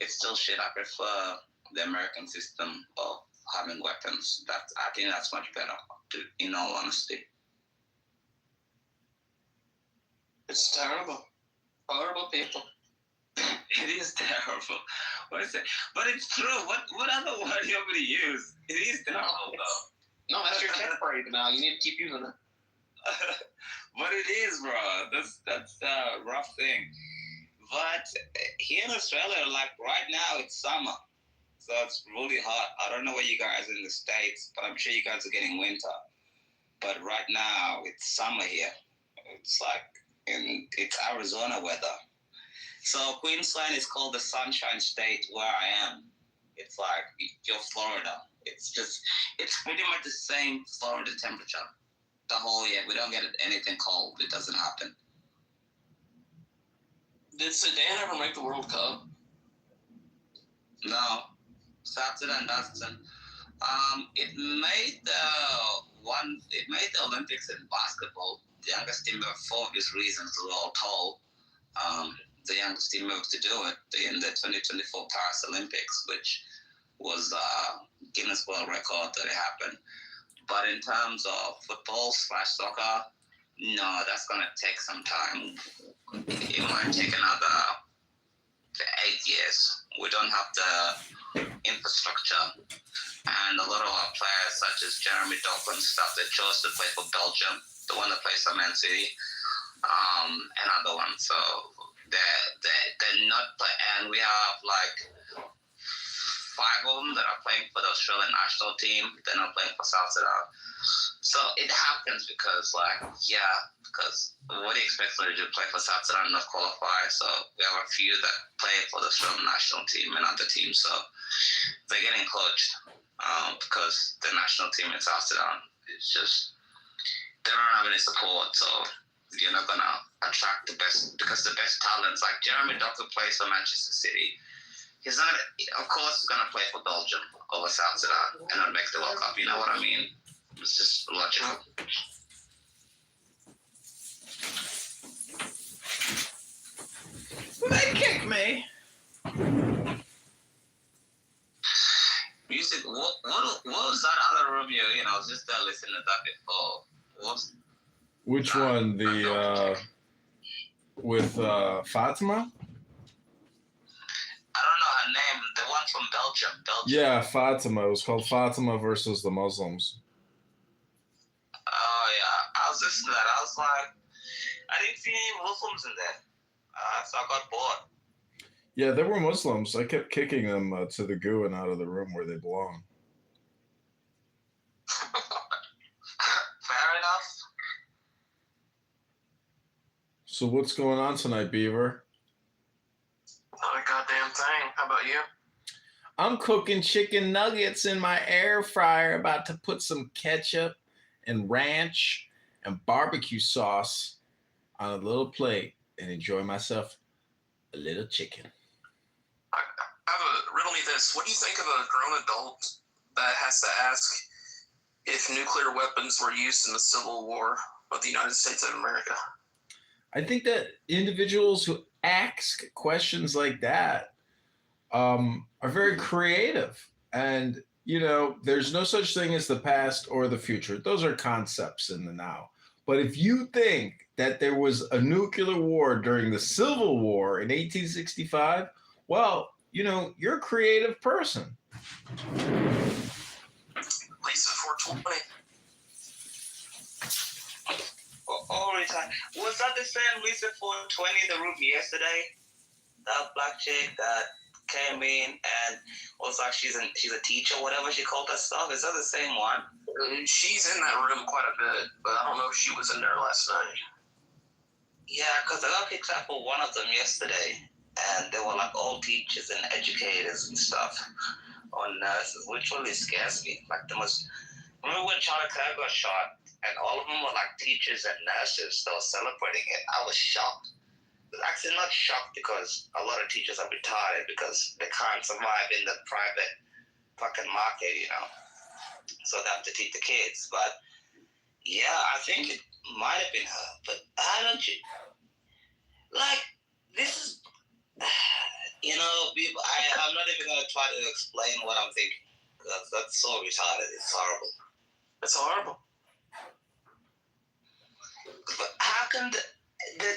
it's still shit. I prefer the American system of having weapons. I think that's much better, in all honesty. It's terrible. Horrible people. It is terrible. What is it? But it's true. What other word do you want me to use? It is terrible, though. No, that's your catchphrase now. You need to keep using it. But it is, bro. That's a rough thing. But here in Australia, like right now, it's summer. So it's really hot. I don't know where you guys are in the States, but I'm sure you guys are getting winter. But right now, it's summer here. It's it's Arizona weather. So Queensland is called the Sunshine State where I am. It's like you're Florida. It's pretty much the same Florida temperature the whole year. We don't get anything cold. It doesn't happen. Did Sudan ever make the World Cup? No. South Sudan doesn't. It made the Olympics in basketball. The youngest team ever, for obvious reasons, we were all told. The youngest team ever to do it in the 2024 Paris Olympics, which was Guinness World Record that it happened. But in terms of football/soccer, no, that's gonna take some time. It might take another 8 years. We don't have the infrastructure, and a lot of our players, such as Jeremy Doku and stuff, they chose to play for Belgium, the one that plays for Man City, and other ones. So they're not play, and we have like 5 of them that are playing for the Australian national team. They're not playing for South Sudan. So it happens because because what do you expect them to do? Play for South Sudan and not qualify? So we have a few that play for the Australian national team and other teams. So they're getting coached because the national team in South Sudan, it's just, they don't have any support. So you're not going to attract the best, because the best talents, like Jeremy Doku plays for Manchester City. He's not, of course, he's going to play for Belgium over South Sudan and not make the World Cup. You know what I mean? It's just logical. They kick me. Music. What was that other room you know? I was just there listening to that before. Which one? The with Fatima? I don't know her name. The one from Belgium. Yeah, Fatima. It was called Fatima versus the Muslims. Oh yeah, I was listening to that. I was like, I didn't see any Muslims in there, so I got bored. Yeah, there were Muslims. I kept kicking them to the goo and out of the room where they belong. Fair enough. So what's going on tonight, Beaver? Not a goddamn thing. How about you? I'm cooking chicken nuggets in my air fryer, about to put some ketchup and ranch and barbecue sauce on a little plate and enjoy myself a little chicken. I have a riddle me this. What do you think of a grown adult that has to ask if nuclear weapons were used in the Civil War of the United States of America? I think that individuals who ask questions like that are very creative. And, you know, there's no such thing as the past or the future. Those are concepts in the now. But if you think that there was a nuclear war during the Civil War in 1865, well, you know, you're a creative person. Lisa 420. Was that the same Lisa 420 in the room yesterday? That black chick that came in and was like she's a teacher, whatever she called herself. Is that the same one? She's in that room quite a bit, but I don't know if she was in there last night. Yeah, because I got picked up for one of them yesterday, and they were like all teachers and educators and stuff, or nurses, which really scares me. Like the most. Remember when Charlie Kirk got shot, and all of them were like teachers and nurses that were celebrating it? I was shocked. I was actually not shocked because a lot of teachers are retired because they can't survive in the private fucking market, you know. So they have to teach the kids. But yeah, I think it might have been her. But I don't you like this is you know, I'm not even gonna try to explain what I'm thinking. That's so retarded. It's horrible. It's horrible. But how come the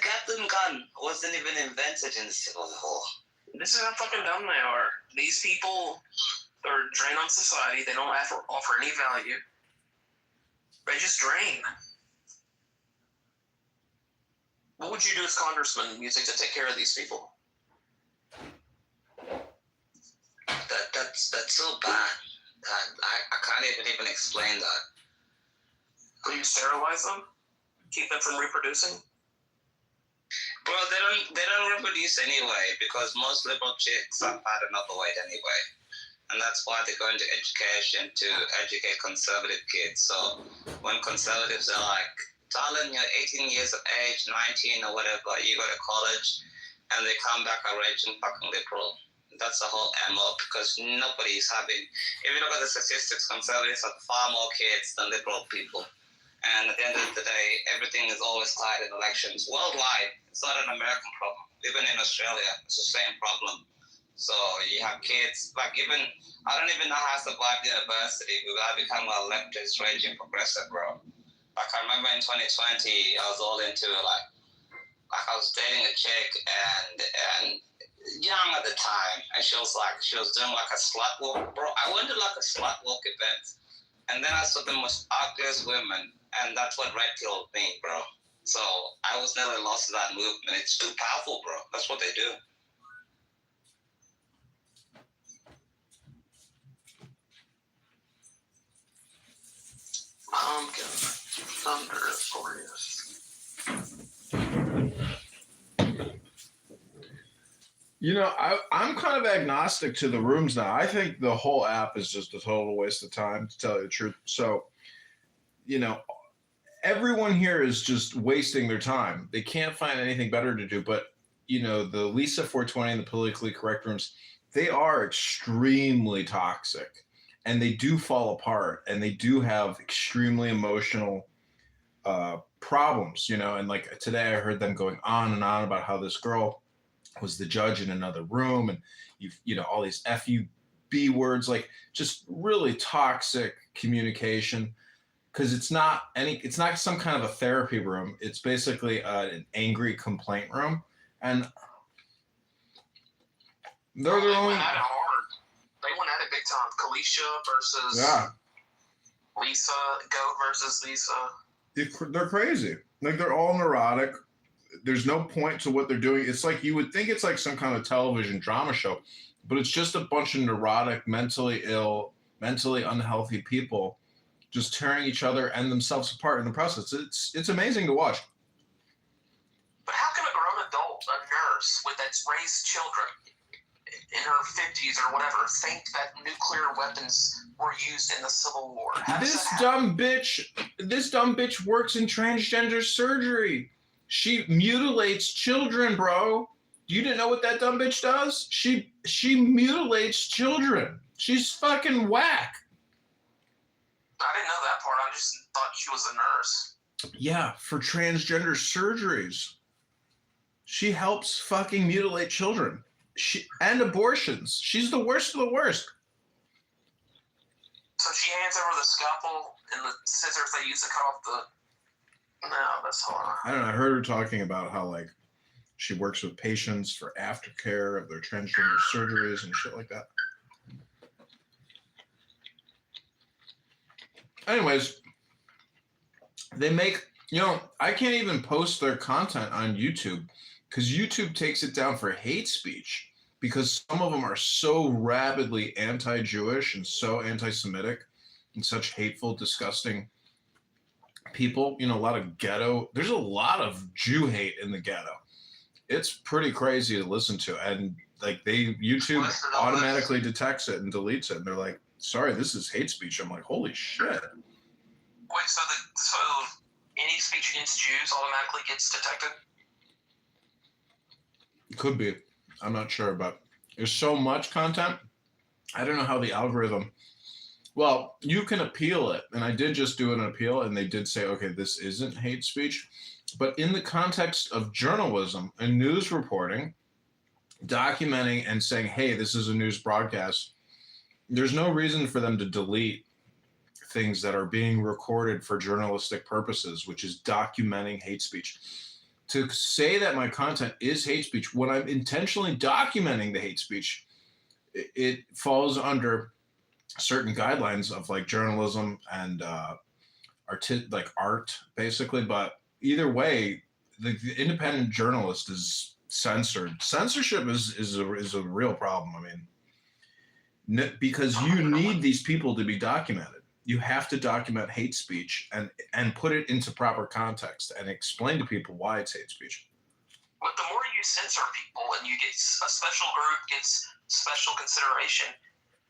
Captain Gun wasn't even invented in the Civil War? This is how fucking dumb they are. These people are drain on society. They don't offer any value. They just drain. What would you do as congressman using to take care of these people? That's so bad. I can't even explain that. Will you sterilize them? Keep them from reproducing? Bro, they don't reproduce anyway because most liberal chicks have had enough of it anyway. And that's why they go into education to educate conservative kids. So when conservatives are like, darling, you're 18 years of age, 19 or whatever, you go to college, and they come back a raging fucking liberal. That's the whole MO because nobody's having, if you look at the statistics, conservatives have far more kids than liberal people. And at the end of the day, everything is always tied in elections. Worldwide, it's not an American problem. Even in Australia, it's the same problem. So you have kids, like even, I don't even know how I survived university without becoming a leftist, raging progressive, bro. Like I remember in 2020, I was all into like I was dating a chick and young at the time, and she was doing like a slut walk, bro. I went to like a slut walk event, and then I saw the most ugliest women, and that's what red pilled me, bro. So I was nearly lost to that movement. It's too powerful, bro. That's what they do. Pumpkin Thunder Glorious. You know, I'm kind of agnostic to the rooms now. I think the whole app is just a total waste of time, to tell you the truth. So, you know, everyone here is just wasting their time. They can't find anything better to do. But, you know, the Lisa 420 and the politically correct rooms, they are extremely toxic. And they do fall apart. And they do have extremely emotional problems, you know. And like today I heard them going on and on about how this girl was the judge in another room, and you know all these FUB words, like just really toxic communication, because it's not some kind of a therapy room. It's basically an angry complaint room, and they're They only went at it hard. They went at it big time. Kalisha versus Lisa, Goat versus Lisa. They're crazy. Like they're all neurotic. There's no point to what they're doing. It's like you would think it's like some kind of television drama show, but it's just a bunch of neurotic, mentally ill, mentally unhealthy people just tearing each other and themselves apart in the process. It's amazing to watch. But how can a grown adult, a nurse that's raised children, in her 50s or whatever think that nuclear weapons were used in the Civil War? This dumb bitch works in transgender surgery. She mutilates children, bro. You didn't know what that dumb bitch does? She mutilates children. She's fucking whack. I didn't know that part. I just thought she was a nurse. Yeah, for transgender surgeries. She helps fucking mutilate children. And abortions. She's the worst of the worst. So she hands over the scalpel and the scissors they use to cut off the... No, that's horrible. I don't know. I heard her talking about how, like, she works with patients for aftercare of their transgender surgeries and shit like that. Anyways, they make, I can't even post their content on YouTube because YouTube takes it down for hate speech because some of them are so rabidly anti-Jewish and so anti-Semitic and such hateful, disgusting people. A lot of ghetto. There's a lot of Jew hate in the ghetto. It's pretty crazy to listen to. And like YouTube automatically detects it and deletes it. And they're like, sorry, this is hate speech. I'm like, holy shit. Wait, so any speech against Jews automatically gets detected? Could be. I'm not sure, but there's so much content. I don't know how the algorithm. Well, you can appeal it, and I did just do an appeal, and they did say, okay, this isn't hate speech. But in the context of journalism and news reporting, documenting and saying, hey, this is a news broadcast, there's no reason for them to delete things that are being recorded for journalistic purposes, which is documenting hate speech. To say that my content is hate speech when I'm intentionally documenting the hate speech, it falls under certain guidelines of like journalism and art, basically. But either way, the independent journalist is censored. Censorship is a real problem. I mean, because you need these people to be documented. You have to document hate speech and put it into proper context and explain to people why it's hate speech. But the more you censor people and you get a special group gets special consideration,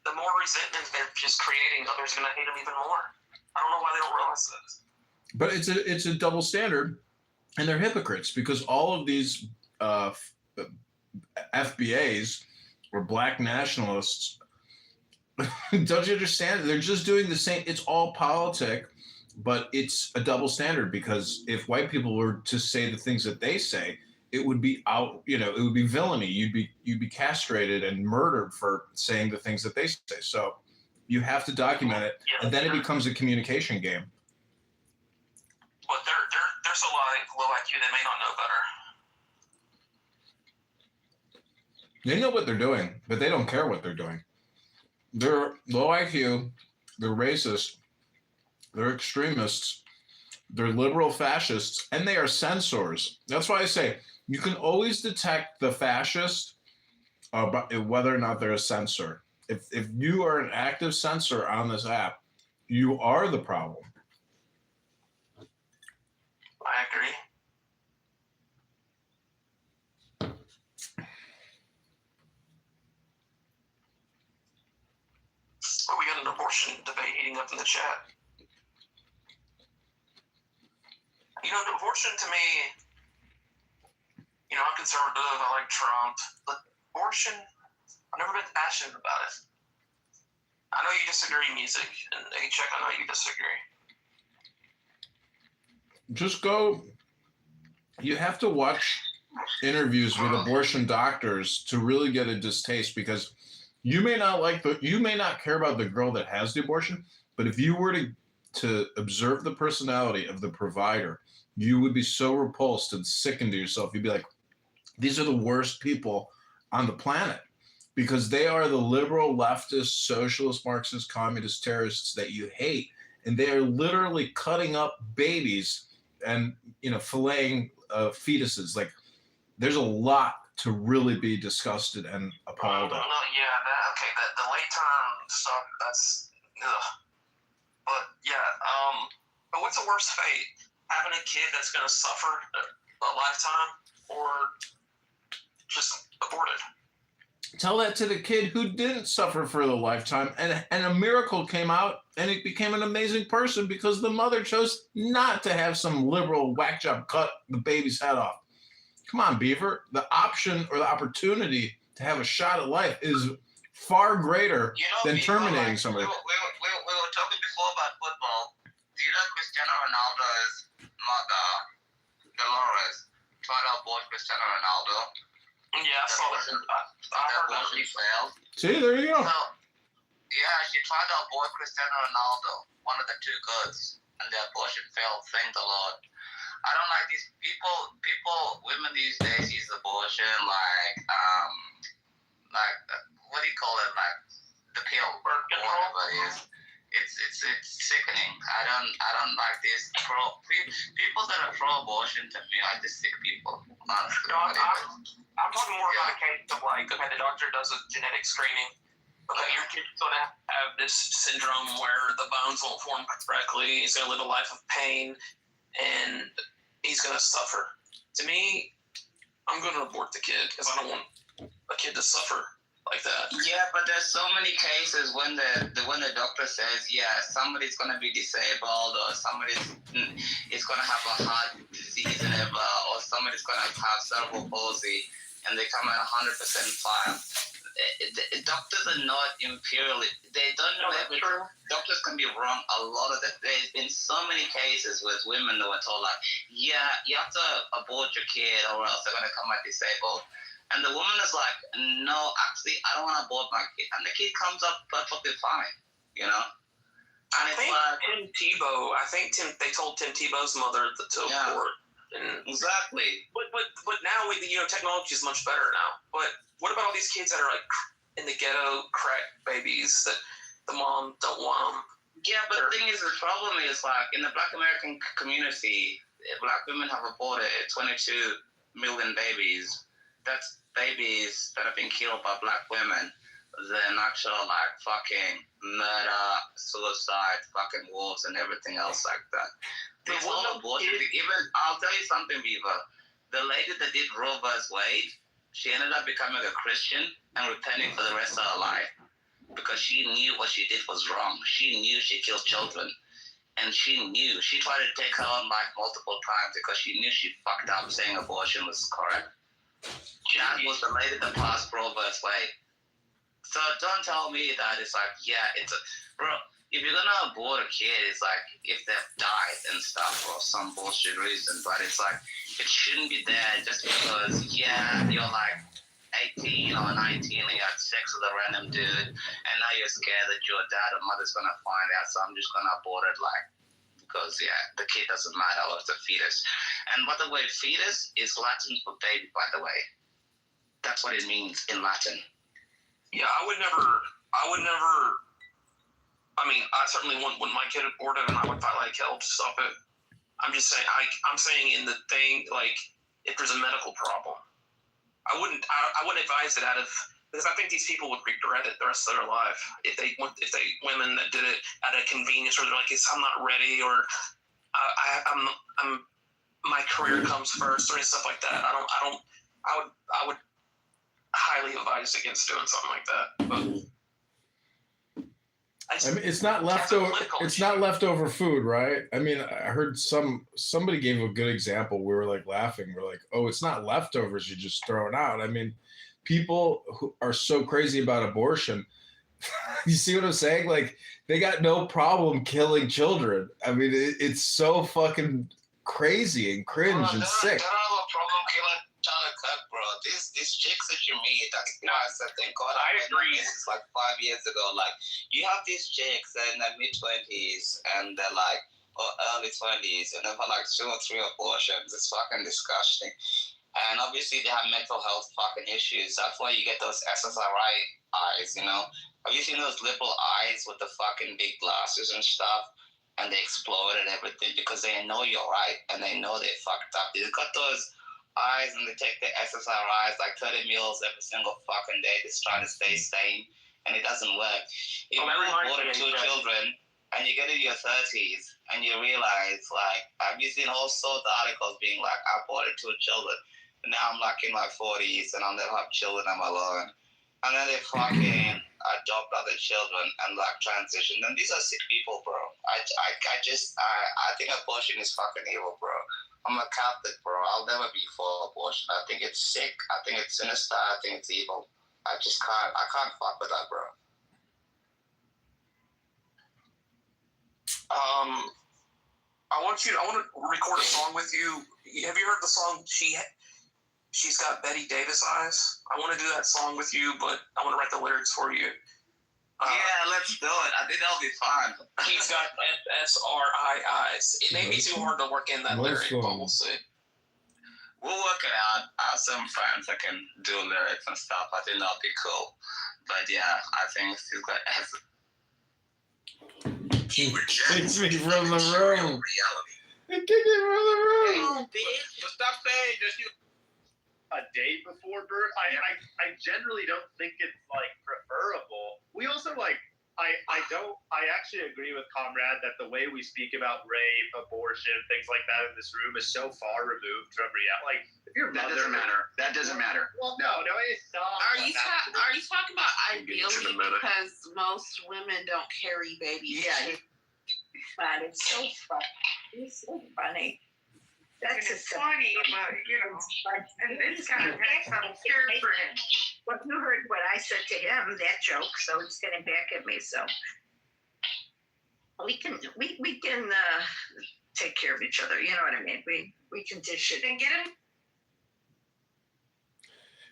the more resentment they're just creating. Others are going to hate them even more. I don't know why they don't realize this. But it's a double standard, and they're hypocrites because all of these FBAs or black nationalists, don't you understand? They're just doing the same. It's all politic, but it's a double standard because if white people were to say the things that they say, it would be it would be villainy. You'd be castrated and murdered for saying the things that they say. So you have to document it, and then it becomes a communication game. But they're so low IQ they may not know better. They know what they're doing, but they don't care what they're doing. They're low IQ, they're racist, they're extremists, they're liberal fascists, and they are censors. That's why I say you can always detect the fascist whether or not they're a censor. If you are an active censor on this app, you are the problem. I agree. Oh, we got an abortion debate heating up in the chat. Abortion to me, I'm conservative, I like Trump, but abortion, I've never been passionate about it. I know you disagree, Music, and A-Check, I know you disagree. Just go, you have to watch interviews with abortion doctors to really get a distaste because you may not care about the girl that has the abortion, but if you were to observe the personality of the provider, you would be so repulsed and sickened to yourself. You'd be like, these are the worst people on the planet because they are the liberal, leftist, socialist, Marxist, communist terrorists that you hate. And they are literally cutting up babies and, filleting fetuses. Like, there's a lot to really be disgusted and appalled at. The late term stuff, that's, ugh. But yeah, but what's a worse fate? Having a kid that's going to suffer a lifetime or just aborted? Tell that to the kid who didn't suffer for the lifetime, and a miracle came out, and it became an amazing person because the mother chose not to have some liberal whack job cut the baby's head off. Come on, Beaver. The option or the opportunity to have a shot at life is far greater than terminating somebody. We were talking before about football. Do you know Cristiano Ronaldo's mother, Dolores, tried to abort Cristiano Ronaldo? Yeah, I saw that. I heard that. She failed. See, there you go. So, yeah, she tried to abort Cristiano Ronaldo, one of the two goods, and the abortion failed. Thank the Lord. I don't like these people. Women these days use abortion like what do you call it? Like the pill, or whatever it is. It's sickening. I don't like this people that are pro-abortion. To me, are just sick people. Honestly, I'm talking more about a case of like, okay, the doctor does a genetic screening. Okay, your kid's gonna have this syndrome where the bones won't form correctly. He's gonna live a life of pain, and he's gonna suffer. To me, I'm gonna abort the kid because I don't want a kid to suffer like that. Yeah, but there's so many cases when the doctor says, yeah, somebody's gonna be disabled, or somebody's is gonna have a heart disease or somebody's gonna have cerebral palsy, and they come at 100% fine. Doctors are not imperially. They don't know everything. Doctors can be wrong a lot of the. There's been so many cases with women that were told like, yeah, you have to abort your kid or else they're gonna come out disabled. And the woman is like, no, actually, I don't want to abort my kid. And the kid comes up perfectly fine, you know? And I think they told Tim Tebow's mother to abort. And exactly. But now, technology is much better now. But what about all these kids that are like in the ghetto, crack babies that the mom don't want them? Yeah, but the thing is, the problem is like in the Black American community, Black women have aborted 22 million babies. That's babies that have been killed by Black women than actual like fucking murder, suicide, fucking wars, and everything else like that. There's all abortion. Even I'll tell you something, Beaver. The lady that did Roe vs. Wade, she ended up becoming a Christian and repenting for the rest of her life because she knew what she did was wrong. She knew she killed children. And she knew. She tried to take her own life multiple times because she knew she fucked up saying abortion was correct. That was the lady that passed Roe vs. Wade. So don't tell me that it's like, bro, if you're gonna abort a kid, it's like if they've died and stuff for some bullshit reason, but it's like, it shouldn't be there just because, you're like 18 or 19 and you had sex with a random dude, and now you're scared that your dad or mother's gonna find out, so I'm just gonna abort it, like, because, the kid doesn't matter, or it's a fetus. And by the way, fetus is Latin for baby, by the way. That's what it means in Latin. Yeah, I certainly wouldn't my kid aborted, and I would fight like hell to stop it. I'm just saying, I'm saying in the thing, like, if there's a medical problem, I wouldn't advise it because I think these people would regret it the rest of their life if women that did it at a convenience, or they're like, I'm not ready, or I'm my career comes first, or stuff like that. I would highly advise against doing something like that. But I mean, it's not leftover. It's not leftover food, right? I mean, I heard somebody gave a good example. We were like laughing. We're like, oh, it's not leftovers. You just throw it out. I mean, people who are so crazy about abortion. You see what I'm saying? Like, they got no problem killing children. I mean, it's so fucking crazy and cringe and sick. They don't have a problem killing China Cook, bro. These chicks that you meet, that's why I said, thank God I agree. This is like 5 years ago. Like, you have these chicks in their mid-20s and they're like, early 20s, and they've had like 2 or 3 abortions. It's fucking disgusting. And obviously they have mental health fucking issues. That's why you get those SSRI eyes, you know? Have you seen those liberal eyes with the fucking big glasses and stuff? And they explode and everything because they know you're right and they know they fucked up. They've got those eyes and they take the SSRIs like 30 meals every single fucking day to try to stay sane, and it doesn't work. If you aborted 2 children and you get in your 30s and you realize, like, I've seen all sorts of articles being like, I aborted 2 children, and now I'm like in my 40s and I'll never have children, I'm alone. and then they fucking adopt other children and like transition. And these are sick people, bro. I think abortion is fucking evil, bro. I'm a Catholic, bro. I'll never be for abortion. I think it's sick. I think it's sinister. I think it's evil. I can't fuck with that, bro. I want to record a song with you. Have you heard the song She's Got Betty Davis Eyes? I want to do that song with you, but I want to write the lyrics for you. Yeah, let's do it. I think that'll be fun. She's got SRI eyes. It may be too hard to work in that lyric, but we'll see. We'll work it out. I have some friends that can do lyrics and stuff. I think that'll be cool. But yeah, I think she's got Takes me from the room. It kicked me from the room. Just stop saying just you. A day before birth, I generally don't think it's like preferable. We also like I actually agree with Comrade that the way we speak about rape, abortion, things like that in this room is so far removed from reality. Like if your mother, that doesn't matter. Well, no, it's not. Are you talking about ideally because most women don't carry babies? Yeah. But it's so funny. It's so funny. That's it's funny, but and it's kind of I'm scared for him. Well, you heard what I said to him, that joke, so it's getting back at me. So we can take care of each other. You know what I mean? We can dish it and get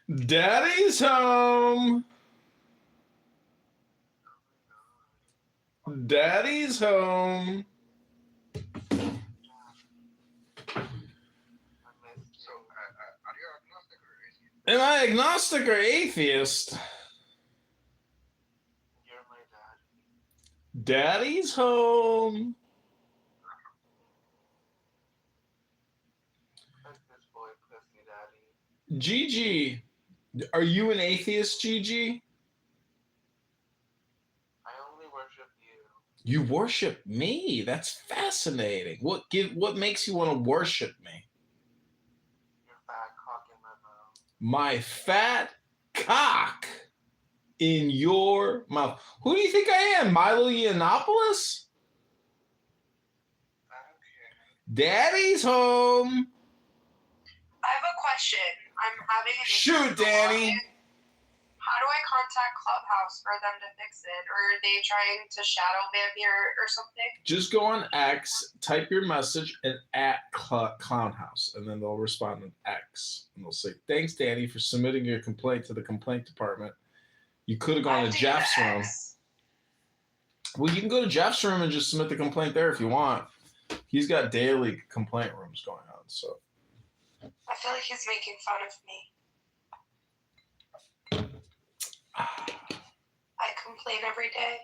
him. Daddy's home. Daddy's home. Am I agnostic or atheist? You're my dad. Daddy's home. This boy, pussy daddy. Gigi, are you an atheist, Gigi? I only worship you. You worship me. That's fascinating. What makes you want to worship me? Your fat cock in my mouth. My fat cock in your mouth. Who do you think I am? Milo Yiannopoulos? I don't care. Daddy's home. I have a question. I'm having an issue. Shoot, Danny. How do I contact Clubhouse for them to fix it? Or are they trying to shadow ban me or something? Just go on X, type your message, and @Clownhouse, and then they'll respond in X. And they'll say, thanks, Danny, for submitting your complaint to the complaint department. You could have gone to Jeff's room. Well, you can go to Jeff's room and just submit the complaint there if you want. He's got daily complaint rooms going on, so. I feel like he's making fun of me. I complain every day.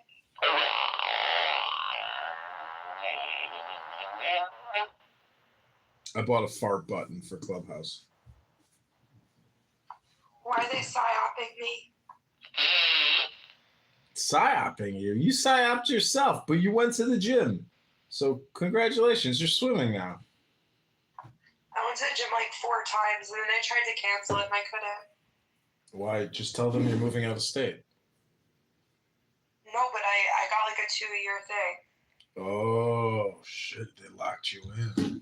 I bought a fart button for Clubhouse. Why are they psyoping me? Psyoping you? You psyoped yourself, but you went to the gym. So congratulations, you're swimming now. I went to the gym like 4 times and then I tried to cancel it and I couldn't. Why? Just tell them you're moving out of state. No, but I got like a 2-year thing. Oh, shit. They locked you in.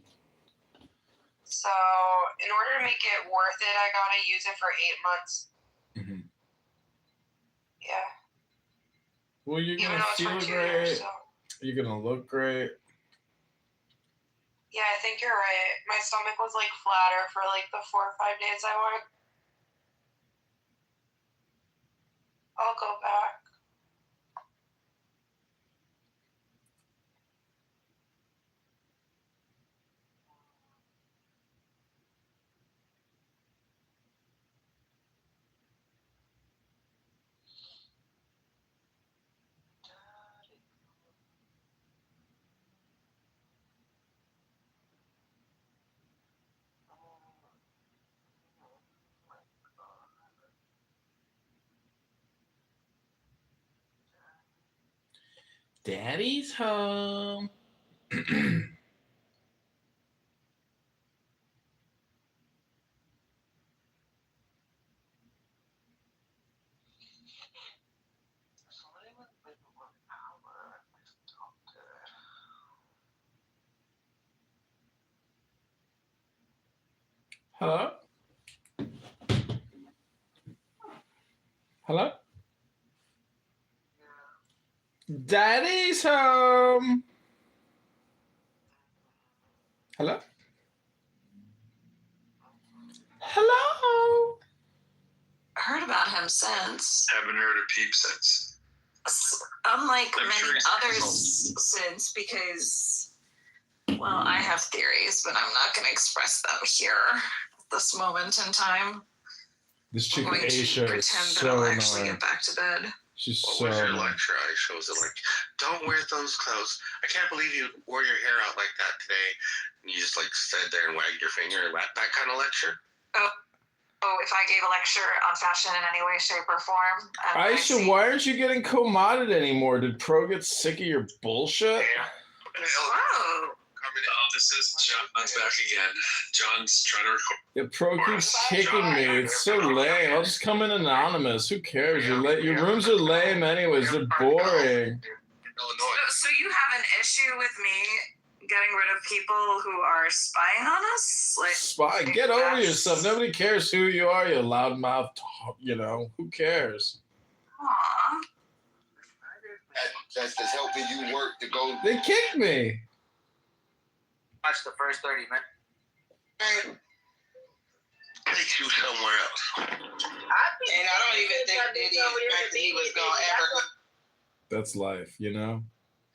So, in order to make it worth it, I gotta use it for 8 months. Mm-hmm. Yeah. Well, you're going to feel great. You're going to look great. Yeah, I think you're right. My stomach was like flatter for like the 4 or 5 days I went. I'll go back. Daddy's home. Hello? Hello? Daddy's home. Hello? Hello? Heard about him since. Haven't heard of Peep since. Unlike I'm many sure he's others since, because, well, I have theories, but I'm not going to express them here at this moment in time. This chick I'm going to Aisha is pretend that so I'll actually annoying. get back to bed. She's What so was your annoying. lecture? I shows it like, don't wear those clothes. I can't believe you wore your hair out like that today. And you just like sat there and wagged your finger. That kind of lecture. Oh, if I gave a lecture on fashion in any way, shape, or form. Aisha, why aren't you getting co-modded anymore? Did Pro get sick of your bullshit? Oh. This is John's back again. John's trying to record. Yeah, Pro keeps kicking me. It's so lame. I'll just come in anonymous. Who cares? Your rooms are lame anyways. They're boring. So you have an issue with me getting rid of people who are spying on us? Like, Spy, get over yourself. Nobody cares who you are, you loudmouth. You know, who cares? Aww. That's just helping you work to go. They kicked me. Watch the first 30 minutes. Takes you somewhere else. And I don't even think that he was going to ever. That's life, you know?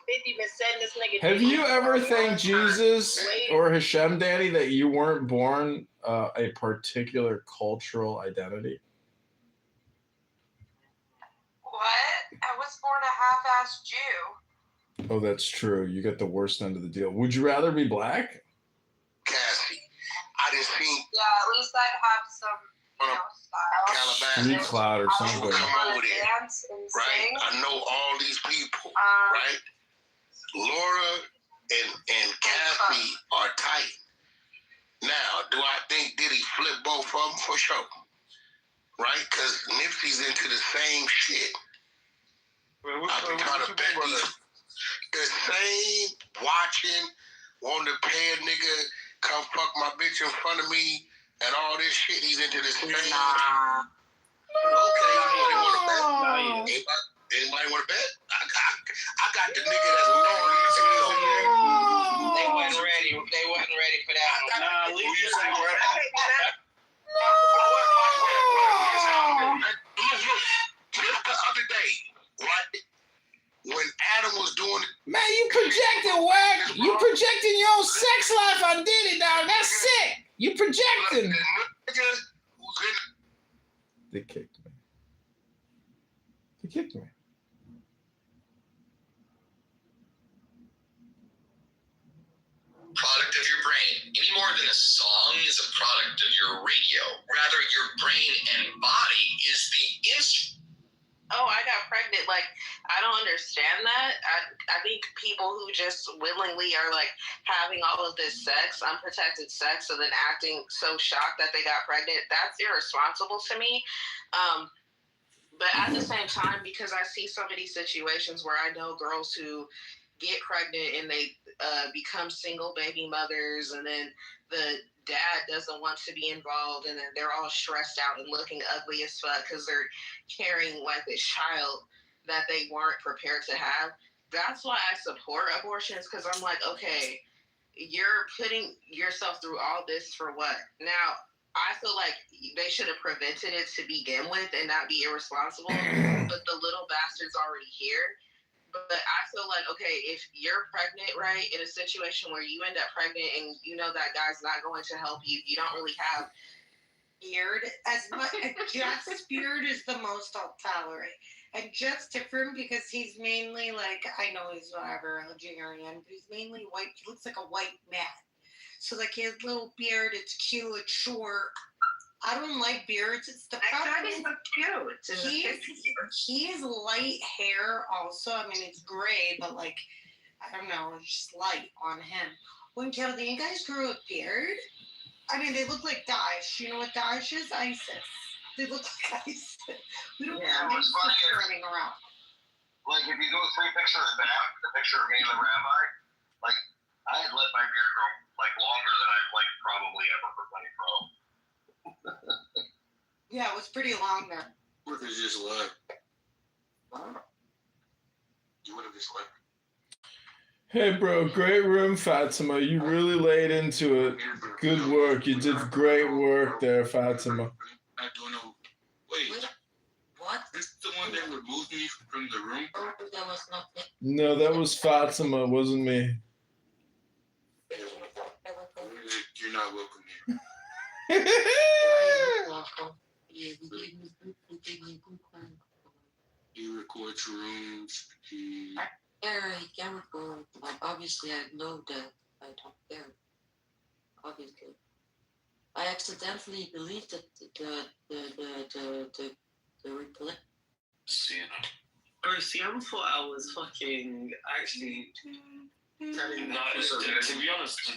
50 been setting this nigga. Have you ever thanked Jesus or Hashem, Danny, that you weren't born a particular cultural identity? What? I was born a half-assed Jew. Oh, that's true. You get the worst end of the deal. Would you rather be black? Cassie, I didn't see. Yeah, at least I'd have some, style. Street cloud or something. Come over there, right? I know all these people, right? Laura and Kathy are tight. Now, do I think did he flip both of them? For sure. Right? Because Nipsey's into the same shit. I've been trying to bet the same watching, wanting to pay a nigga come fuck my bitch in front of me and all this shit. He's into the same. Nah. Okay, anybody want to bet? Anybody want to bet? I got the nigga that's throwing these shit. They wasn't ready. They wasn't ready for that. Nah, leave you say what? Just the other day, right? When Adam was doing it. Man, you projecting work. You projecting your own sex life on Diddy, dog. That's sick. You projecting. They kicked me. They kicked me. Product of your brain. Any more than a song is a product of your radio. Rather, your brain and body is the instrument. Oh, I got pregnant. Like, I don't understand that. I think people who just willingly are like having all of this sex, unprotected sex, and then acting so shocked that they got pregnant, that's irresponsible to me. But at the same time, because I see so many situations where I know girls who get pregnant and they become single baby mothers, and then the dad doesn't want to be involved, and then they're all stressed out and looking ugly as fuck because they're carrying like this child that they weren't prepared to have. That's why I support abortions, because I'm like, okay, you're putting yourself through all this for what? Now, I feel like they should have prevented it to begin with and not be irresponsible, but the little bastard's already here. But I feel like, okay, if you're pregnant, right, in a situation where you end up pregnant and you know that guy's not going to help you, you don't really have Beard as much. Jeff's beard is the most I'll tolerate, and Jeff's different because he's mainly like, I know he's whatever Algerian, but he's mainly white. He looks like a white man, so like his little beard, it's cute, it's short. I don't like beards. It's the problem. He's light hair also. I mean, it's gray, but like, I don't know, it's just light on him. When Chaldean guys grew a beard, I mean, they look like Daesh. You know what Daesh is? ISIS. They look like ISIS. We don't have ISIS running around. Like, if you go 3 pictures back, the picture of me and the rabbi, like, I had let my beard grow, like, longer than I've, like, probably ever for 20 pro. Yeah, it was pretty long there. What if it's just love? You would have just left. Hey, bro, great room, Fatima. You really laid into it. Good work. You did great work there, Fatima. I don't know. Wait. What? This is the one that removed me from the room? Oh, that was not me. No, that was Fatima. It wasn't me. You're not welcome here. You record your rooms. He can record. Obviously, I know that I don't care. Obviously, I accidentally deleted the replay. Sienna thought I was fucking actually telling No, to be honest,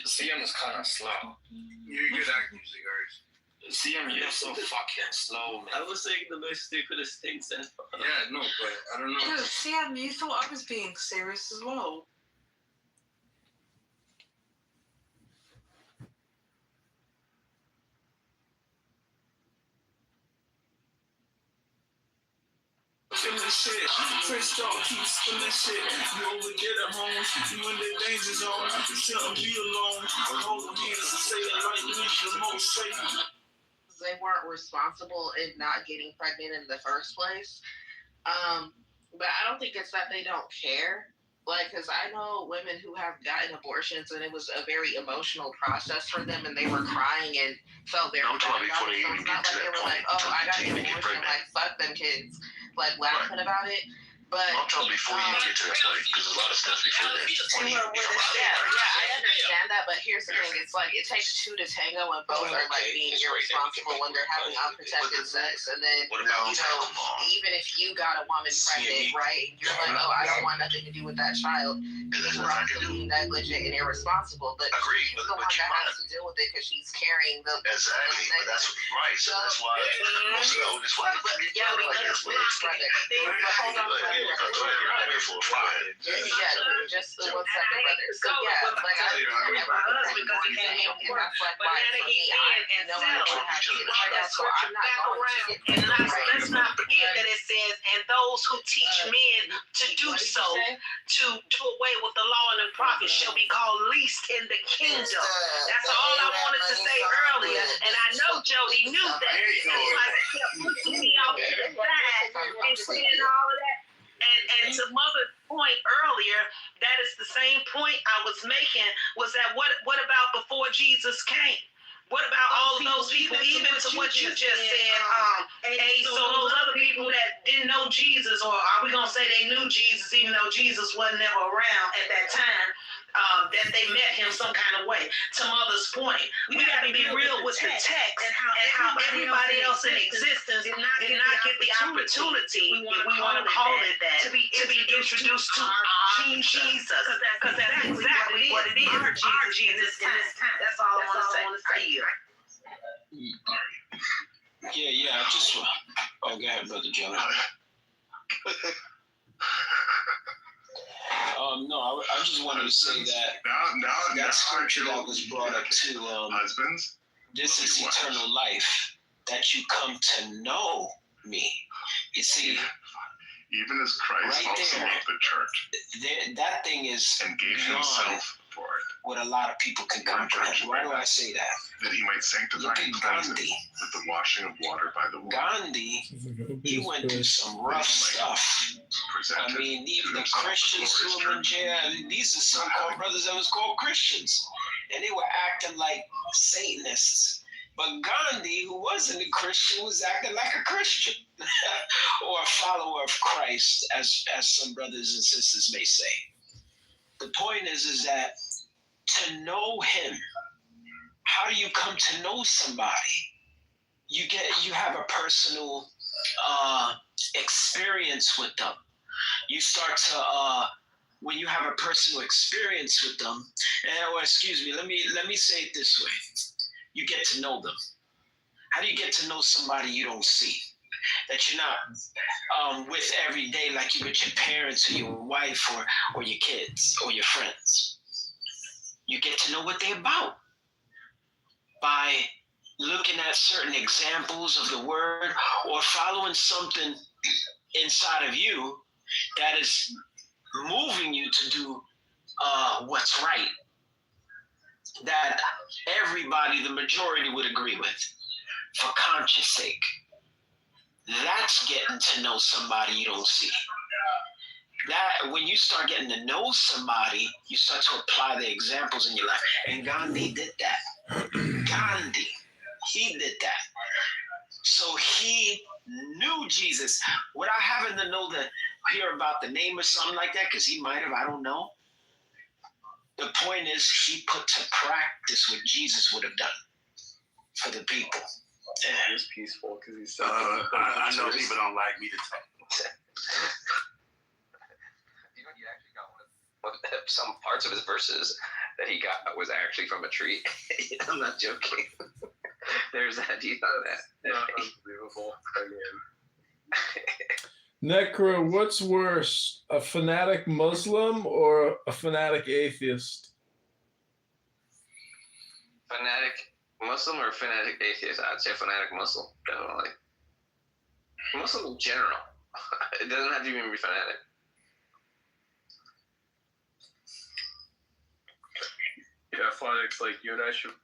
Sienna's kind of slow. You're good at music, Sienna, you're so fucking slow, man. I was saying the most stupidest things then. Yeah, no, but I don't know. Dude, Sienna, you thought I was being serious as well. Feeling shit, fresh dog keeps feeling shit. You over get at home, you in the danger zone. You shouldn't be alone. Hold hands and say it like me, the most safe. They weren't responsible in not getting pregnant in the first place. But I don't think it's that they don't care. Like, because I know women who have gotten abortions and it was a very emotional process for them and they were crying and felt very bad about it. So it's not like they were like, oh, I got an abortion, like, fuck them kids, like, laughing about it. But I'm talking before you get to that point, because a lot of stuff before that. yeah, I understand that, but here's the thing: it's like it takes two to tango, and both are like being irresponsible when they're having unprotected sex, and then even if you got a woman pregnant, right? You're like, oh, I don't want nothing to do with that child. You were also being negligent and irresponsible, but she's the one that has to deal with it because she's carrying the Exactly, but that's right. So that's why. Yeah, because hold on. Just 1 second, brother. So yeah, like I understand that because you came in and that's like why for me, I know I don't have kids right now, so I'm not going to get let's not forget that it says, and those who teach men to do so, to do away with the law and the prophets shall be called least in the kingdom. That's all I wanted to say earlier, and I know Jody knew that. That's why she kept pushing me off to the side and saying all of that. And to Mother's point earlier, that is the same point I was making, was that what about before Jesus came? What about all of those people, even to what you just said, so those other people that didn't know Jesus, or are we going to say they knew Jesus even though Jesus wasn't ever around at that time, that they met him some kind of way? To Mother's point, we got to be real with the text and how everybody else in existence did not get the opportunity, we want to call it that, to be introduced to Jesus, because that's exactly what it is, our Jesus in this time. That's all I want to say. Yeah, I just want. Oh, go ahead, Brother Joe. No, I just wanted to say that that scripture that was brought up to husbands. This is eternal life, that you come to know me. You see, even as Christ right also there, loved the church, that thing is and gave himself for it. What a lot of people can comprehend. Why do I say that? That he might sanctify and cleanse it with the washing of water by the word. Gandhi, he went through some rough stuff. I mean, even the Christians who were in jail, these are so-called brothers that was called Christians. And they were acting like Satanists. But Gandhi, who wasn't a Christian, was acting like a Christian or a follower of Christ, as some brothers and sisters may say. The point is that to know him, how do you come to know somebody? You have a personal experience with them. You start to when you have a personal experience with them, let me say it this way. You get to know them. How do you get to know somebody you don't see, that you're not with every day, like you're with your parents or your wife or your kids or your friends? You get to know what they're about by looking at certain examples of the word or following something inside of you that is moving you to do what's right, that everybody, the majority, would agree with for conscience sake. That's getting to know somebody you don't see. That when you start getting to know somebody, you start to apply the examples in your life. And Gandhi did that. Gandhi, he did that. So he knew Jesus without having to hear about the name or something like that, because he might have, I don't know. The point is, he put to practice what Jesus would have done for the people. Yeah. He's peaceful because he's so. I know people don't like me to talk. You know, he actually got one of some parts of his verses that he got was actually from a tree. I'm not joking. There's that. Do you know that? Unbelievable. Necro, what's worse, a fanatic Muslim or a fanatic atheist? Fanatic Muslim or fanatic atheist? I'd say fanatic Muslim, definitely. Muslim in general. It doesn't have to even be fanatic. Yeah, fanatics like you and I should.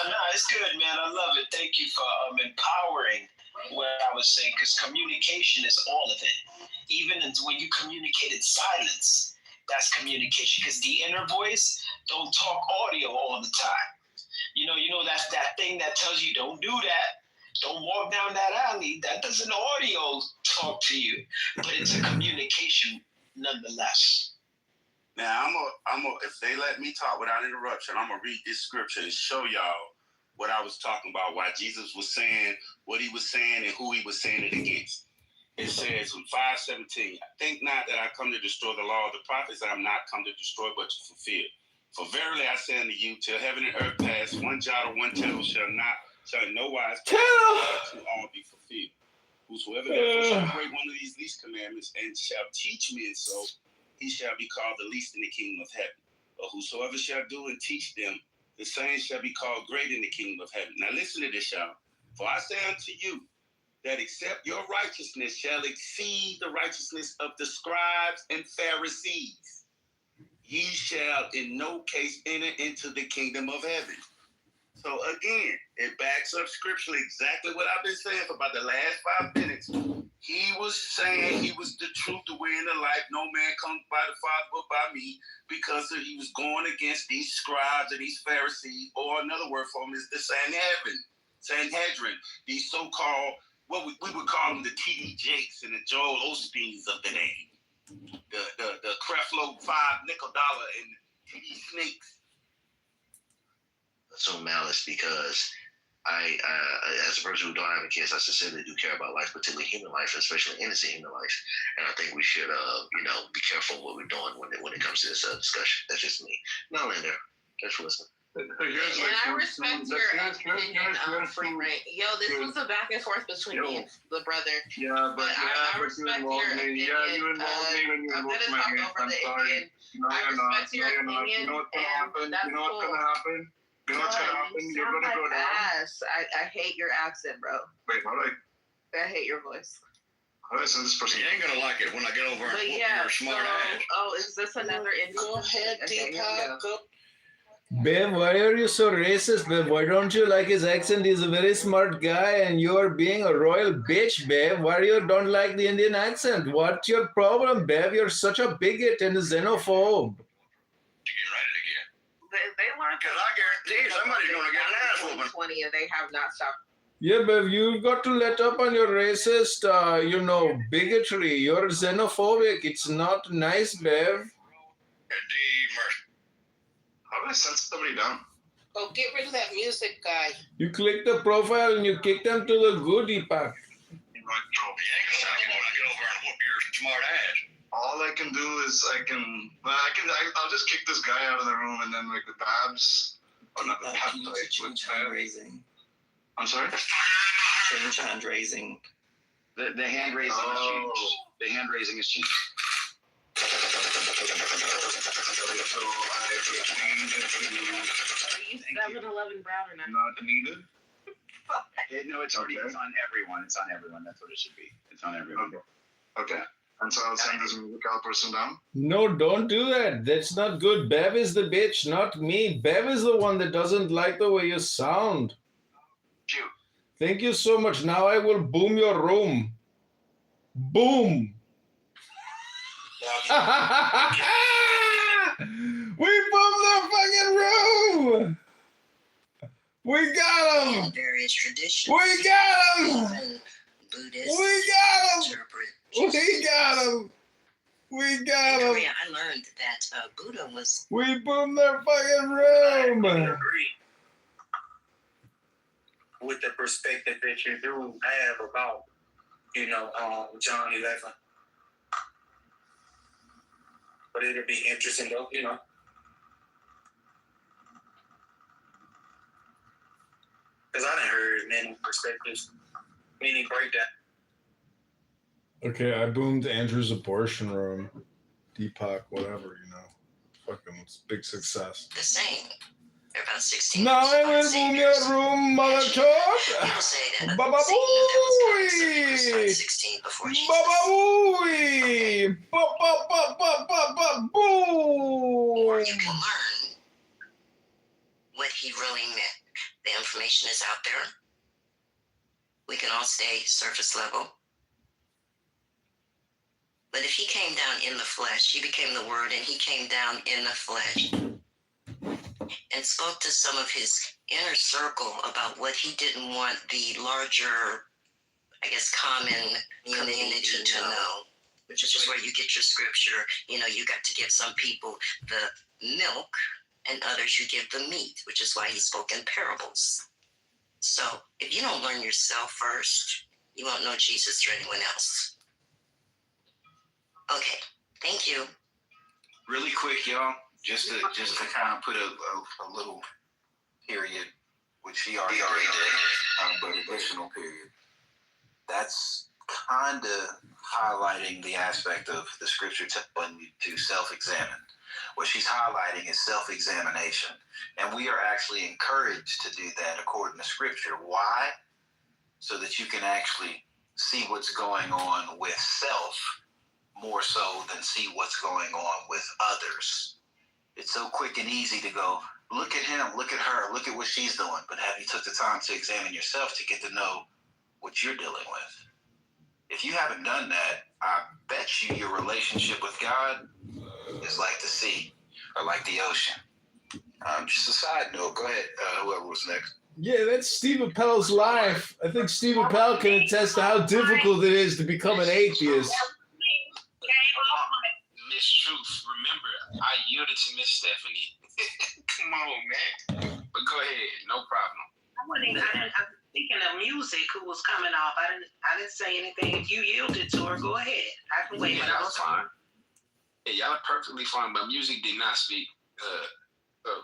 No, it's good, man. I love it. Thank you for empowering what I was saying, because communication is all of it. Even when you communicate in silence, that's communication, because the inner voice don't talk audio all the time. You know that's that thing that tells you don't do that. Don't walk down that alley. That doesn't audio talk to you, but it's a communication nonetheless. Now if they let me talk without interruption, I'm gonna read this scripture and show y'all what I was talking about, why Jesus was saying what he was saying and who he was saying it against. It says in 5:17, think not that I come to destroy the law of the prophets. I am not come to destroy, but to fulfill. For verily I say unto you, till heaven and earth pass, one jot or one tittle shall in no wise to all be fulfilled. Whosoever therefore shall break one of these least commandments and shall teach men so, he shall be called the least in the kingdom of heaven. But whosoever shall do and teach them, the same shall be called great in the kingdom of heaven. Now listen to this, y'all. For I say unto you, that except your righteousness shall exceed the righteousness of the scribes and Pharisees, ye shall in no case enter into the kingdom of heaven. So again, it backs up scripturally exactly what I've been saying for about the last 5 minutes. He was saying he was the truth, the way, and the life. No man comes by the Father but by me, because he was going against these scribes and these Pharisees, or another word for them is the Sanhedrin, these so-called, what we would call them the T.D. Jakes and the Joel Osteens of the day, the Creflo $5 nickel dollar and T.D. Snakes. So malice, because I as a person who don't have a kids, I sincerely do care about life, particularly human life, especially innocent human life. And I think we should, be careful what we're doing when it comes to this discussion. That's just me. No, Lander, thanks for listening. And I respect your opinion on free reign. Yo, this was a back and forth between me and the brother. Yeah, but I respect your opinion. You involved me when you invoked my name. I'm sorry. No, you're not. No, you're not. You know what's gonna happen? You know what's gonna happen? You know what's gonna happen? You're gonna go down. I hate your accent, bro. Wait, all right. I hate your voice. Listen, this person. You ain't gonna like it when I get over and whoop your smart ass. Oh, is this another Indian? Go ahead, Deepak. Babe, why are you so racist, babe? Why don't you like his accent? He's a very smart guy and you are being a royal bitch, babe. Why you don't like the Indian accent? What's your problem, babe? You're such a bigot and a xenophobe. They learned. Because I guarantee somebody's going to get an ass whooping. 20 and they have not stopped. Yeah, babe, you've got to let up on your racist, bigotry. You're xenophobic. It's not nice, babe. How do I send somebody down? Oh, get rid of that music guy. You click the profile and you kick them to the good, Deepak. Smart ass. All I can do is I'll just kick this guy out of the room and then like the Babs, or not the Babs, Change hand raising. I'm sorry? Change hand raising. The hand raising has changed. The hand raising has changed. Are you 7-Eleven brown or not? Not needed. No, it's already. It's on everyone. It's on everyone. That's what it should be. It's on everyone. Okay. And so I'll send this musical person down? No, don't do that. That's not good. Bev is the bitch, not me. Bev is the one that doesn't like the way you sound. Shoot. Thank you so much. Now I will boom your room. Boom. We boomed the fucking room. We got him. Various traditions. We got him. Even Buddhists We got him. interpret We got him. We got in him. Korea, I learned that Buddha was. We boomed their fucking room. Agree with the perspective that you do have about, John 11. But it'll be interesting, though, because I done heard many perspectives, meaning breakdown. Okay, I boomed Andrew's abortion room. Deepak, whatever, Fucking big success. The same. They're about 16. Now I will boom your room, mother talk. People say that Baba Satan was booey. 16 before Jesus. Baba booey. Ba ba ba ba ba ba boo. Or you can learn what he really meant. The information is out there. We can all stay surface level. But if he came down in the flesh, he became the Word, and he came down in the flesh and spoke to some of his inner circle about what he didn't want the larger, common community to know, which is where you get your scripture. You got to give some people the milk and others you give the meat, which is why he spoke in parables. So if you don't learn yourself first, you won't know Jesus or anyone else. Okay, thank you. Really quick, y'all. Just to kind of put a little period, which he already did, but additional period. That's kind of highlighting the aspect of the scripture telling you to self-examine. What she's highlighting is self-examination. And we are actually encouraged to do that according to scripture. Why? So that you can actually see what's going on with self more so than see what's going on with others. It's so quick and easy to go, look at him, look at her, look at what she's doing. But have you took the time to examine yourself to get to know what you're dealing with? If you haven't done that, I bet you your relationship with God is like the sea or like the ocean. Just a side note. Go ahead, whoever was next. Yeah, that's Steve Appel's life. I think Steve Appel can attest to how difficult it is to become an atheist. Miss Truth, remember, I yielded to Miss Stephanie. Come on, man. But go ahead, no problem. I'm thinking of music who was coming off. I didn't say anything. If you yielded to her, go ahead. I can wait. Yeah, that was fine. Yeah, y'all are perfectly fine, but music did not speak.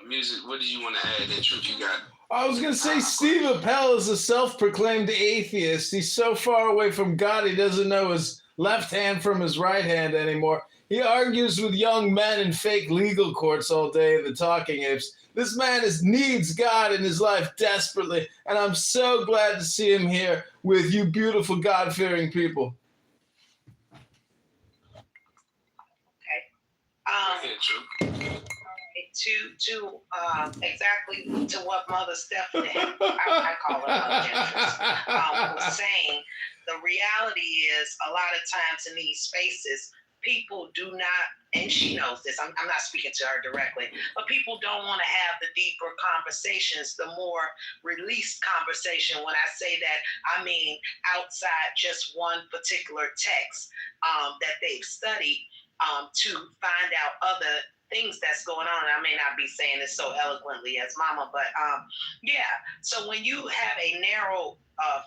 Music, what did you want to add in Truth you got? I was going to say Steve Appel is a self-proclaimed atheist. He's so far away from God, he doesn't know his left hand from his right hand anymore. He argues with young men in fake legal courts all day in the talking apes. This man needs God in his life desperately, and I'm so glad to see him here with you beautiful God-fearing people. Exactly to what Mother Stephanie, I call her Mother Gentris, was saying, the reality is a lot of times in these spaces, people do not, and she knows this, I'm not speaking to her directly, but people don't want to have the deeper conversations, the more released conversation. When I say that, I mean outside just one particular text that they've studied to find out other things that's going on. I may not be saying this so eloquently as Mama, but yeah. So when you have a narrow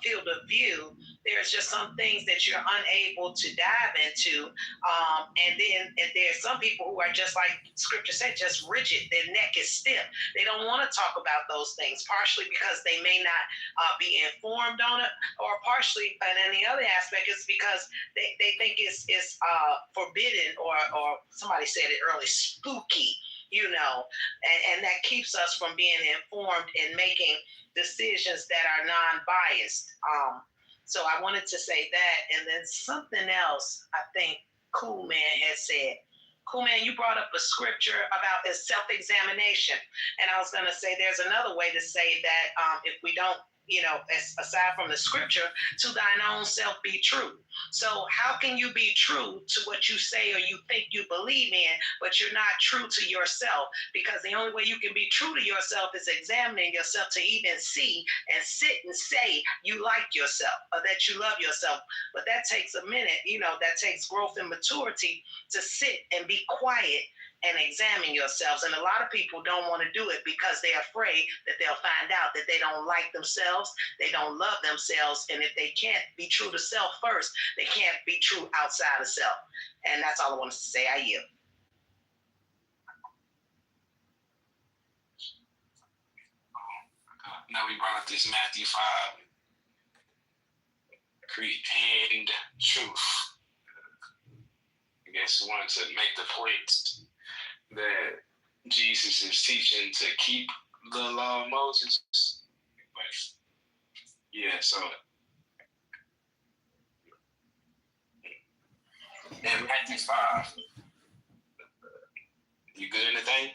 field of view, there's just some things that you're unable to dive into. And there's some people who are just like Scripture said, just rigid. Their neck is stiff. They don't want to talk about those things, partially because they may not be informed on it, or partially, and then the other aspect is because they think it's forbidden, or somebody said it early, spooky, and that keeps us from being informed and making decisions that are non-biased. So I wanted to say that, and then something else I think Cool Man had said. Cool Man, you brought up a scripture about self-examination, and I was going to say there's another way to say that if we don't, aside from the scripture, to thine own self be true. So how can you be true to what you say or you think you believe in, but you're not true to yourself? Because the only way you can be true to yourself is examining yourself to even see and sit and say you like yourself or that you love yourself. But that takes a minute, that takes growth and maturity to sit and be quiet and examine yourselves. And a lot of people don't want to do it because they're afraid that they'll find out that they don't like themselves, they don't love themselves, and if they can't be true to self first, they can't be true outside of self. And that's all I wanted to say. I yield. Now we brought up this Matthew 5, creed and truth. I guess we wanted to make the point that Jesus is teaching to keep the law of Moses. But yeah, so in Matthew 5, you good in the thing?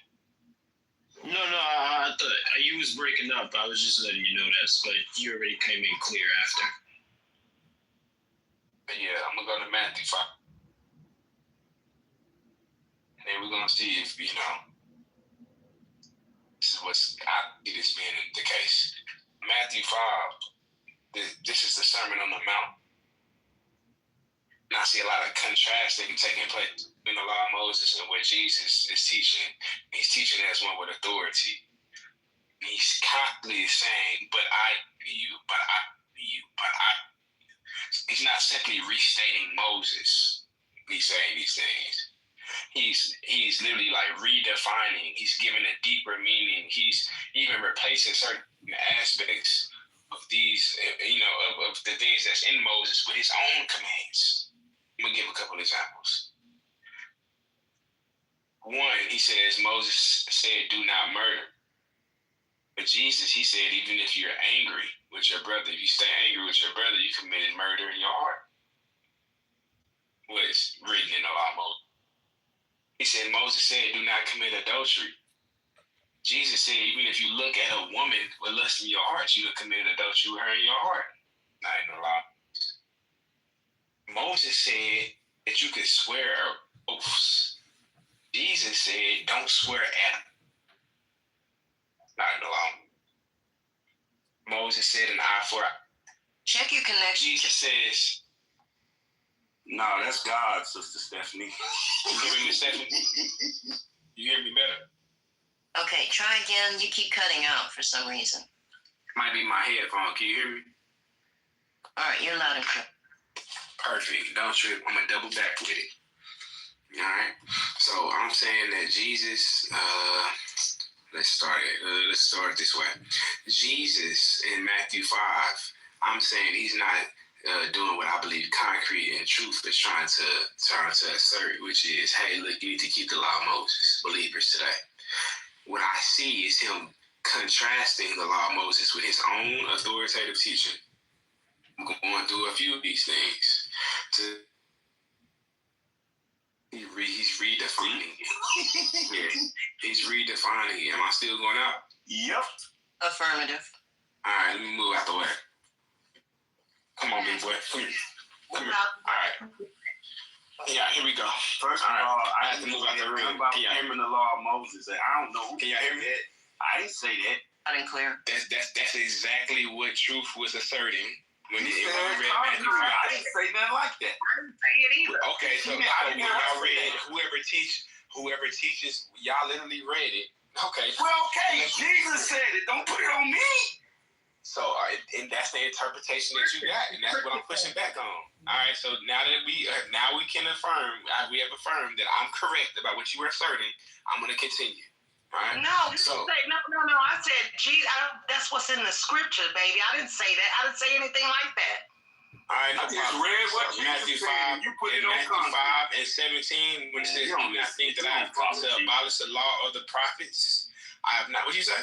No, I thought you was breaking up. I was just letting you know that, but you already came in clear after. But yeah, I'm gonna go to Matthew 5. And then we're gonna see if, this is what's, I see this being the case. Matthew 5, this is the Sermon on the Mount. And I see a lot of contrasting taking place in the law of Moses and what Jesus is teaching. He's teaching as one with authority. He's constantly saying, but I do you, but I do you, but I. He's not simply restating Moses. He's saying these things. He's literally like redefining. He's giving a deeper meaning. He's even replacing certain aspects of these, of the things that's in Moses with his own commands. I'm gonna give a couple examples. One, he says, Moses said, do not murder. But Jesus, he said, even if you're angry with your brother, if you stay angry with your brother, you committed murder in your heart. What's written in the law of Moses. He said, Moses said, do not commit adultery. Jesus said, even if you look at a woman with lust in your heart, you have committed adultery with her in your heart. Not in the law. Moses said that you could swear oaths. Jesus said, don't swear at them. Not in the law. Moses said an eye for eye. Check your connection. Jesus says, no, that's God, Sister Stephanie. You hear me, Stephanie? You hear me better? Okay, try again. You keep cutting out for some reason. Might be my headphone. Can you hear me? All right, you're loud and clear. Perfect. Don't trip. I'm going to double back with it. All right. So I'm saying that Jesus, let's start this way. Jesus in Matthew 5, I'm saying he's not doing what I believe concrete and truth is trying to assert, which is, hey, look, you need to keep the law of Moses, believers today. What I see is him contrasting the law of Moses with his own authoritative teaching. I'm going through a few of these things. He's redefining it. Yeah, he's redefining it. Am I still going out? Yep. Affirmative. All right, let me move out the way. Come on, big boy. Come here. All right. Yeah, here we go. First of all, I have to move out the room. About him in the law of Moses. I don't know. Can y'all hear me? I didn't say that. I didn't clear. That's exactly what truth was asserting. When you read Matthew 5. I didn't say nothing like that. I didn't say it either. Okay, so when y'all read, whoever teaches, y'all literally read it. Okay. Well, okay, Jesus said it. Don't put it on me. So, and that's the interpretation that you got, and that's what I'm pushing back on. All right. So now that we can affirm, we have affirmed that I'm correct about what you were asserting. I'm going to continue. All right. No, no. I said, that's what's in the scripture, baby. I didn't say that. I didn't say anything like that. All right, no I just problem. read what So Jesus Matthew said, 5, you put it on Matthew context. 5 and 17, when it says, "Do not think that I have come to abolish the law or the prophets." I have not. What you say?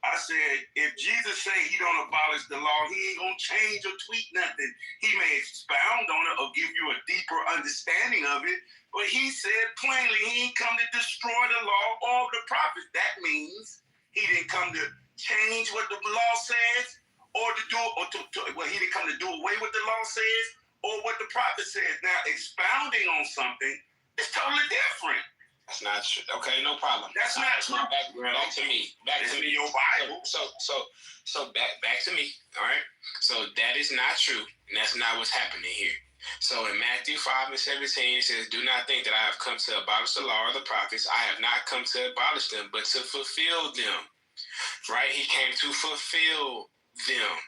I said, if Jesus say he don't abolish the law, he ain't gonna change or tweak nothing. He may expound on it or give you a deeper understanding of it, but he said plainly he ain't come to destroy the law or the prophets. That means he didn't come to change what the law says, or to do, well, he didn't come to do away with the law says, or what the prophet says. Now, expounding on something is totally different. That's not true. Okay, no problem. That's not true. Back to me. Back to me. Your Bible. So back to me. All right. So that is not true, and that's not what's happening here. So in Matthew 5 and 17, it says, "Do not think that I have come to abolish the law or the prophets. I have not come to abolish them, but to fulfill them." Right? He came to fulfill them.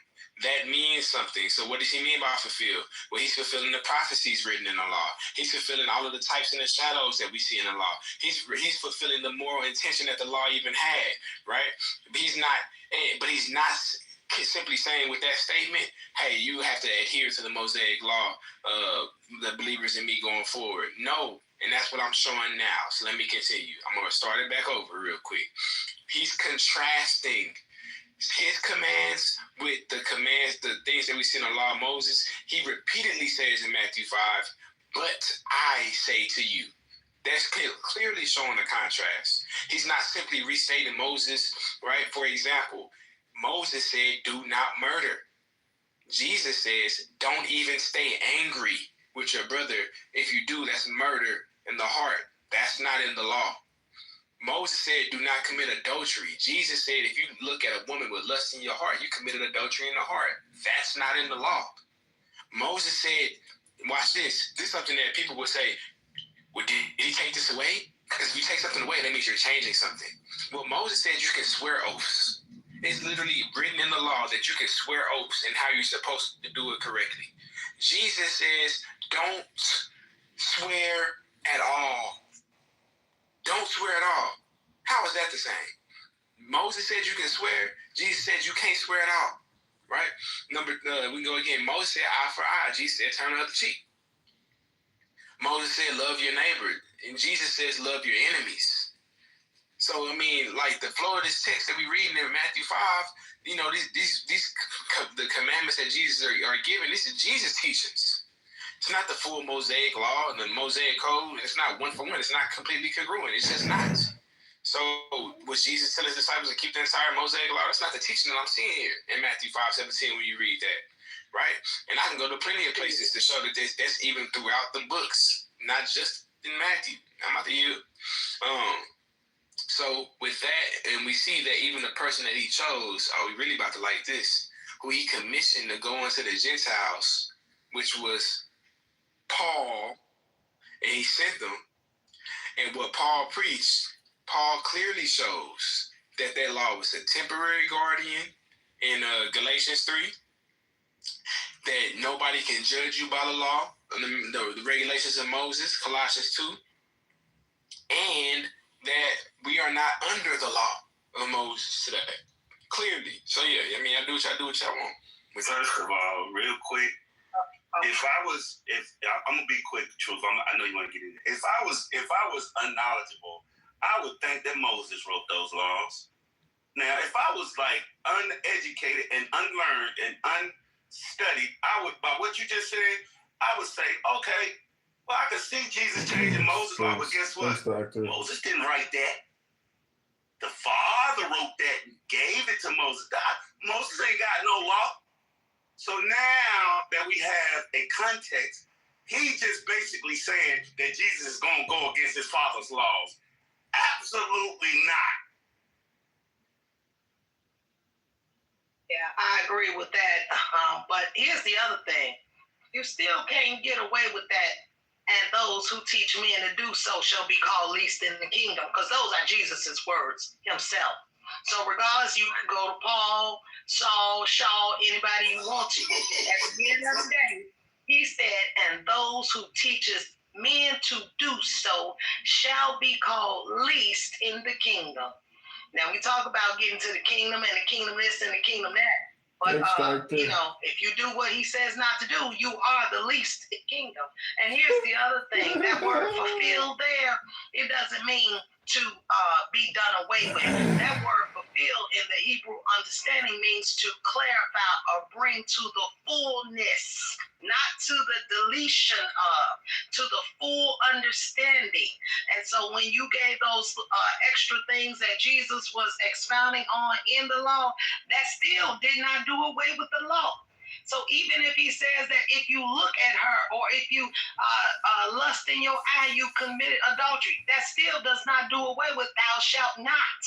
That means something. So what does he mean by fulfill? Well, he's fulfilling the prophecies written in the law. He's fulfilling all of the types and the shadows that we see in the law. He's fulfilling the moral intention that the law even had, right? But he's not simply saying with that statement, hey, you have to adhere to the Mosaic law, the believers in me going forward. No, and that's what I'm showing now. So let me continue. I'm going to start it back over real quick. He's contrasting his commands with the things that we see in the law of Moses. He repeatedly says in Matthew 5, "But I say to you." That's clearly showing a contrast. He's not simply restating Moses, right? For example, Moses said, "Do not murder." Jesus says, "Don't even stay angry with your brother. If you do, that's murder in the heart." That's not in the law. Moses said, "Do not commit adultery." Jesus said, if you look at a woman with lust in your heart, you committed adultery in the heart. That's not in the law. Moses said, watch this. This is something that people would say, well, did he take this away? Because if you take something away, that means you're changing something. Well, Moses said you can swear oaths. It's literally written in the law that you can swear oaths and how you're supposed to do it correctly. Jesus says, don't swear at all. Don't swear at all. How is that the same? Moses said you can swear. Jesus said you can't swear at all. Right? We go again. Moses said eye for eye. Jesus said turn the other cheek. Moses said love your neighbor. And Jesus says love your enemies. So, I mean, like the flow of this text that we read in Matthew 5, you know, the commandments that Jesus are giving, this is Jesus' teachings. It's not the full Mosaic law and the Mosaic code. It's not one for one. It's not completely congruent. It's just not. So was Jesus telling his disciples to keep the entire Mosaic law? That's not the teaching that I'm seeing here in Matthew 5:17 when you read that, right? And I can go to plenty of places to show that that's even throughout the books, not just in Matthew. I'm out to you. So with that, and we see that even the person that he chose, we really about to like this, who he commissioned to go into the Gentiles, which was Paul, and he sent them. And what Paul preached, Paul clearly shows that law was a temporary guardian in Galatians 3, that nobody can judge you by the law, the regulations of Moses, Colossians 2, and that we are not under the law of Moses today. Clearly. So yeah, I mean, I do what I want. First of all, real quick, I'm gonna be quick, truth. I know you want to get in. If I was unknowledgeable, I would think that Moses wrote those laws. Now, if I was like uneducated and unlearned and unstudied, I would, by what you just said, I would say, okay, well, I could see Jesus changing Moses' law, but guess what? Moses didn't write that. The Father wrote that and gave it to Moses. Moses ain't got no law. So now that we have a context, he just basically saying that Jesus is going to go against his Father's laws. Absolutely not. Yeah, I agree with that. But here's the other thing. You still can't get away with that. And those who teach men to do so shall be called least in the kingdom, because those are Jesus's words himself. So regardless, you can go to Paul, Saul, Shaw, anybody you want to. At the end of the day, he said, and those who teacheth men to do so shall be called least in the kingdom. Now we talk about getting to the kingdom and the kingdom this and the kingdom that. But you know, if you do what he says not to do, you are the least in the kingdom. And here's the other thing: that word fulfilled there, it doesn't mean to be done away with. That word fulfilled in the Hebrew understanding means to clarify or bring to the fullness, not to the deletion of, to the full understanding. And so when you gave those extra things that Jesus was expounding on in the law, that still did not do away with the law. So even if he says that if you look at her or if you lust in your eye, you committed adultery, that still does not do away with thou shalt not.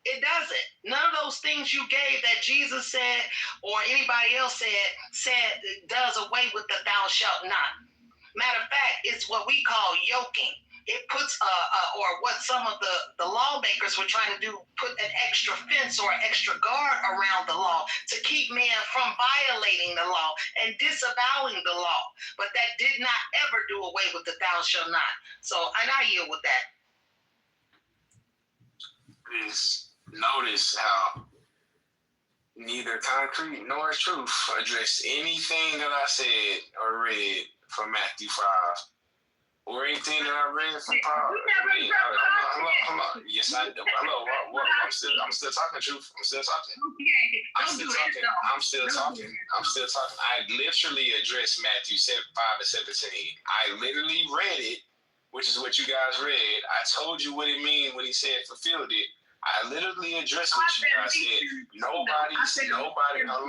It doesn't. None of those things you gave that Jesus said or anybody else said does away with the thou shalt not. Matter of fact, it's what we call yoking. It puts or what some of the lawmakers were trying to do, put an extra fence or an extra guard around the law to keep men from violating the law and disavowing the law. But that did not ever do away with the thou shalt not. So, and I yield with that. Please notice how neither Concrete nor Truth addressed anything that I said or read from Matthew 5. Or anything that I read from Paul. Hello. Yes, I do. Hello. I'm still talking, Truth. I'm still talking. I'm still talking. I literally addressed Matthew 5 and 17. I literally read it, which is what you guys read. I told you what it means when he said fulfilled it. I literally addressed what you guys said. Nobody. Hold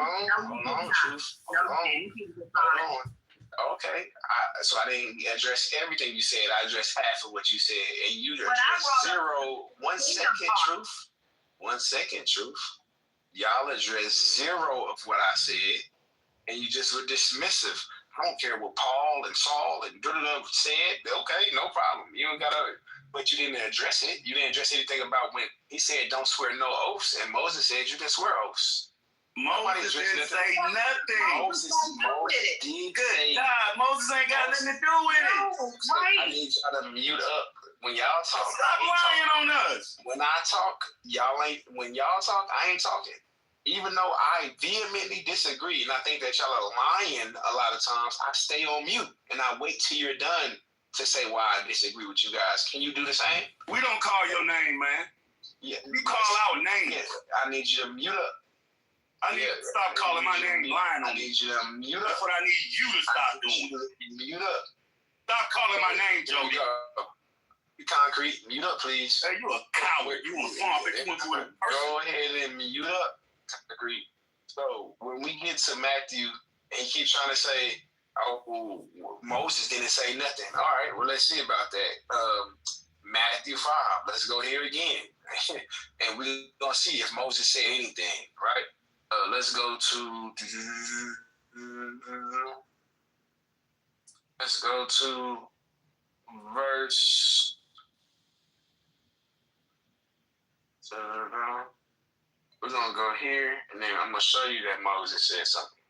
on, Truth. Hold on. Okay, so I didn't address everything you said. I addressed half of what you said, and you addressed 1 second, Truth. 1 second, Truth. Y'all addressed 0 of what I said, and you just were dismissive. I don't care what Paul and Saul and said. Okay, no problem. You don't gotta, but you didn't address it. You didn't address anything about when he said don't swear no oaths, and Moses said you can swear oaths. Moses didn't say nothing. Moses did. Good God, Moses ain't got nothing to do with it. I need y'all to mute up when y'all talk. Stop lying on us. When I talk, y'all ain't. When y'all talk, I ain't talking. Even though I vehemently disagree, and I think that y'all are lying a lot of times, I stay on mute and I wait till you're done to say why I disagree with you guys. Can you do the same? We don't call your name, man. Yeah, we call our names. Yeah, I need you to mute up. I need you to stop calling my name lying on me. I need you to mute up. That's what I need you to stop doing. Mute up. Stop calling my name, Joey. You Concrete. Mute up, please. Hey, you a coward. You a farm. Go ahead and mute up, Concrete. So when we get to Matthew and he keeps trying to say, oh, Moses didn't say nothing. All right, well, let's see about that. Matthew 5. Let's go here again. And we're going to see if Moses said anything, right? Let's go to verse. We're gonna go here, and then I'm gonna show you that Moses said something.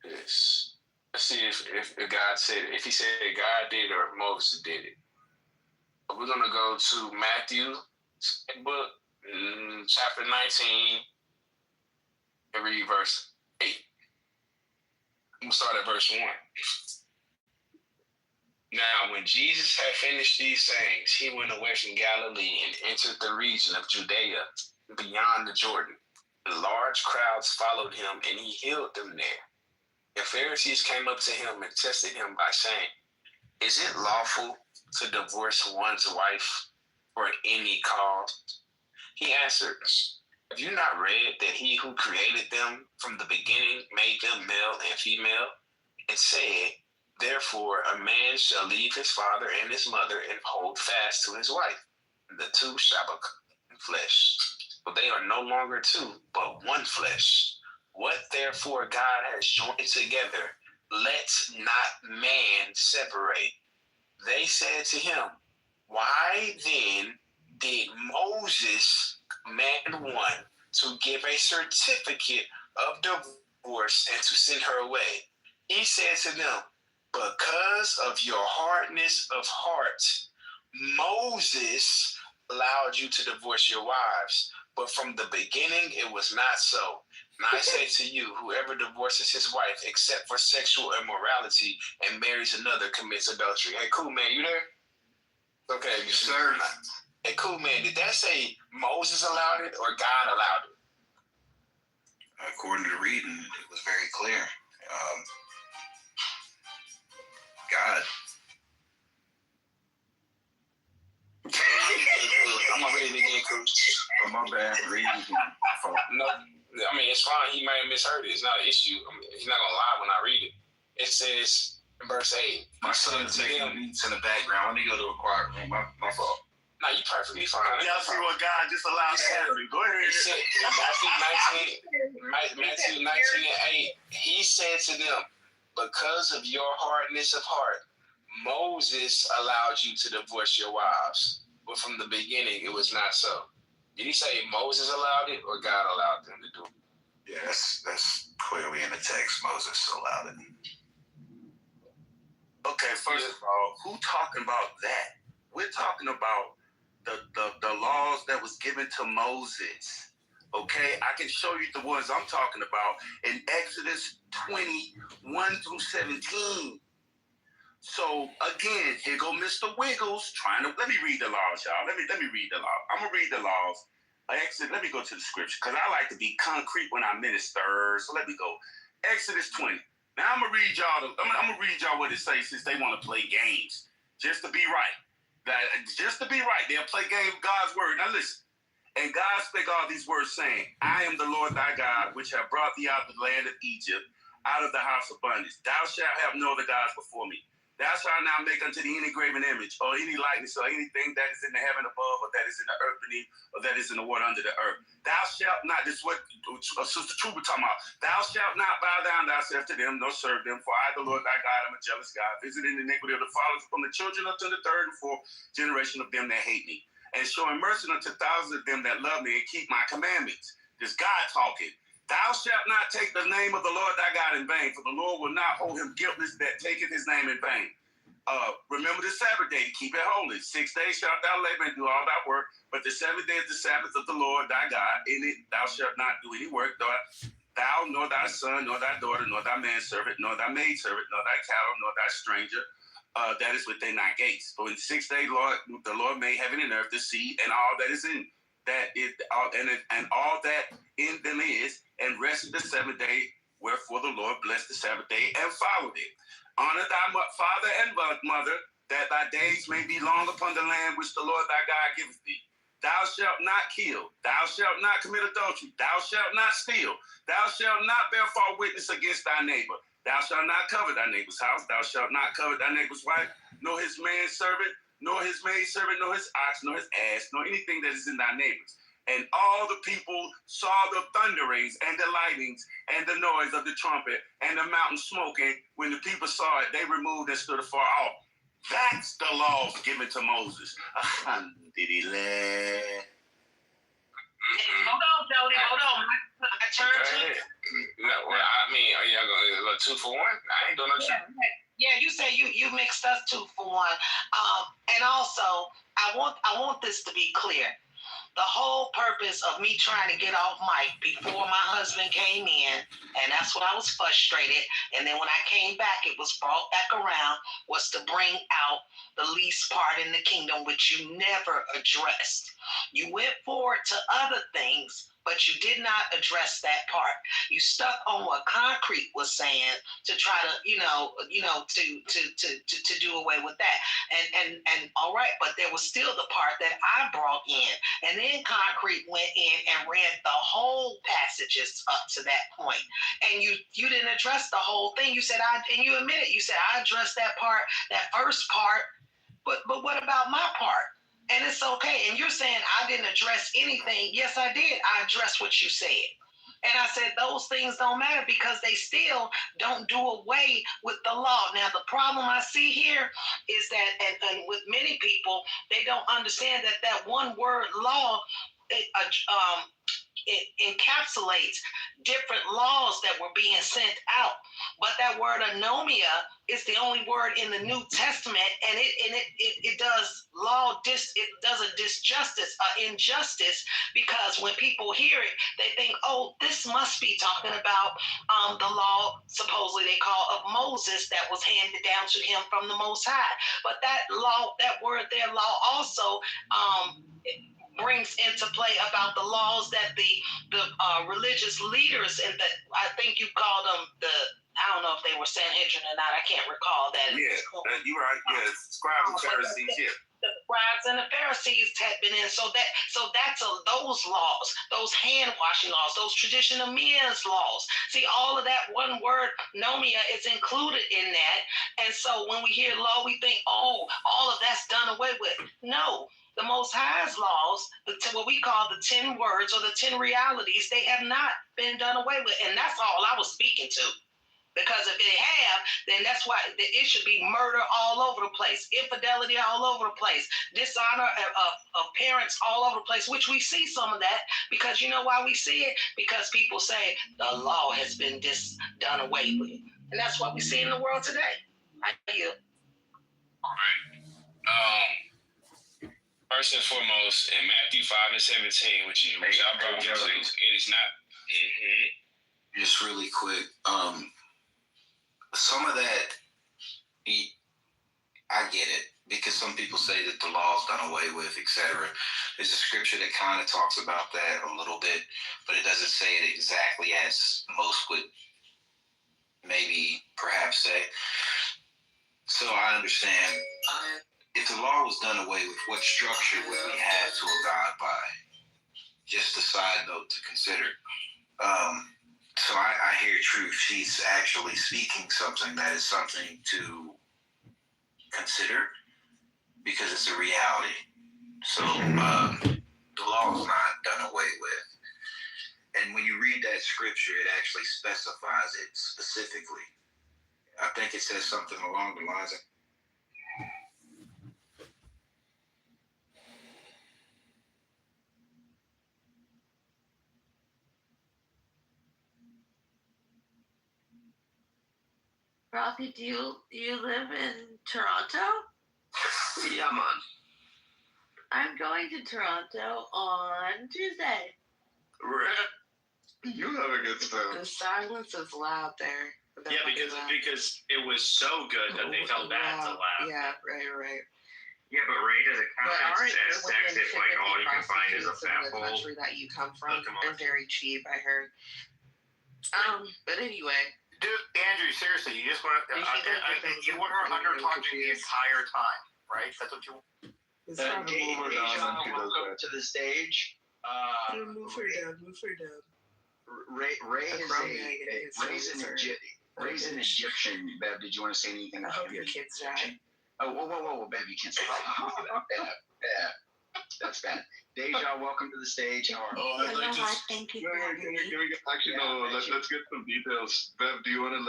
Yes. Let's see if God said it. If he said God did it or Moses did it. We're going to go to Matthew book, chapter 19, and read verse 8. I'm going to start at verse 1. Now, when Jesus had finished these sayings, he went away from Galilee and entered the region of Judea beyond the Jordan. Large crowds followed him, and he healed them there. The Pharisees came up to him and tested him by saying, is it lawful to divorce one's wife for any cause? He answered, have you not read that he who created them from the beginning made them male and female, and said, therefore a man shall leave his father and his mother and hold fast to his wife, and the two shall become flesh. But they are no longer two, but one flesh. What therefore God has joined together, let not man separate. They said to him, why then did Moses command one to give a certificate of divorce and to send her away? He said to them, because of your hardness of heart, Moses allowed you to divorce your wives, but from the beginning it was not so. And I say to you, whoever divorces his wife except for sexual immorality and marries another commits adultery. Hey, cool man, you there? Okay, you sir. Hey, cool man, did that say Moses allowed it or God allowed it? According to the reading, it was very clear. God. I'm gonna read it again, Coach. Oh, my bad. Read it again. No, I mean, it's fine. He might have misheard it. It's not an issue. I mean, he's not going to lie when I read it. It says, in verse 8. My son's making beats in the background. Let me go to a quiet room. My fault. No, you perfectly fine. Y'all see what God just allowed to happen. Go ahead. He said, Matthew 19 and 8, he said to them, because of your hardness of heart, Moses allowed you to divorce your wives. But from the beginning, it was not so. Did he say Moses allowed it or God allowed them to do it? Yeah, that's clearly in the text. Moses allowed it. Okay, first of all, who talking about that? We're talking about the laws that was given to Moses. Okay, I can show you the ones I'm talking about in Exodus 21 through 17. So again, here go Mr. Wiggles trying to let me read the laws, y'all. Let me read the law. I'm gonna read the laws. Let me go to the scripture because I like to be concrete when I minister. So let me go. Exodus 20. Now I'm gonna read y'all what it says since they want to play games. Just to be right. Just to be right. They'll play games with God's word. Now listen. And God spake all these words, saying, I am the Lord thy God, which have brought thee out of the land of Egypt, out of the house of bondage. Thou shalt have no other gods before me. Thou shalt not make unto thee any graven image, or any likeness, or anything that is in the heaven above, or that is in the earth beneath, or that is in the water under the earth. Thou shalt not, this is what Sister Trooper talking about. Thou shalt not bow down thyself to them, nor serve them, for I, the Lord thy God, am a jealous God, visiting the iniquity of the fathers from the children unto the third and fourth generation of them that hate me, and showing mercy unto thousands of them that love me and keep my commandments. This God talking. Thou shalt not take the name of the Lord thy God in vain, for the Lord will not hold him guiltless that taketh his name in vain. Remember the Sabbath day to keep it holy. 6 days shalt thou labor and do all thy work, but the seventh day is the Sabbath of the Lord thy God. In it thou shalt not do any work, thou, nor thy son, nor thy daughter, nor thy manservant, nor thy maidservant, nor thy cattle, nor thy stranger, that is within thy gates. For in 6 days, the Lord made heaven and earth, the sea, and all that is in that is and all that in them is, and rested the seventh day. Wherefore the Lord blessed the Sabbath day and followed it. Honor thy father and mother, that thy days may be long upon the land which the Lord thy God giveth thee. Thou shalt not kill. Thou shalt not commit adultery. Thou shalt not steal. Thou shalt not bear false witness against thy neighbor. Thou shalt not covet thy neighbor's house. Thou shalt not covet thy neighbor's wife, nor his manservant, nor his maidservant, nor his ox, nor his ass, nor anything that is in thy neighbor's. And all the people saw the thunderings and the lightnings and the noise of the trumpet and the mountain smoking. When the people saw it, they removed and stood afar off. That's the laws given to Moses. Hold on, Jody. Hold on. I turned to you. No, well, I mean, are y'all going to 2 for 1? I ain't doing no shit. Yeah, you say you mixed us 2 for 1. And also, I want this to be clear. The whole purpose of me trying to get off mic before my husband came in, and that's when I was frustrated, and then when I came back, it was brought back around, was to bring out the least part in the kingdom, which you never addressed. You went forward to other things, but you did not address that part. You stuck on what Concrete was saying to try to, to do away with that. And all right, but there was still the part that I brought in. And then Concrete went in and read the whole passages up to that point. And you didn't address the whole thing. You said, and you admitted, you said, I addressed that part, that first part, but what about my part? And it's okay. And you're saying I didn't address anything. Yes, I did. I addressed what you said. And I said, those things don't matter because they still don't do away with the law. Now, the problem I see here is that, and with many people, they don't understand that one word law, it encapsulates different laws that were being sent out. But that word anomia is the only word in the New Testament, and it does it does a disjustice, injustice, because when people hear it, they think, oh, this must be talking about the law, supposedly they call of Moses, that was handed down to him from the Most High. But that law, that word there, law, also brings into play about the laws that the religious leaders, and that I think you called them I don't know if they were Sanhedrin or not. I can't recall that. Yeah, you're right. Yeah, scribes and Pharisees. Yeah. The scribes and the Pharisees had been in, so that's those laws, those hand washing laws, those tradition of men's laws. See, all of that one word nomia is included in that, and so when we hear law, we think, oh, all of that's done away with. No. The Most High's laws, what we call the 10 words or the 10 realities, they have not been done away with. And that's all I was speaking to. Because if they have, then that's why it should be murder all over the place, infidelity all over the place, dishonor of parents all over the place, which we see some of that. Because you know why we see it? Because people say the law has been done away with. And that's what we see in the world today. I hear. All right. First and foremost, in Matthew 5:17, which I brought you, it is not. Just really quick, some of that, I get it, because some people say that the law's done away with, etc. There's a scripture that kind of talks about that a little bit, but it doesn't say it exactly as most would maybe perhaps say. So I understand. If the law was done away with, what structure would we have to abide by? Just a side note to consider. So I hear truth. She's actually speaking something that is something to consider because it's a reality. So the law is not done away with. And when you read that scripture, it actually specifies it specifically. I think it says something along the lines of, Rafi, do you live in Toronto? Yeah, man. I'm going to Toronto on Tuesday. You have a good spell. The silence is loud there. Yeah, because it was so good that they felt bad to laugh. Yeah, right. Yeah, but Ray, does it count as sex if like all you can find is a fat the bowl? country that you come from, they're very cheap, I heard. But anyway. Dude, Andrew, seriously, you just want to. You want her under talking the entire time, right? That's what you want. Welcome to the stage. Move her down. Ray's an Egyptian. Bev, did you want to say anything? I hope your kids die. Oh, whoa, Bev, you can't say that. Bev, that's bad. Deja, welcome to the stage. How are you? I'd like to. Thank you. Actually, no. Let's get some details. Bev, do you want to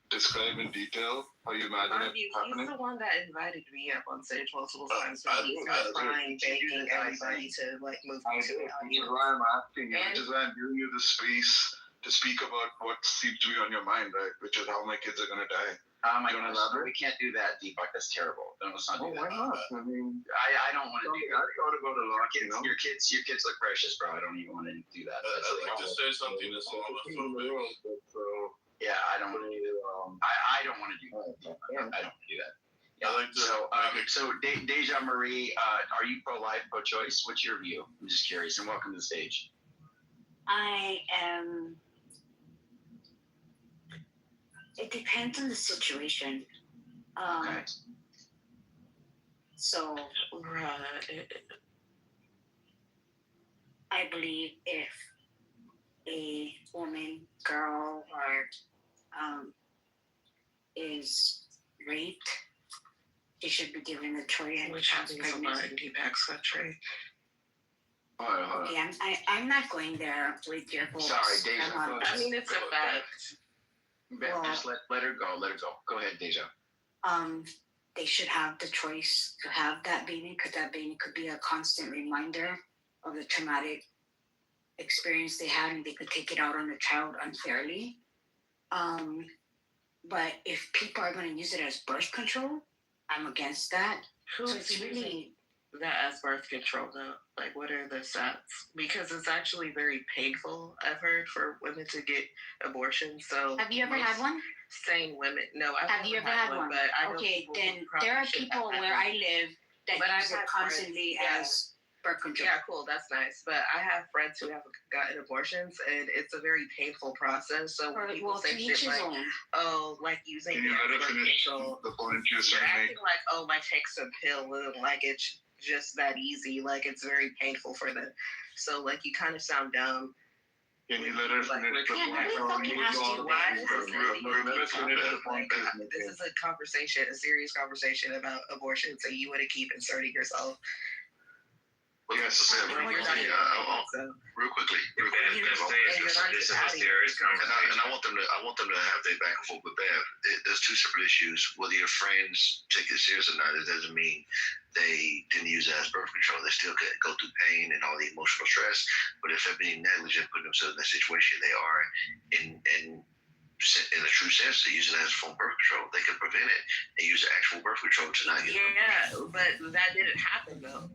describe in detail how you imagine it happening? He's the one that invited me up on stage multiple times. He's crying, begging everybody to move me to the audience. Which is why I'm asking you. Which is why I'm giving you the space to speak about what seems to be on your mind, right? Which is how my kids are gonna die. Oh my gosh, we can't do that, Deepak. That's terrible. Let's not do that. Why not? I mean, I don't want to do that. I thought about a lot, Your kids look precious, bro. I don't even want to do that. I'd like to say something that's all yeah, I don't want to do that. I don't want to do that. I don't want to do that. Yeah. So Deja Marie, are you pro-life, pro-choice? What's your view? I'm just curious. And welcome to the stage. I am. It depends on the situation. Okay. So, I believe if a woman, girl, or is raped, she should be given a choice. Which happens a lot in Deepak's country. Okay, I'm not going there with your folks. Sorry, Deja. I'm on- I mean, it's a fact. Beth, just let her go. Let her go. Go ahead, Deja. They should have the choice to have that baby because that baby could be a constant reminder of the traumatic experience they had, and they could take it out on the child unfairly. But if people are going to use it as birth control, I'm against that. Who's So it's really that as birth control though? Like, what are the stats? Because it's actually very painful, I've heard, for women to get abortions. So have you ever had one? Sane women. No, I've Have you ever had one? But I know Okay, people then who probably there are should people have where had I live that But use I've it had constantly friends, as birth control. Yeah, cool. That's nice. But I have friends who have gotten abortions, and it's a very painful process. So when people say shit like, "Oh, like using birth control," the point you're you're trying to make? acting like, "Oh, like take some pill," and like it's just that easy. Like it's very painful for them. So like you kind of sound dumb. Can you let her finish the point? This is a conversation, a serious conversation about abortion, so you want to keep inserting yourself. Well, yes, to say real quickly, real quickly. This is a serious conversation, and I want them to have their back and forth with Bev. There's two separate issues. Whether your friends take it serious or not, it doesn't mean they didn't use it as birth control. They still could go through pain and all the emotional stress. But if they're being negligent, putting themselves in that situation, they are in a true sense, they're using it as a form of birth control. They can prevent it and use actual birth control to not get it. Yeah, but that didn't happen though.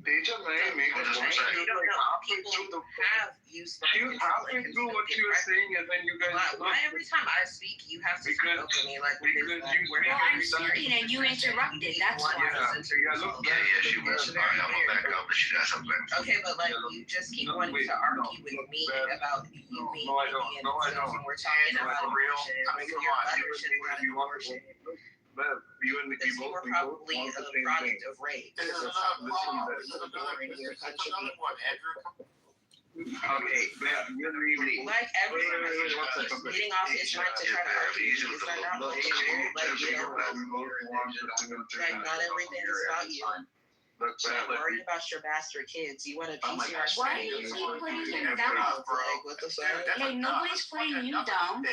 Deja, man, You don't know. People have used birth control. Halfway through what you were saying, and then you guys. Why every time I speak, you have to speak over me? Like, I'm speaking and you interrupted. That's why. Yeah, she was. All right, I'm gonna back up, but you guys have back. Okay, but like you just keep wanting to argue with me about you being Indian and we're talking about abortion. I mean, come on, you want to. You and me both probably a product of rape. Okay, like every time getting off his mic to try to argue, is that not bullshit? Like not everything is about you. Stop worrying about your bastard kids. You want to teach your Why do you keep putting him down? Like what the fuck? Like nobody's putting you down.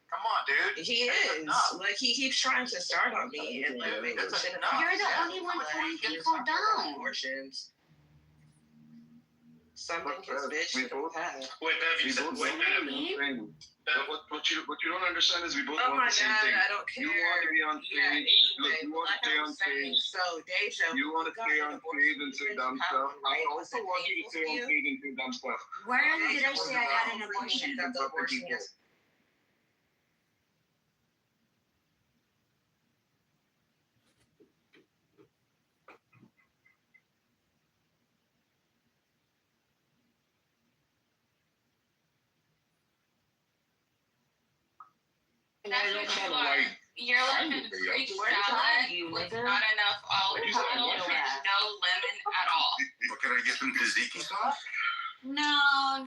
Come on, dude. He is. Like he keeps trying to start on me and like make some shit about You're the only one putting people down. Abortions. Something his bitch should have had. What you don't understand is we both want the same thing. I don't care. You want to be on stage. Look, you want to stay on stage. So, Deja, you want to stay on stage and say dumb stuff. I also want you to stay on stage and say dumb stuff. Where did I say I had an abortion? You're like a Greek salad with not enough olive oil and no lemon at all. What can I get some tzatziki sauce? No,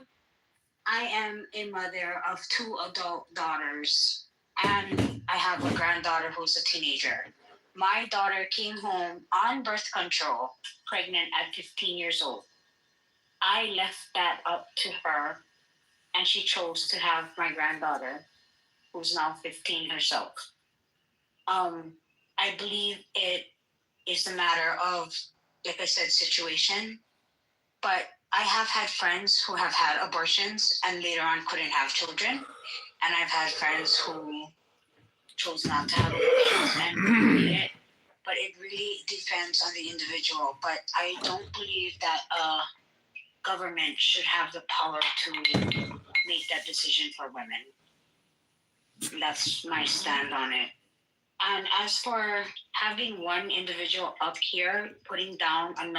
I am a mother of 2 adult daughters, and I have a granddaughter who's a teenager. My daughter came home on birth control, pregnant at 15 years old. I left that up to her, and she chose to have my granddaughter, who's now 15 herself. I believe it is a matter of, like I said, situation. But I have had friends who have had abortions and later on couldn't have children. And I've had friends who chose not to have abortions and regretted it. But it really depends on the individual. But I don't believe that government should have the power to make that decision for women. That's my stand on it. And as for having one individual up here putting down another